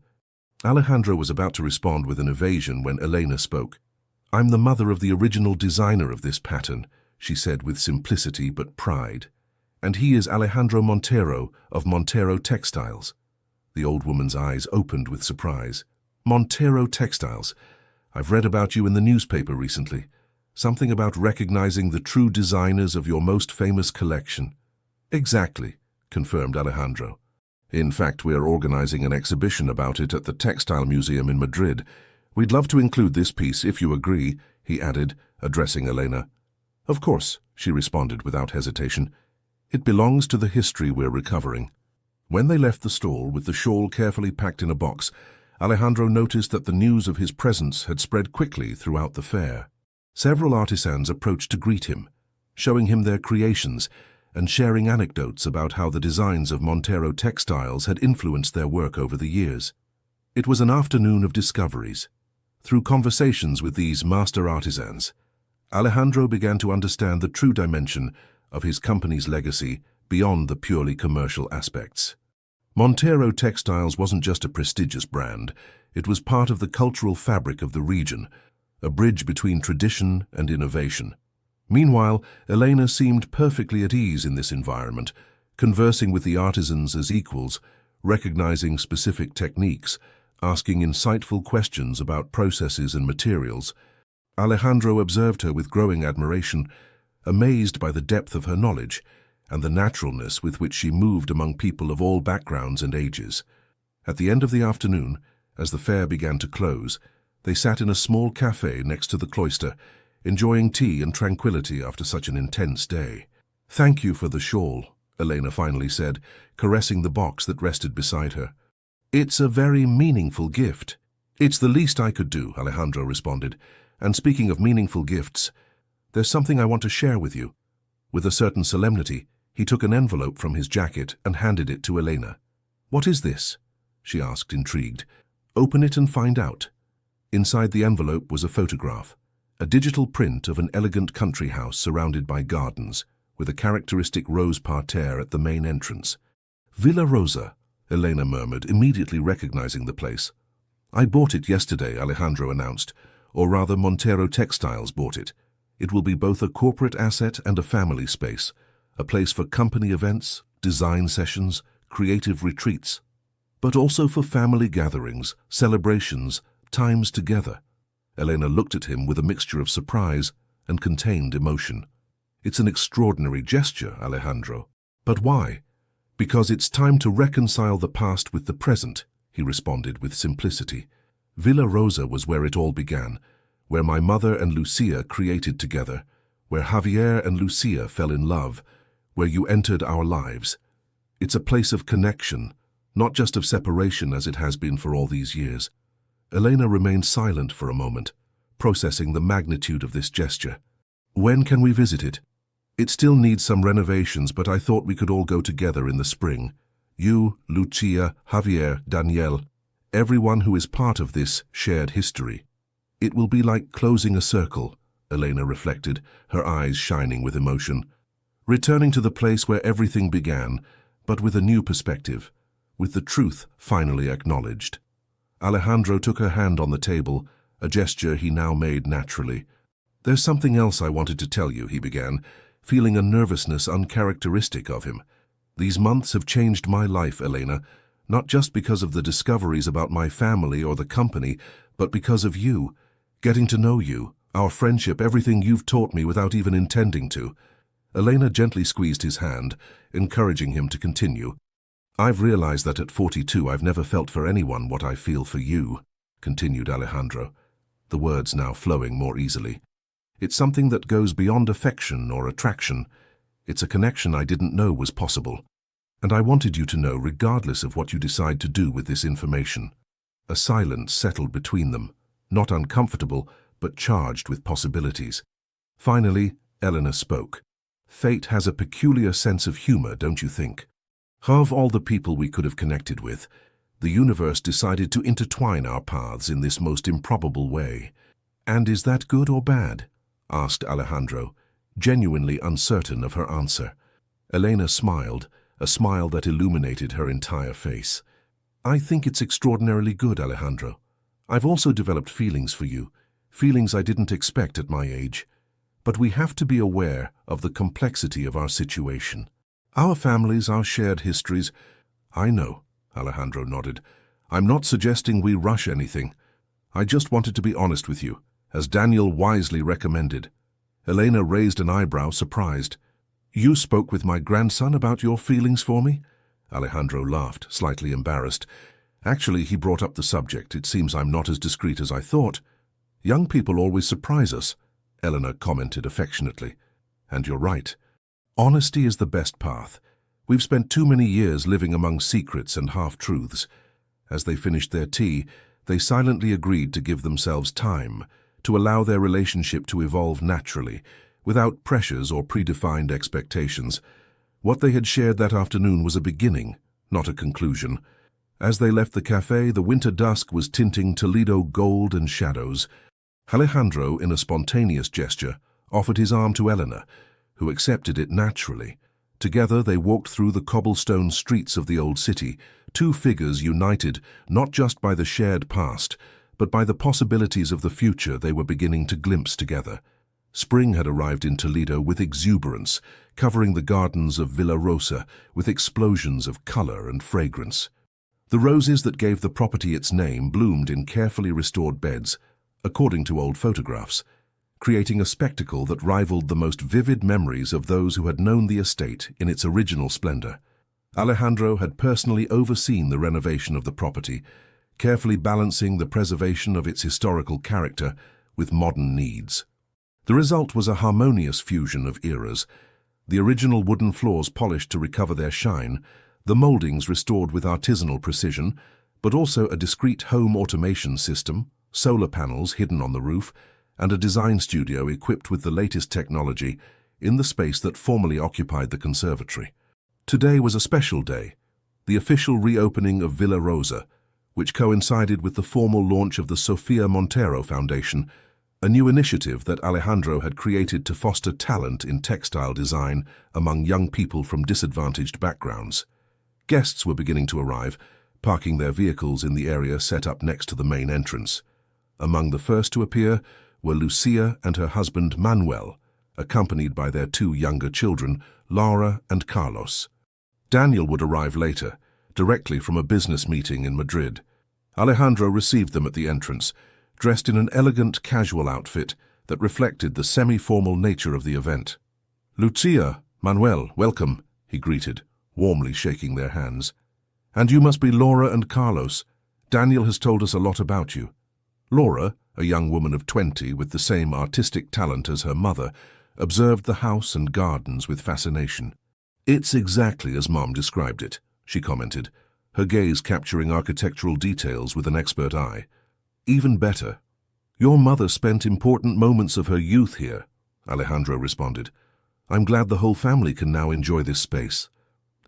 Alejandro was about to respond with an evasion when Elena spoke. "I'm the mother of the original designer of this pattern," she said with simplicity but pride. "And he is Alejandro Montero of Montero Textiles." The old woman's eyes opened with surprise. "Montero Textiles. I've read about you in the newspaper recently. Something about recognizing the true designers of your most famous collection." "Exactly," confirmed Alejandro. "In fact, we are organizing an exhibition about it at the Textile Museum in Madrid. We'd love to include this piece, if you agree," he added, addressing Elena. "Of course," she responded without hesitation. "It belongs to the history we're recovering." When they left the stall with the shawl carefully packed in a box, Alejandro noticed that the news of his presence had spread quickly throughout the fair. Several artisans approached to greet him, showing him their creations and sharing anecdotes about how the designs of Montero textiles had influenced their work over the years. It was an afternoon of discoveries. Through conversations with these master artisans, Alejandro began to understand the true dimension of his company's legacy beyond the purely commercial aspects. Montero Textiles wasn't just a prestigious brand, it was part of the cultural fabric of the region, a bridge between tradition and innovation. Meanwhile, Elena seemed perfectly at ease in this environment, conversing with the artisans as equals, recognizing specific techniques, asking insightful questions about processes and materials. Alejandro observed her with growing admiration, amazed by the depth of her knowledge and the naturalness with which she moved among people of all backgrounds and ages. At the end of the afternoon, as the fair began to close, they sat in a small cafe next to the cloister, enjoying tea and tranquility after such an intense day. "Thank you for the shawl," Elena finally said, caressing the box that rested beside her. "It's a very meaningful gift." "It's the least I could do," Alejandro responded. "And speaking of meaningful gifts, there's something I want to share with you." With a certain solemnity, he took an envelope from his jacket and handed it to Elena. "What is this?" she asked, intrigued. "Open it and find out." Inside the envelope was a photograph, a digital print of an elegant country house surrounded by gardens, with a characteristic rose parterre at the main entrance. "Villa Rosa," Elena murmured, immediately recognizing the place. "I bought it yesterday," Alejandro announced, "or rather Montero Textiles bought it. It will be both a corporate asset and a family space, a place for company events, design sessions, creative retreats, but also for family gatherings, celebrations, times together." Elena looked at him with a mixture of surprise and contained emotion. "It's an extraordinary gesture, Alejandro." "But why?" "Because it's time to reconcile the past with the present," he responded with simplicity. "Villa Rosa was where it all began, where my mother and Lucia created together, where Javier and Lucia fell in love, where you entered our lives. It's a place of connection, not just of separation as it has been for all these years." Elena remained silent for a moment, processing the magnitude of this gesture. "When can we visit it?" "It still needs some renovations, but I thought we could all go together in the spring. You, Lucia, Javier, Danielle, everyone who is part of this shared history. It will be like closing a circle," Elena reflected, her eyes shining with emotion. "Returning to the place where everything began, but with a new perspective, with the truth finally acknowledged." Alejandro took her hand on the table, a gesture he now made naturally. "There's something else I wanted to tell you," he began, feeling a nervousness uncharacteristic of him. "These months have changed my life, Elena, not just because of the discoveries about my family or the company, but because of you, getting to know you, our friendship, everything you've taught me without even intending to." Elena gently squeezed his hand, encouraging him to continue. "I've realized that at 42 I've never felt for anyone what I feel for you," continued Alejandro, the words now flowing more easily. "It's something that goes beyond affection or attraction. It's a connection I didn't know was possible. And I wanted you to know regardless of what you decide to do with this information. A silence settled between them, not uncomfortable, but charged with possibilities. Finally, Eleanor spoke. Fate has a peculiar sense of humor, don't you think? Of all the people we could have connected with, the universe decided to intertwine our paths in this most improbable way. And is that good or bad? Asked Alejandro, genuinely uncertain of her answer. Elena smiled, a smile that illuminated her entire face. I think it's extraordinarily good, Alejandro. I've also developed feelings for you, feelings I didn't expect at my age. But we have to be aware of the complexity of our situation. Our families, our shared histories. I know, Alejandro nodded. I'm not suggesting we rush anything. I just wanted to be honest with you, as Daniel wisely recommended. Elena raised an eyebrow, surprised. You spoke with my grandson about your feelings for me? Alejandro laughed, slightly embarrassed. Actually, he brought up the subject. It seems I'm not as discreet as I thought. Young people always surprise us, Eleanor commented affectionately. And you're right. Honesty is the best path. We've spent too many years living among secrets and half-truths. As they finished their tea, they silently agreed to give themselves time, to allow their relationship to evolve naturally, without pressures or predefined expectations. What they had shared that afternoon was a beginning, not a conclusion. As they left the cafe, the winter dusk was tinting Toledo gold and shadows. Alejandro, in a spontaneous gesture, offered his arm to Eleanor, who accepted it naturally. Together they walked through the cobblestone streets of the old city, two figures united not just by the shared past, but by the possibilities of the future they were beginning to glimpse together. Spring had arrived in Toledo with exuberance, covering the gardens of Villa Rosa with explosions of color and fragrance. The roses that gave the property its name bloomed in carefully restored beds, according to old photographs, creating a spectacle that rivaled the most vivid memories of those who had known the estate in its original splendor. Alejandro had personally overseen the renovation of the property, carefully balancing the preservation of its historical character with modern needs. The result was a harmonious fusion of eras, the original wooden floors polished to recover their shine, the moldings restored with artisanal precision, but also a discreet home automation system, solar panels hidden on the roof, and a design studio equipped with the latest technology in the space that formerly occupied the conservatory. Today was a special day, the official reopening of Villa Rosa, which coincided with the formal launch of the Sofia Montero Foundation, a new initiative that Alejandro had created to foster talent in textile design among young people from disadvantaged backgrounds. Guests were beginning to arrive, parking their vehicles in the area set up next to the main entrance. Among the first to appear were Lucia and her husband Manuel, accompanied by their two younger children, Laura and Carlos. Daniel would arrive later, directly from a business meeting in Madrid. Alejandro received them at the entrance, dressed in an elegant, casual outfit that reflected the semi-formal nature of the event. Lucia, Manuel, welcome, he greeted, warmly shaking their hands. And you must be Laura and Carlos. Daniel has told us a lot about you. Laura, a young woman of 20 with the same artistic talent as her mother, observed the house and gardens with fascination. It's exactly as Mom described it, she commented, her gaze capturing architectural details with an expert eye. Even better. Your mother spent important moments of her youth here, Alejandro responded. I'm glad the whole family can now enjoy this space.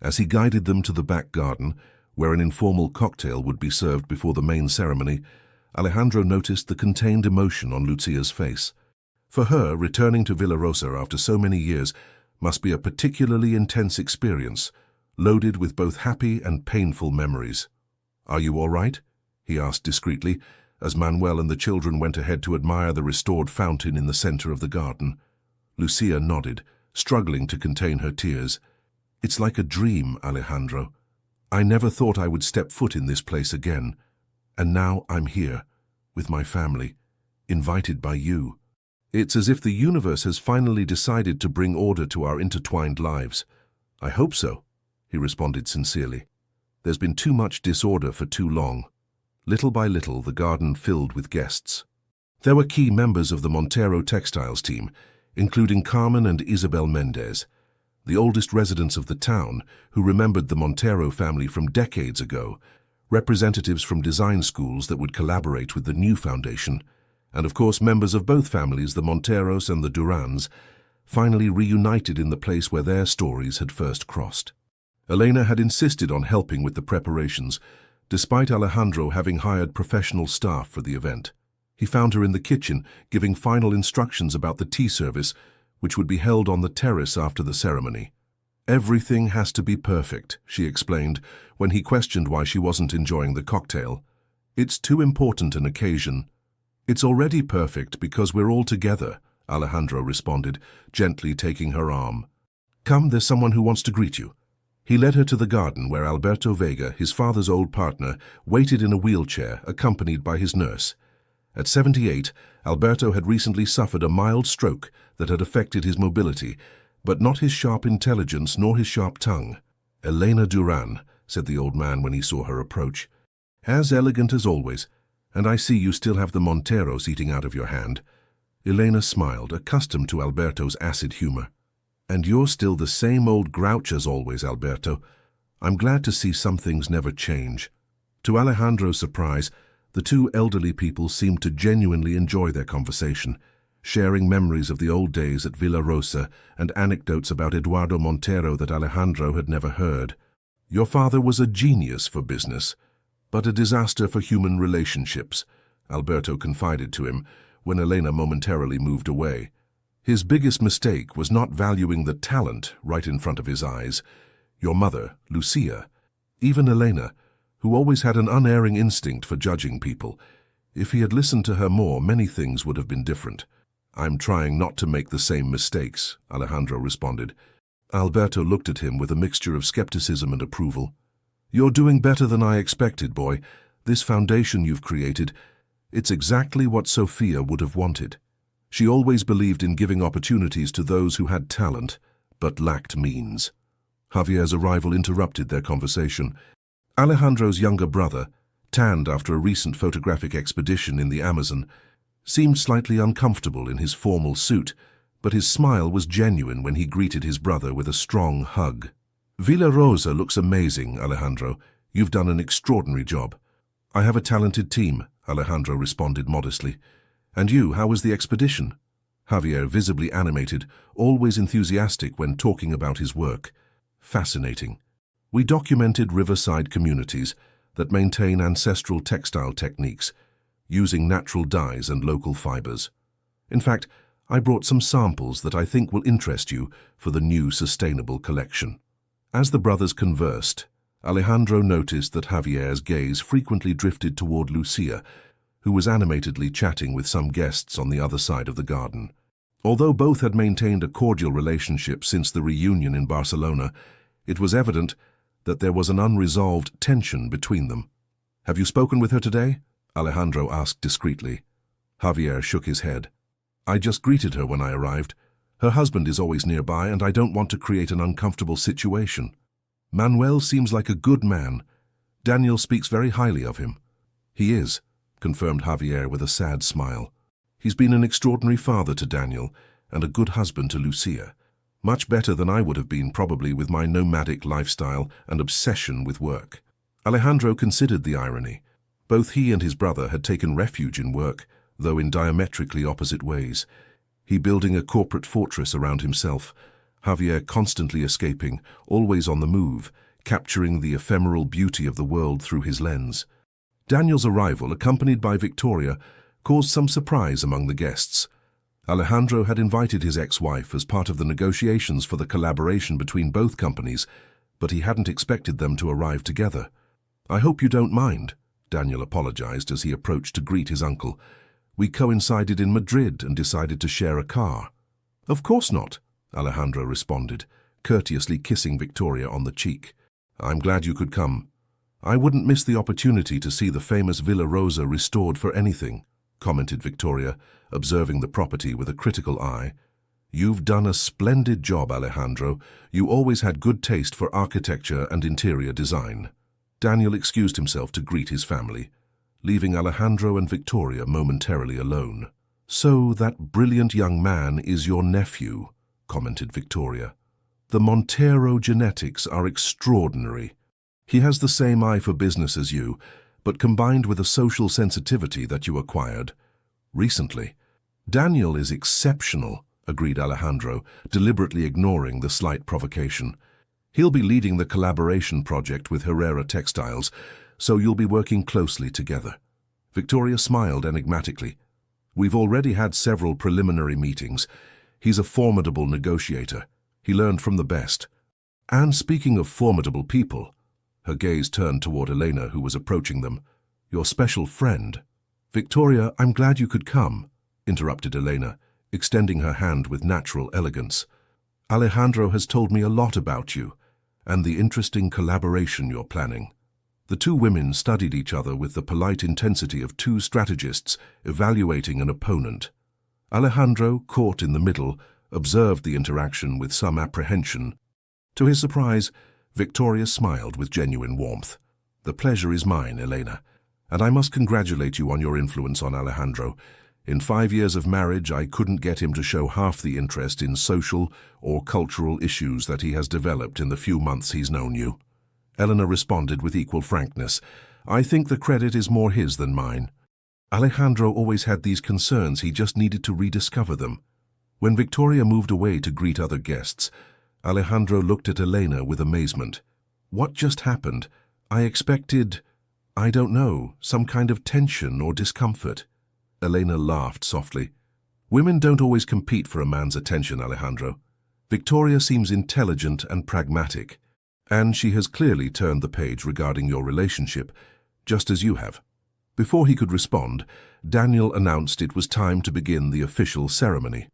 As he guided them to the back garden, where an informal cocktail would be served before the main ceremony, Alejandro noticed the contained emotion on Lucia's face. For her, returning to Villa Rosa after so many years must be a particularly intense experience, loaded with both happy and painful memories. Are you all right? He asked discreetly, as Manuel and the children went ahead to admire the restored fountain in the center of the garden. Lucia nodded, struggling to contain her tears. It's like a dream, Alejandro. I never thought I would step foot in this place again. And now I'm here, with my family, invited by you. It's as if the universe has finally decided to bring order to our intertwined lives. I hope so, he responded sincerely. There's been too much disorder for too long. Little by little, the garden filled with guests. There were key members of the Montero textiles team, including Carmen and Isabel Mendez. the oldest residents of the town, who remembered the Montero family from decades ago, representatives from design schools that would collaborate with the new foundation, and of course members of both families, the Monteros and the Durans, finally reunited in the place where their stories had first crossed. Elena had insisted on helping with the preparations, despite Alejandro having hired professional staff for the event. He found her in the kitchen, giving final instructions about the tea service, which would be held on the terrace after the ceremony. "Everything has to be perfect," she explained, when he questioned why she wasn't enjoying the cocktail. "It's too important an occasion." "It's already perfect because we're all together," Alejandro responded, gently taking her arm. "Come, there's someone who wants to greet you." He led her to the garden where Alberto Vega, his father's old partner, waited in a wheelchair, accompanied by his nurse. At 78, Alberto had recently suffered a mild stroke that had affected his mobility, but not his sharp intelligence nor his sharp tongue. "Elena Duran," said the old man when he saw her approach. "As elegant as always, and I see you still have the Monteros eating out of your hand." Elena smiled, accustomed to Alberto's acid humor. "And you're still the same old grouch as always, Alberto. I'm glad to see some things never change." To Alejandro's surprise, the two elderly people seemed to genuinely enjoy their conversation, sharing memories of the old days at Villa Rosa and anecdotes about Eduardo Montero that Alejandro had never heard. "Your father was a genius for business, but a disaster for human relationships," Alberto confided to him when Elena momentarily moved away. His biggest mistake was not valuing the talent right in front of his eyes. Your mother, Lucia, even Elena, who always had an unerring instinct for judging people. If he had listened to her more, many things would have been different. "I'm trying not to make the same mistakes," Alejandro responded. Alberto looked at him with a mixture of skepticism and approval. "You're doing better than I expected, boy. This foundation you've created, it's exactly what Sophia would have wanted. She always believed in giving opportunities to those who had talent, but lacked means." Javier's arrival interrupted their conversation. Alejandro's younger brother, tanned after a recent photographic expedition in the Amazon, seemed slightly uncomfortable in his formal suit, but his smile was genuine when he greeted his brother with a strong hug. "Villa Rosa looks amazing, Alejandro. You've done an extraordinary job." "I have a talented team," Alejandro responded modestly. "And you, how was the expedition?" Javier, visibly animated, always enthusiastic when talking about his work. "Fascinating. We documented riverside communities that maintain ancestral textile techniques, using natural dyes and local fibers. In fact, I brought some samples that I think will interest you for the new sustainable collection." As the brothers conversed, Alejandro noticed that Javier's gaze frequently drifted toward Lucia, who was animatedly chatting with some guests on the other side of the garden. Although both had maintained a cordial relationship since the reunion in Barcelona, it was evident that there was an unresolved tension between them. "Have you spoken with her today?" Alejandro asked discreetly. Javier shook his head. "I just greeted her when I arrived. Her husband is always nearby, and I don't want to create an uncomfortable situation. Manuel seems like a good man. Daniel speaks very highly of him." "He is," confirmed Javier with a sad smile. "He's been an extraordinary father to Daniel and a good husband to Lucia. Much better than I would have been probably with my nomadic lifestyle and obsession with work." Alejandro considered the irony. Both he and his brother had taken refuge in work, though in diametrically opposite ways. He building a corporate fortress around himself, Javier constantly escaping, always on the move, capturing the ephemeral beauty of the world through his lens. Daniel's arrival, accompanied by Victoria, caused some surprise among the guests. Alejandro had invited his ex-wife as part of the negotiations for the collaboration between both companies, but he hadn't expected them to arrive together. "I hope you don't mind," Daniel apologized as he approached to greet his uncle. "We coincided in Madrid and decided to share a car." "Of course not," Alejandro responded, courteously kissing Victoria on the cheek. "I'm glad you could come. I wouldn't miss the opportunity to see the famous Villa Rosa restored for anything," commented Victoria, observing the property with a critical eye. "You've done a splendid job, Alejandro. You always had good taste for architecture and interior design." Daniel excused himself to greet his family, leaving Alejandro and Victoria momentarily alone. "So that brilliant young man is your nephew," commented Victoria. The Montero genetics are extraordinary. He has the same eye for business as you, but combined with a social sensitivity that you acquired recently. Daniel is exceptional, agreed Alejandro, deliberately ignoring the slight provocation. He'll be leading the collaboration project with Herrera Textiles, so you'll be working closely together. Victoria smiled enigmatically. We've already had several preliminary meetings. He's a formidable negotiator. He learned from the best. And speaking of formidable people, her gaze turned toward Elena, who was approaching them. Your special friend. Victoria, I'm glad you could come, interrupted Elena, extending her hand with natural elegance. Alejandro has told me a lot about you, and the interesting collaboration you're planning. The two women studied each other with the polite intensity of two strategists evaluating an opponent. Alejandro, caught in the middle, observed the interaction with some apprehension. To his surprise, Victoria smiled with genuine warmth. The pleasure is mine, Elena, and I must congratulate you on your influence on Alejandro. In 5 years of marriage, I couldn't get him to show half the interest in social or cultural issues that he has developed in the few months he's known you. Elena responded with equal frankness. I think the credit is more his than mine. Alejandro always had these concerns, he just needed to rediscover them. When Victoria moved away to greet other guests, Alejandro looked at Elena with amazement. What just happened? I expected, I don't know, some kind of tension or discomfort. Elena laughed softly. Women don't always compete for a man's attention, Alejandro. Victoria seems intelligent and pragmatic, and she has clearly turned the page regarding your relationship, just as you have. Before he could respond, Daniel announced it was time to begin the official ceremony.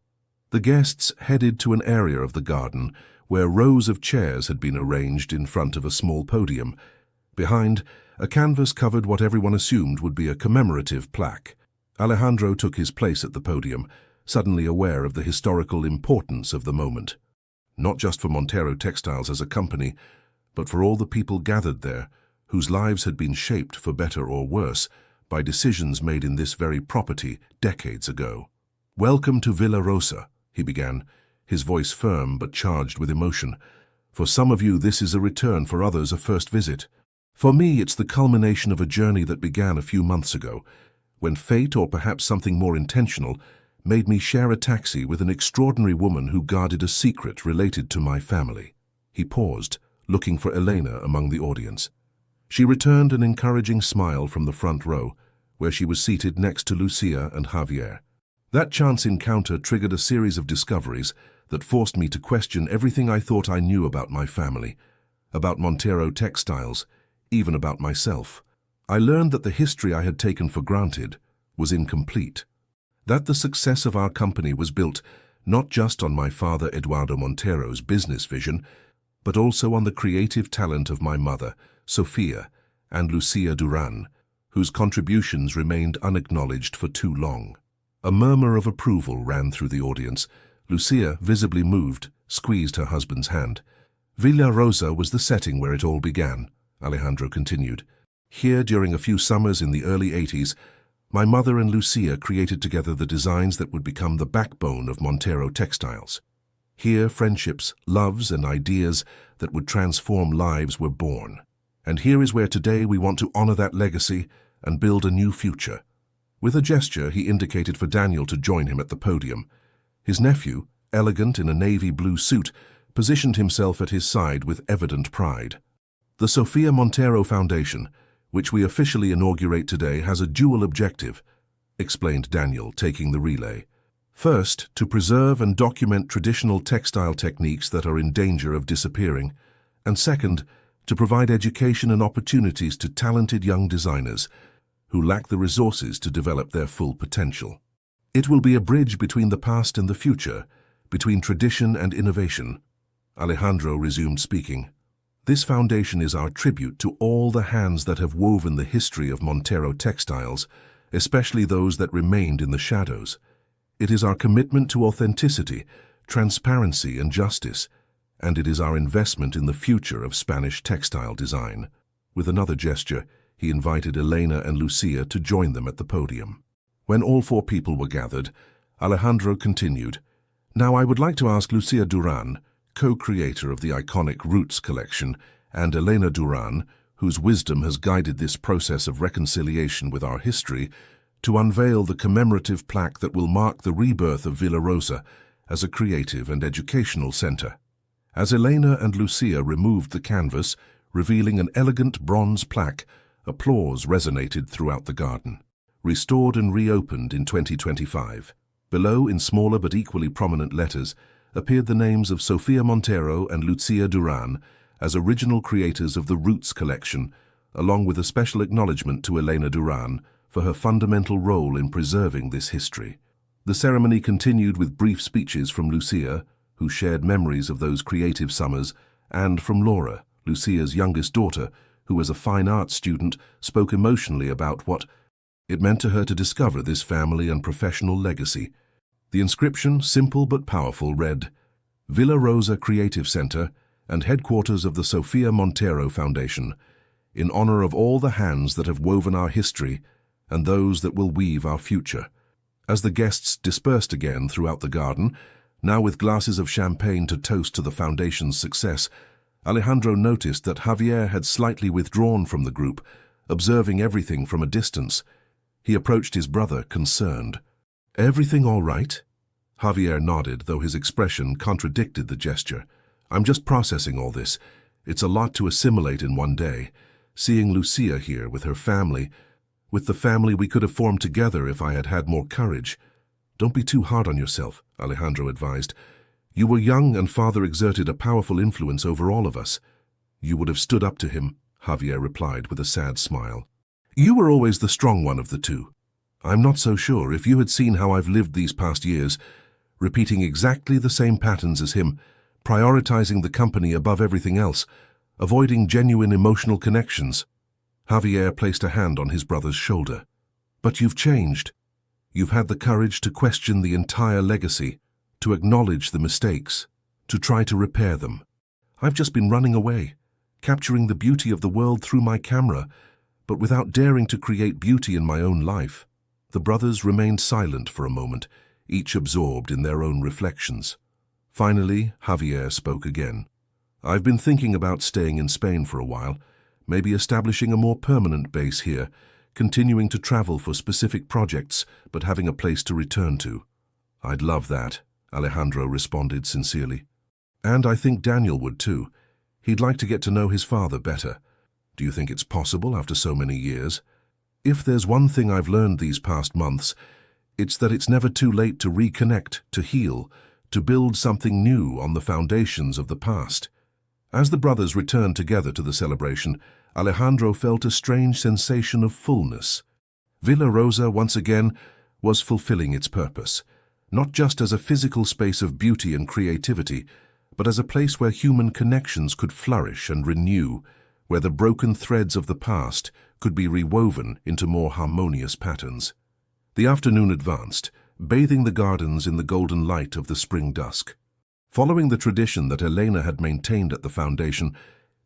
The guests headed to an area of the garden where rows of chairs had been arranged in front of a small podium. Behind, a canvas covered what everyone assumed would be a commemorative plaque. Alejandro took his place at the podium, suddenly aware of the historical importance of the moment. Not just for Montero Textiles as a company, but for all the people gathered there, whose lives had been shaped, for better or worse, by decisions made in this very property decades ago. Welcome to Villa Rosa, he began, his voice firm but charged with emotion. For some of you, this is a return, for others, a first visit. For me, it's the culmination of a journey that began a few months ago, when fate, or perhaps something more intentional, made me share a taxi with an extraordinary woman who guarded a secret related to my family. He paused, looking for Elena among the audience. She returned an encouraging smile from the front row, where she was seated next to Lucia and Javier. That chance encounter triggered a series of discoveries that forced me to question everything I thought I knew about my family, about Montero Textiles, even about myself. I learned that the history I had taken for granted was incomplete. That the success of our company was built not just on my father Eduardo Montero's business vision, but also on the creative talent of my mother, Sofia, and Lucia Duran, whose contributions remained unacknowledged for too long. A murmur of approval ran through the audience. Lucia, visibly moved, squeezed her husband's hand. Villa Rosa was the setting where it all began, Alejandro continued. Here, during a few summers in the early 80s, my mother and Lucia created together the designs that would become the backbone of Montero Textiles. Here, friendships, loves, and ideas that would transform lives were born. And here is where today we want to honor that legacy and build a new future. With a gesture, he indicated for Daniel to join him at the podium. His nephew, elegant in a navy blue suit, positioned himself at his side with evident pride. The Sofia Montero Foundation, which we officially inaugurate today, has a dual objective, explained Daniel, taking the relay. First, to preserve and document traditional textile techniques that are in danger of disappearing, and second, to provide education and opportunities to talented young designers who lack the resources to develop their full potential. It will be a bridge between the past and the future, between tradition and innovation. Alejandro resumed speaking. This foundation is our tribute to all the hands that have woven the history of Montero Textiles, especially those that remained in the shadows. It is our commitment to authenticity, transparency, and justice, and it is our investment in the future of Spanish textile design. With another gesture, he invited Elena and Lucia to join them at the podium. When all four people were gathered, Alejandro continued, Now I would like to ask Lucia Duran, co-creator of the iconic Roots collection, and Elena Duran, whose wisdom has guided this process of reconciliation with our history, to unveil the commemorative plaque that will mark the rebirth of Villa Rosa as a creative and educational center. As Elena and Lucia removed the canvas, revealing an elegant bronze plaque, applause resonated throughout the garden. Restored and reopened in 2025. Below, in smaller but equally prominent letters, appeared the names of Sofia Montero and Lucia Duran as original creators of the Roots collection, along with a special acknowledgement to Elena Duran for her fundamental role in preserving this history. The ceremony continued with brief speeches from Lucia, who shared memories of those creative summers, and from Laura, Lucia's youngest daughter, who as a fine arts student spoke emotionally about what it meant to her to discover this family and professional legacy. The inscription, simple but powerful, read, "Villa Rosa Creative Center and headquarters of the Sofia Montero Foundation, in honor of all the hands that have woven our history and those that will weave our future." As the guests dispersed again throughout the garden, now with glasses of champagne to toast to the foundation's success, Alejandro noticed that Javier had slightly withdrawn from the group, observing everything from a distance. He approached his brother, concerned. "Everything all right?" Javier nodded, though his expression contradicted the gesture. "I'm just processing all this. It's a lot to assimilate in one day. Seeing Lucia here with her family, with the family we could have formed together if I had had more courage." "Don't be too hard on yourself," Alejandro advised. "You were young and father exerted a powerful influence over all of us." "You would have stood up to him," Javier replied with a sad smile. "You were always the strong one of the two." "I'm not so sure. If you had seen how I've lived these past years, repeating exactly the same patterns as him, prioritizing the company above everything else, avoiding genuine emotional connections." Javier placed a hand on his brother's shoulder. "But you've changed. You've had the courage to question the entire legacy, to acknowledge the mistakes, to try to repair them. I've just been running away, capturing the beauty of the world through my camera, but without daring to create beauty in my own life." The brothers remained silent for a moment, each absorbed in their own reflections. Finally, Javier spoke again. "I've been thinking about staying in Spain for a while, maybe establishing a more permanent base here, continuing to travel for specific projects, but having a place to return to." "I'd love that," Alejandro responded sincerely. "And I think Daniel would too. He'd like to get to know his father better. Do you think it's possible after so many years? If there's one thing I've learned these past months, it's that it's never too late to reconnect, to heal, to build something new on the foundations of the past." As the brothers returned together to the celebration, Alejandro felt a strange sensation of fullness. Villa Rosa, once again, was fulfilling its purpose, not just as a physical space of beauty and creativity, but as a place where human connections could flourish and renew, where the broken threads of the past could be rewoven into more harmonious patterns. The afternoon advanced, bathing the gardens in the golden light of the spring dusk. Following the tradition that Elena had maintained at the foundation,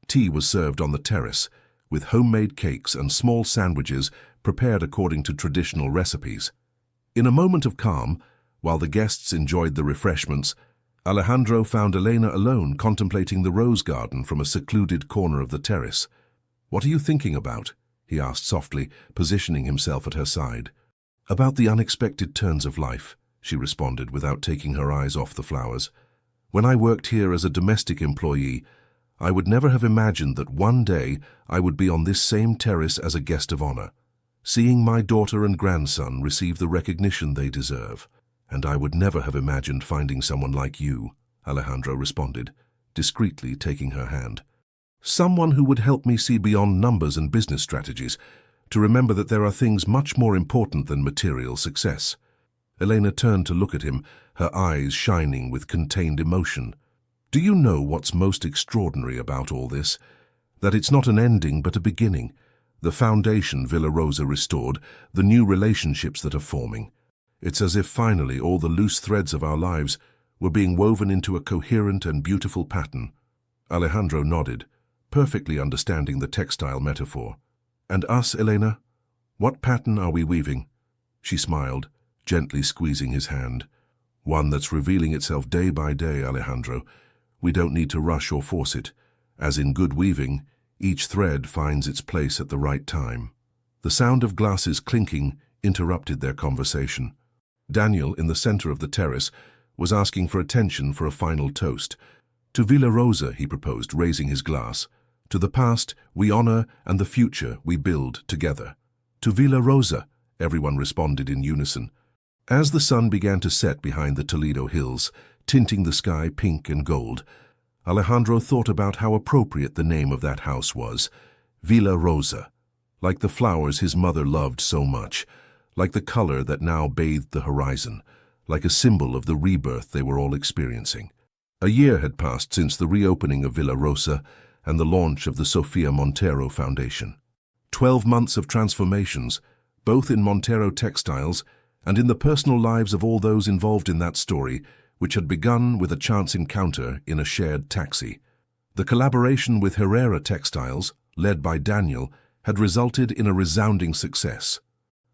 tea was served on the terrace, with homemade cakes and small sandwiches prepared according to traditional recipes. In a moment of calm, while the guests enjoyed the refreshments, Alejandro found Elena alone contemplating the rose garden from a secluded corner of the terrace. "What are you thinking about?" he asked softly, positioning himself at her side. "About the unexpected turns of life," she responded without taking her eyes off the flowers. "When I worked here as a domestic employee, I would never have imagined that one day I would be on this same terrace as a guest of honor, seeing my daughter and grandson receive the recognition they deserve. And I would never have imagined finding someone like you," Alejandro responded, discreetly taking her hand. "Someone who would help me see beyond numbers and business strategies, to remember that there are things much more important than material success." Elena turned to look at him, her eyes shining with contained emotion. "Do you know what's most extraordinary about all this? That it's not an ending but a beginning. The foundation Villa Rosa restored, the new relationships that are forming. It's as if finally all the loose threads of our lives were being woven into a coherent and beautiful pattern." Alejandro nodded, perfectly understanding the textile metaphor. "And us, Elena? What pattern are we weaving?" She smiled, gently squeezing his hand. "One that's revealing itself day by day, Alejandro. We don't need to rush or force it. As in good weaving, each thread finds its place at the right time. The sound of glasses clinking interrupted their conversation. Daniel, in the center of the terrace, was asking for attention for a final toast. To Villa Rosa, he proposed, raising his glass. To the past we honor and the future we build together. To Villa Rosa, everyone responded in unison. As the sun began to set behind the Toledo hills, tinting the sky pink and gold, Alejandro thought about how appropriate the name of that house was, Villa Rosa, like the flowers his mother loved so much, like the color that now bathed the horizon, like a symbol of the rebirth they were all experiencing. A year had passed since the reopening of Villa Rosa and the launch of the Sofia Montero Foundation. 12 months of transformations, both in Montero textiles and in the personal lives of all those involved in that story, which had begun with a chance encounter in a shared taxi. The collaboration with Herrera Textiles, led by Daniel, had resulted in a resounding success.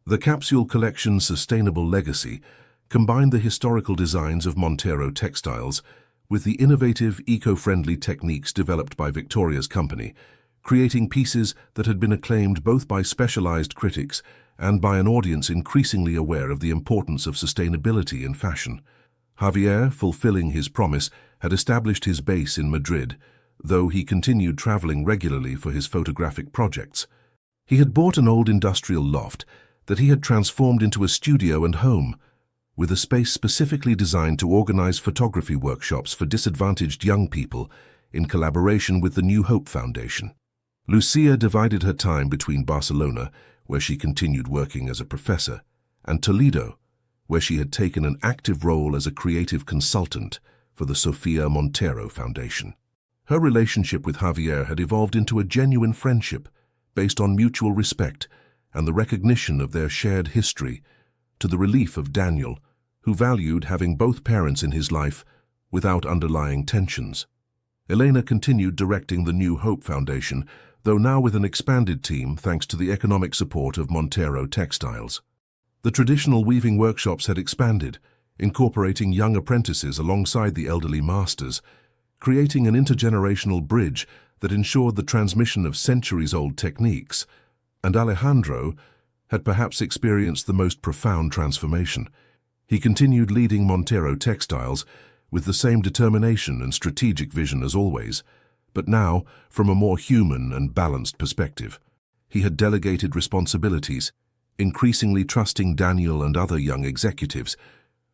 The capsule collection's sustainable legacy combined the historical designs of Montero textiles with the innovative, eco-friendly techniques developed by Victoria's company, creating pieces that had been acclaimed both by specialized critics and by an audience increasingly aware of the importance of sustainability in fashion. Javier, fulfilling his promise, had established his base in Madrid, though he continued traveling regularly for his photographic projects. He had bought an old industrial loft that he had transformed into a studio and home, with a space specifically designed to organize photography workshops for disadvantaged young people in collaboration with the New Hope Foundation. Lucia divided her time between Barcelona, where she continued working as a professor, and Toledo, where she had taken an active role as a creative consultant for the Sofia Montero Foundation. Her relationship with Javier had evolved into a genuine friendship based on mutual respect and the recognition of their shared history, to the relief of Daniel, who valued having both parents in his life without underlying tensions. Elena continued directing the New Hope Foundation, though now with an expanded team thanks to the economic support of Montero Textiles. The traditional weaving workshops had expanded, incorporating young apprentices alongside the elderly masters, creating an intergenerational bridge that ensured the transmission of centuries-old techniques. And Alejandro had perhaps experienced the most profound transformation. He continued leading Montero Textiles with the same determination and strategic vision as always, but now from a more human and balanced perspective. He had delegated responsibilities, increasingly trusting Daniel and other young executives,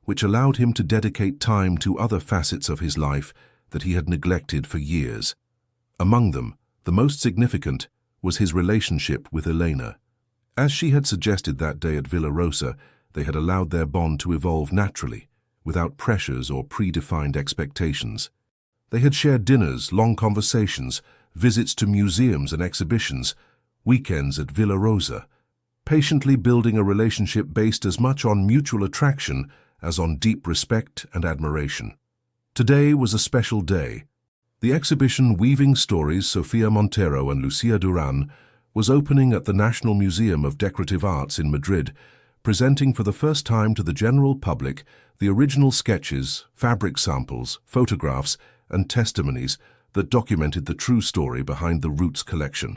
which allowed him to dedicate time to other facets of his life that he had neglected for years. Among them, the most significant was his relationship with Elena. As she had suggested that day at Villa Rosa, they had allowed their bond to evolve naturally, without pressures or predefined expectations. They had shared dinners, long conversations, visits to museums and exhibitions, weekends at Villa Rosa, patiently building a relationship based as much on mutual attraction as on deep respect and admiration. Today was a special day. The exhibition Weaving Stories, Sofia Montero and Lucia Duran was opening at the National Museum of Decorative Arts in Madrid, presenting for the first time to the general public the original sketches, fabric samples, photographs, and testimonies that documented the true story behind the Roots collection.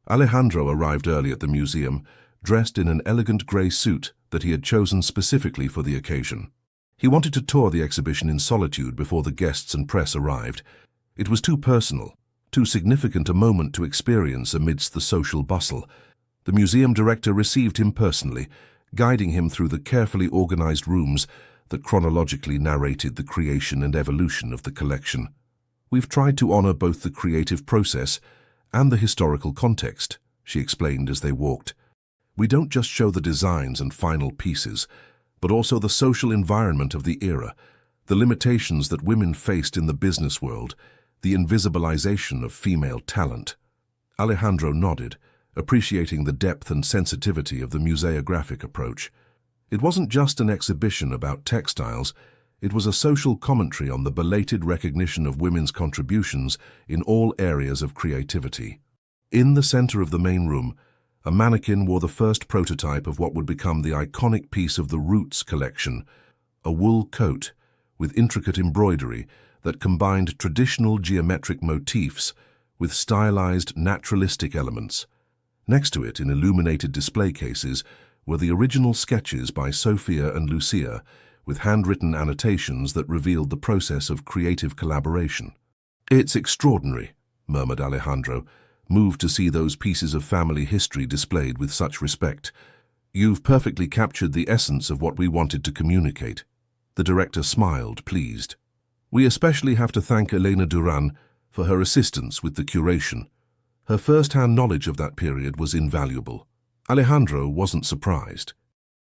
Alejandro arrived early at the museum, dressed in an elegant grey suit that he had chosen specifically for the occasion. He wanted to tour the exhibition in solitude before the guests and press arrived. It was too personal, too significant a moment to experience amidst the social bustle. The museum director received him personally, guiding him through the carefully organized rooms that chronologically narrated the creation and evolution of the collection. "We've tried to honor both the creative process and the historical context," she explained as they walked. "We don't just show the designs and final pieces, but also the social environment of the era, the limitations that women faced in the business world, the invisibilization of female talent." Alejandro nodded, appreciating the depth and sensitivity of the museographic approach. It wasn't just an exhibition about textiles, it was a social commentary on the belated recognition of women's contributions in all areas of creativity. In the center of the main room, a mannequin wore the first prototype of what would become the iconic piece of the Roots collection, a wool coat with intricate embroidery that combined traditional geometric motifs with stylized naturalistic elements. Next to it, in illuminated display cases, were the original sketches by Sophia and Lucia, with handwritten annotations that revealed the process of creative collaboration. "It's extraordinary," murmured Alejandro, moved to see those pieces of family history displayed with such respect. "You've perfectly captured the essence of what we wanted to communicate." The director smiled, pleased. "We especially have to thank Elena Duran for her assistance with the curation. Her first-hand knowledge of that period was invaluable." Alejandro wasn't surprised.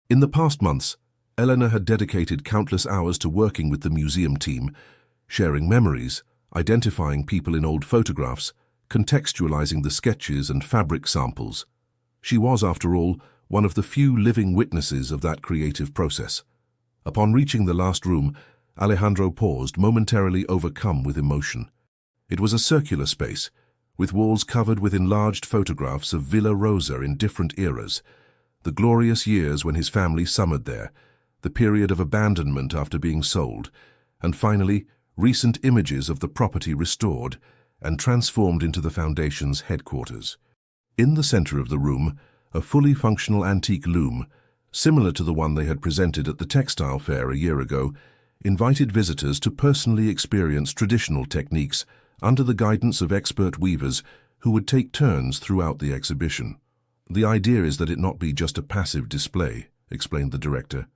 In the past months, Elena had dedicated countless hours to working with the museum team, sharing memories, identifying people in old photographs, contextualizing the sketches and fabric samples. She was, after all, one of the few living witnesses of that creative process. Upon reaching the last room, Alejandro paused, momentarily overcome with emotion. It was a circular space, with walls covered with enlarged photographs of Villa Rosa in different eras, the glorious years when his family summered there, the period of abandonment after being sold, and finally, recent images of the property restored and transformed into the foundation's headquarters. In the center of the room, a fully functional antique loom, similar to the one they had presented at the textile fair a year ago, invited visitors to personally experience traditional techniques under the guidance of expert weavers who would take turns throughout the exhibition. "The idea is that it not be just a passive display," explained the director.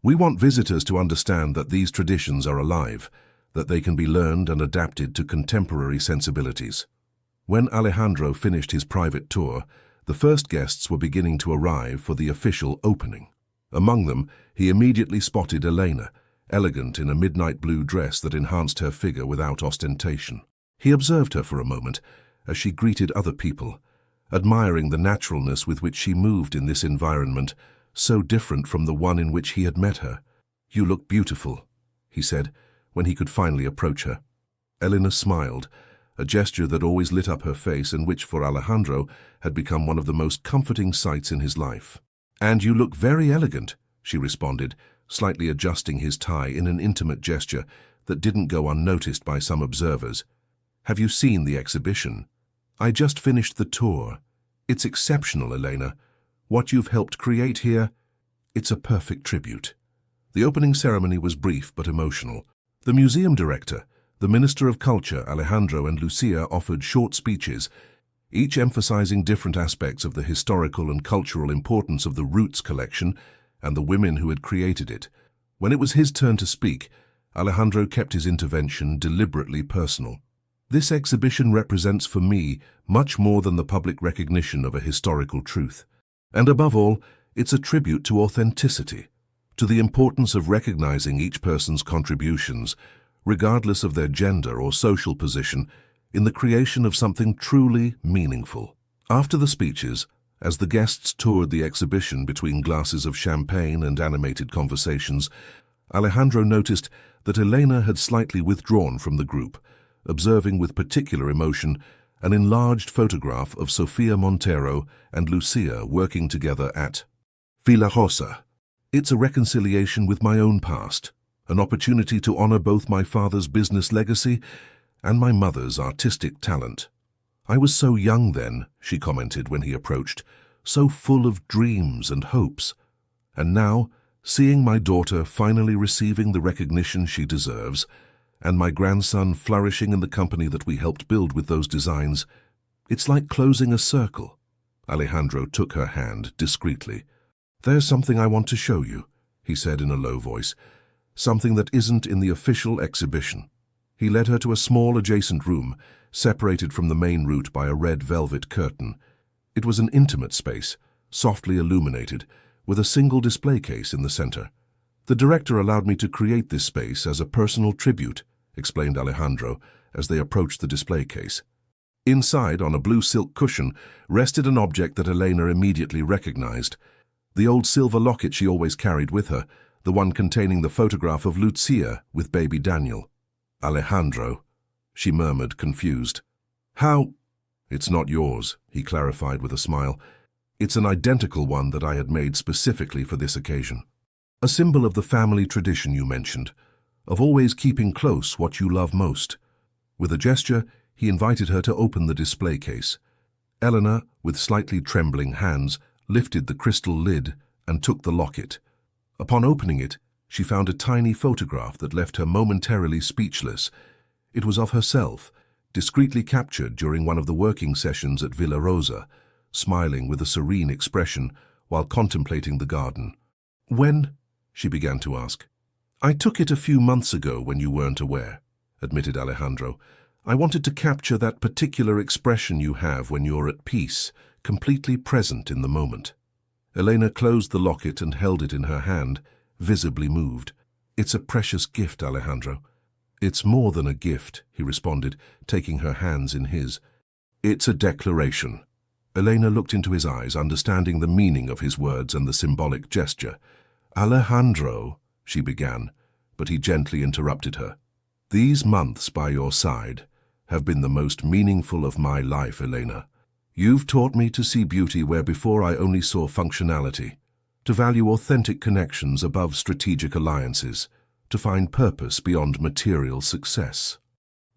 "We want visitors to understand that these traditions are alive, that they can be learned and adapted to contemporary sensibilities." When Alejandro finished his private tour, the first guests were beginning to arrive for the official opening. Among them, he immediately spotted Elena, elegant in a midnight blue dress that enhanced her figure without ostentation. He observed her for a moment as she greeted other people, admiring the naturalness with which she moved in this environment, so different from the one in which he had met her. "You look beautiful," he said, when he could finally approach her. Elena smiled, a gesture that always lit up her face and which, for Alejandro, had become one of the most comforting sights in his life. "And you look very elegant," she responded, slightly adjusting his tie in an intimate gesture that didn't go unnoticed by some observers. "Have you seen the exhibition?" "I just finished the tour. It's exceptional, Elena. What you've helped create here, it's a perfect tribute." The opening ceremony was brief but emotional. The museum director, the Minister of Culture, Alejandro, and Lucia offered short speeches, each emphasizing different aspects of the historical and cultural importance of the Roots collection and the women who had created it. When it was his turn to speak, Alejandro kept his intervention deliberately personal. "This exhibition represents for me much more than the public recognition of a historical truth. And above all, it's a tribute to authenticity, to the importance of recognizing each person's contributions, regardless of their gender or social position, in the creation of something truly meaningful." After the speeches, as the guests toured the exhibition between glasses of champagne and animated conversations, Alejandro noticed that Elena had slightly withdrawn from the group, observing with particular emotion an enlarged photograph of Sofia Montero and Lucia working together at Villa Rosa. "It's a reconciliation with my own past, an opportunity to honor both my father's business legacy and my mother's artistic talent. I was so young then," she commented when he approached, "so full of dreams and hopes. And now, seeing my daughter finally receiving the recognition she deserves, and my grandson flourishing in the company that we helped build with those designs, it's like closing a circle." Alejandro took her hand discreetly. "There's something I want to show you," he said in a low voice, "something that isn't in the official exhibition." He led her to a small adjacent room, separated from the main route by a red velvet curtain. It was an intimate space, softly illuminated, with a single display case in the center. "The director allowed me to create this space as a personal tribute," explained Alejandro as they approached the display case. Inside, on a blue silk cushion, rested an object that Elena immediately recognized. The old silver locket she always carried with her, the one containing the photograph of Lucia with baby Daniel. "Alejandro," she murmured, confused. "How?" "It's not yours," he clarified with a smile. "It's an identical one that I had made specifically for this occasion. A symbol of the family tradition you mentioned, of always keeping close what you love most. With a gesture, he invited her to open the display case. Eleanor, with slightly trembling hands, lifted the crystal lid and took the locket. Upon opening it, she found a tiny photograph that left her momentarily speechless. It was of herself, discreetly captured during one of the working sessions at Villa Rosa, smiling with a serene expression while contemplating the garden. "When?" she began to ask. "I took it a few months ago when you weren't aware," admitted Alejandro. "I wanted to capture that particular expression you have when you're at peace, completely present in the moment." Elena closed the locket and held it in her hand, visibly moved. "It's a precious gift, Alejandro." "It's more than a gift," he responded, taking her hands in his. "It's a declaration." Elena looked into his eyes, understanding the meaning of his words and the symbolic gesture. "Alejandro," she began, but he gently interrupted her. "These months by your side have been the most meaningful of my life, Elena. You've taught me to see beauty where before I only saw functionality, to value authentic connections above strategic alliances, to find purpose beyond material success.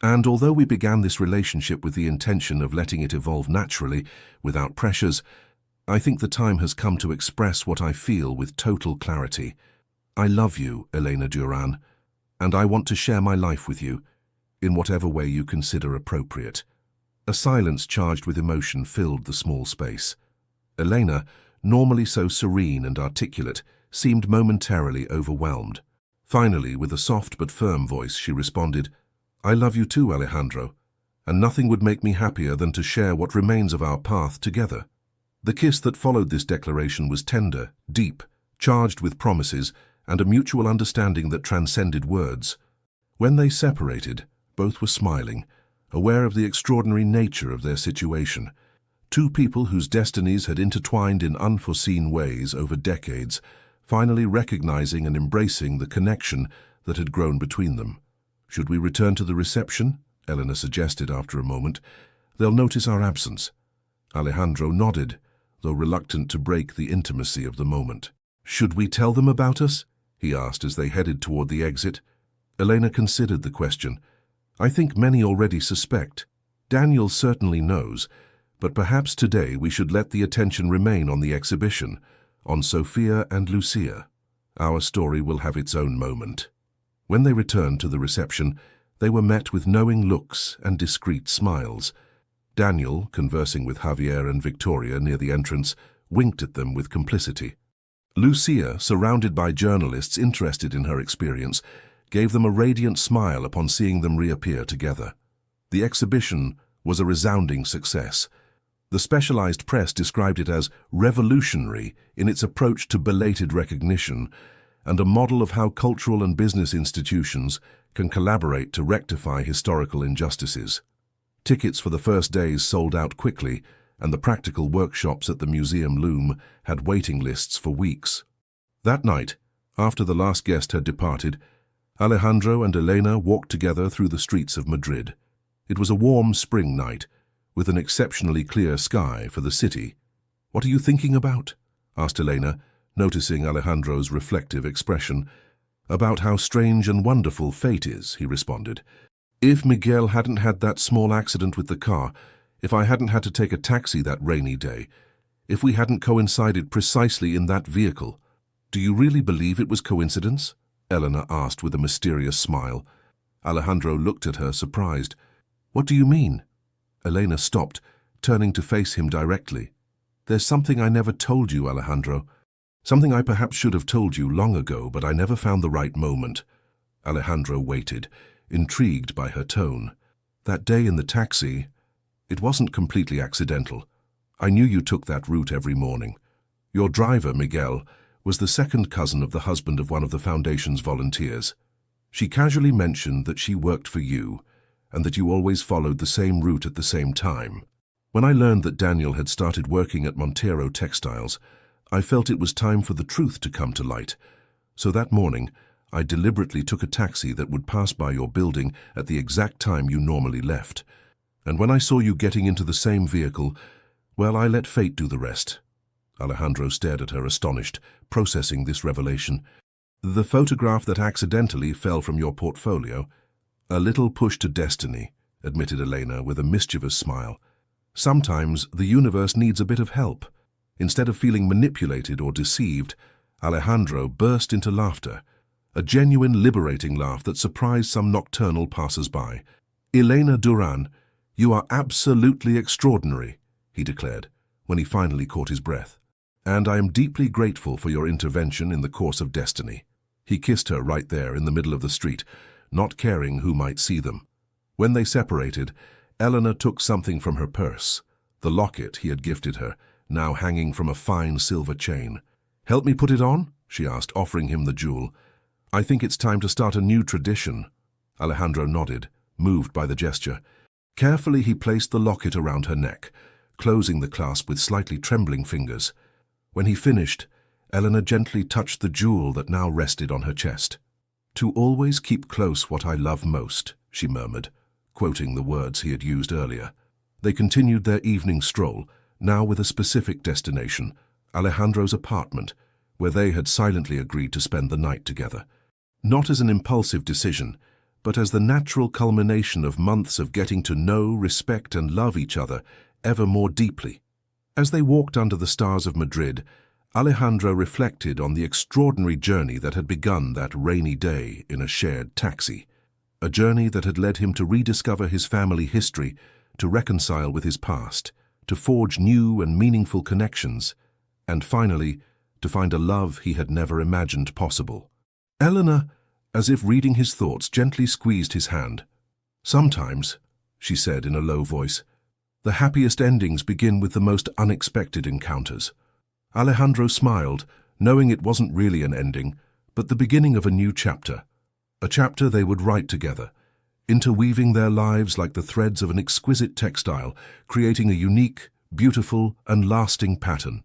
And although we began this relationship with the intention of letting it evolve naturally, without pressures, I think the time has come to express what I feel with total clarity. I love you, Elena Duran, and I want to share my life with you, in whatever way you consider appropriate." A silence charged with emotion filled the small space. Elena, normally so serene and articulate, seemed momentarily overwhelmed. Finally, with a soft but firm voice, she responded, "I love you too, Alejandro, and nothing would make me happier than to share what remains of our path together." The kiss that followed this declaration was tender, deep, charged with promises and a mutual understanding that transcended words. When they separated, both were smiling, aware of the extraordinary nature of their situation. Two people whose destinies had intertwined in unforeseen ways over decades, finally recognizing and embracing the connection that had grown between them. "Should we return to the reception?" Eleanor suggested after a moment. "They'll notice our absence." Alejandro nodded, though reluctant to break the intimacy of the moment. "Should we tell them about us?" he asked as they headed toward the exit. Elena considered the question. "I think many already suspect. Daniel certainly knows, but perhaps today we should let the attention remain on the exhibition, on Sophia and Lucia. Our story will have its own moment." When they returned to the reception, they were met with knowing looks and discreet smiles. Daniel, conversing with Javier and Victoria near the entrance, winked at them with complicity. Lucia, surrounded by journalists interested in her experience, gave them a radiant smile upon seeing them reappear together. The exhibition was a resounding success. The specialized press described it as revolutionary in its approach to belated recognition and a model of how cultural and business institutions can collaborate to rectify historical injustices. Tickets for the first days sold out quickly, and the practical workshops at the museum loom had waiting lists for weeks. That night, after the last guest had departed, Alejandro and Elena walked together through the streets of Madrid. It was a warm spring night, with an exceptionally clear sky for the city. "What are you thinking about?" asked Elena, noticing Alejandro's reflective expression. "About how strange and wonderful fate is," he responded. "If Miguel hadn't had that small accident with the car, if I hadn't had to take a taxi that rainy day, if we hadn't coincided precisely in that vehicle, do you really believe it was coincidence?" Elena asked with a mysterious smile. Alejandro looked at her, surprised. "What do you mean?" Elena stopped, turning to face him directly. "There's something I never told you, Alejandro. Something I perhaps should have told you long ago, but I never found the right moment." Alejandro waited, intrigued by her tone. "That day in the taxi, it wasn't completely accidental. I knew you took that route every morning. Your driver, Miguel, was the second cousin of the husband of one of the Foundation's volunteers. She casually mentioned that she worked for you, and that you always followed the same route at the same time. When I learned that Daniel had started working at Montero Textiles, I felt it was time for the truth to come to light. So that morning, I deliberately took a taxi that would pass by your building at the exact time you normally left. And when I saw you getting into the same vehicle, well, I let fate do the rest." Alejandro stared at her, astonished, processing this revelation. The photograph that accidentally fell from your portfolio. A little push to destiny, admitted Elena with a mischievous smile. Sometimes the universe needs a bit of help. Instead of feeling manipulated or deceived, Alejandro burst into laughter, a genuine liberating laugh that surprised some nocturnal passers-by. Elena Duran, you are absolutely extraordinary, he declared, when he finally caught his breath. And I am deeply grateful for your intervention in the course of destiny. He kissed her right there in the middle of the street, not caring who might see them. When they separated, Eleanor took something from her purse, the locket he had gifted her, now hanging from a fine silver chain. "Help me put it on?" she asked, offering him the jewel. "I think it's time to start a new tradition." Alejandro nodded, moved by the gesture. Carefully he placed the locket around her neck, closing the clasp with slightly trembling fingers. When he finished, Eleanor gently touched the jewel that now rested on her chest. "To always keep close what I love most," she murmured, quoting the words he had used earlier. They continued their evening stroll, now with a specific destination, Alejandro's apartment, where they had silently agreed to spend the night together. Not as an impulsive decision, but as the natural culmination of months of getting to know, respect, and love each other ever more deeply. As they walked under the stars of Madrid, Alejandro reflected on the extraordinary journey that had begun that rainy day in a shared taxi, a journey that had led him to rediscover his family history, to reconcile with his past, to forge new and meaningful connections, and finally, to find a love he had never imagined possible. Eleanor, as if reading his thoughts, gently squeezed his hand. "Sometimes," she said in a low voice, "the happiest endings begin with the most unexpected encounters." Alejandro smiled, knowing it wasn't really an ending, but the beginning of a new chapter. A chapter they would write together, interweaving their lives like the threads of an exquisite textile, creating a unique, beautiful, and lasting pattern.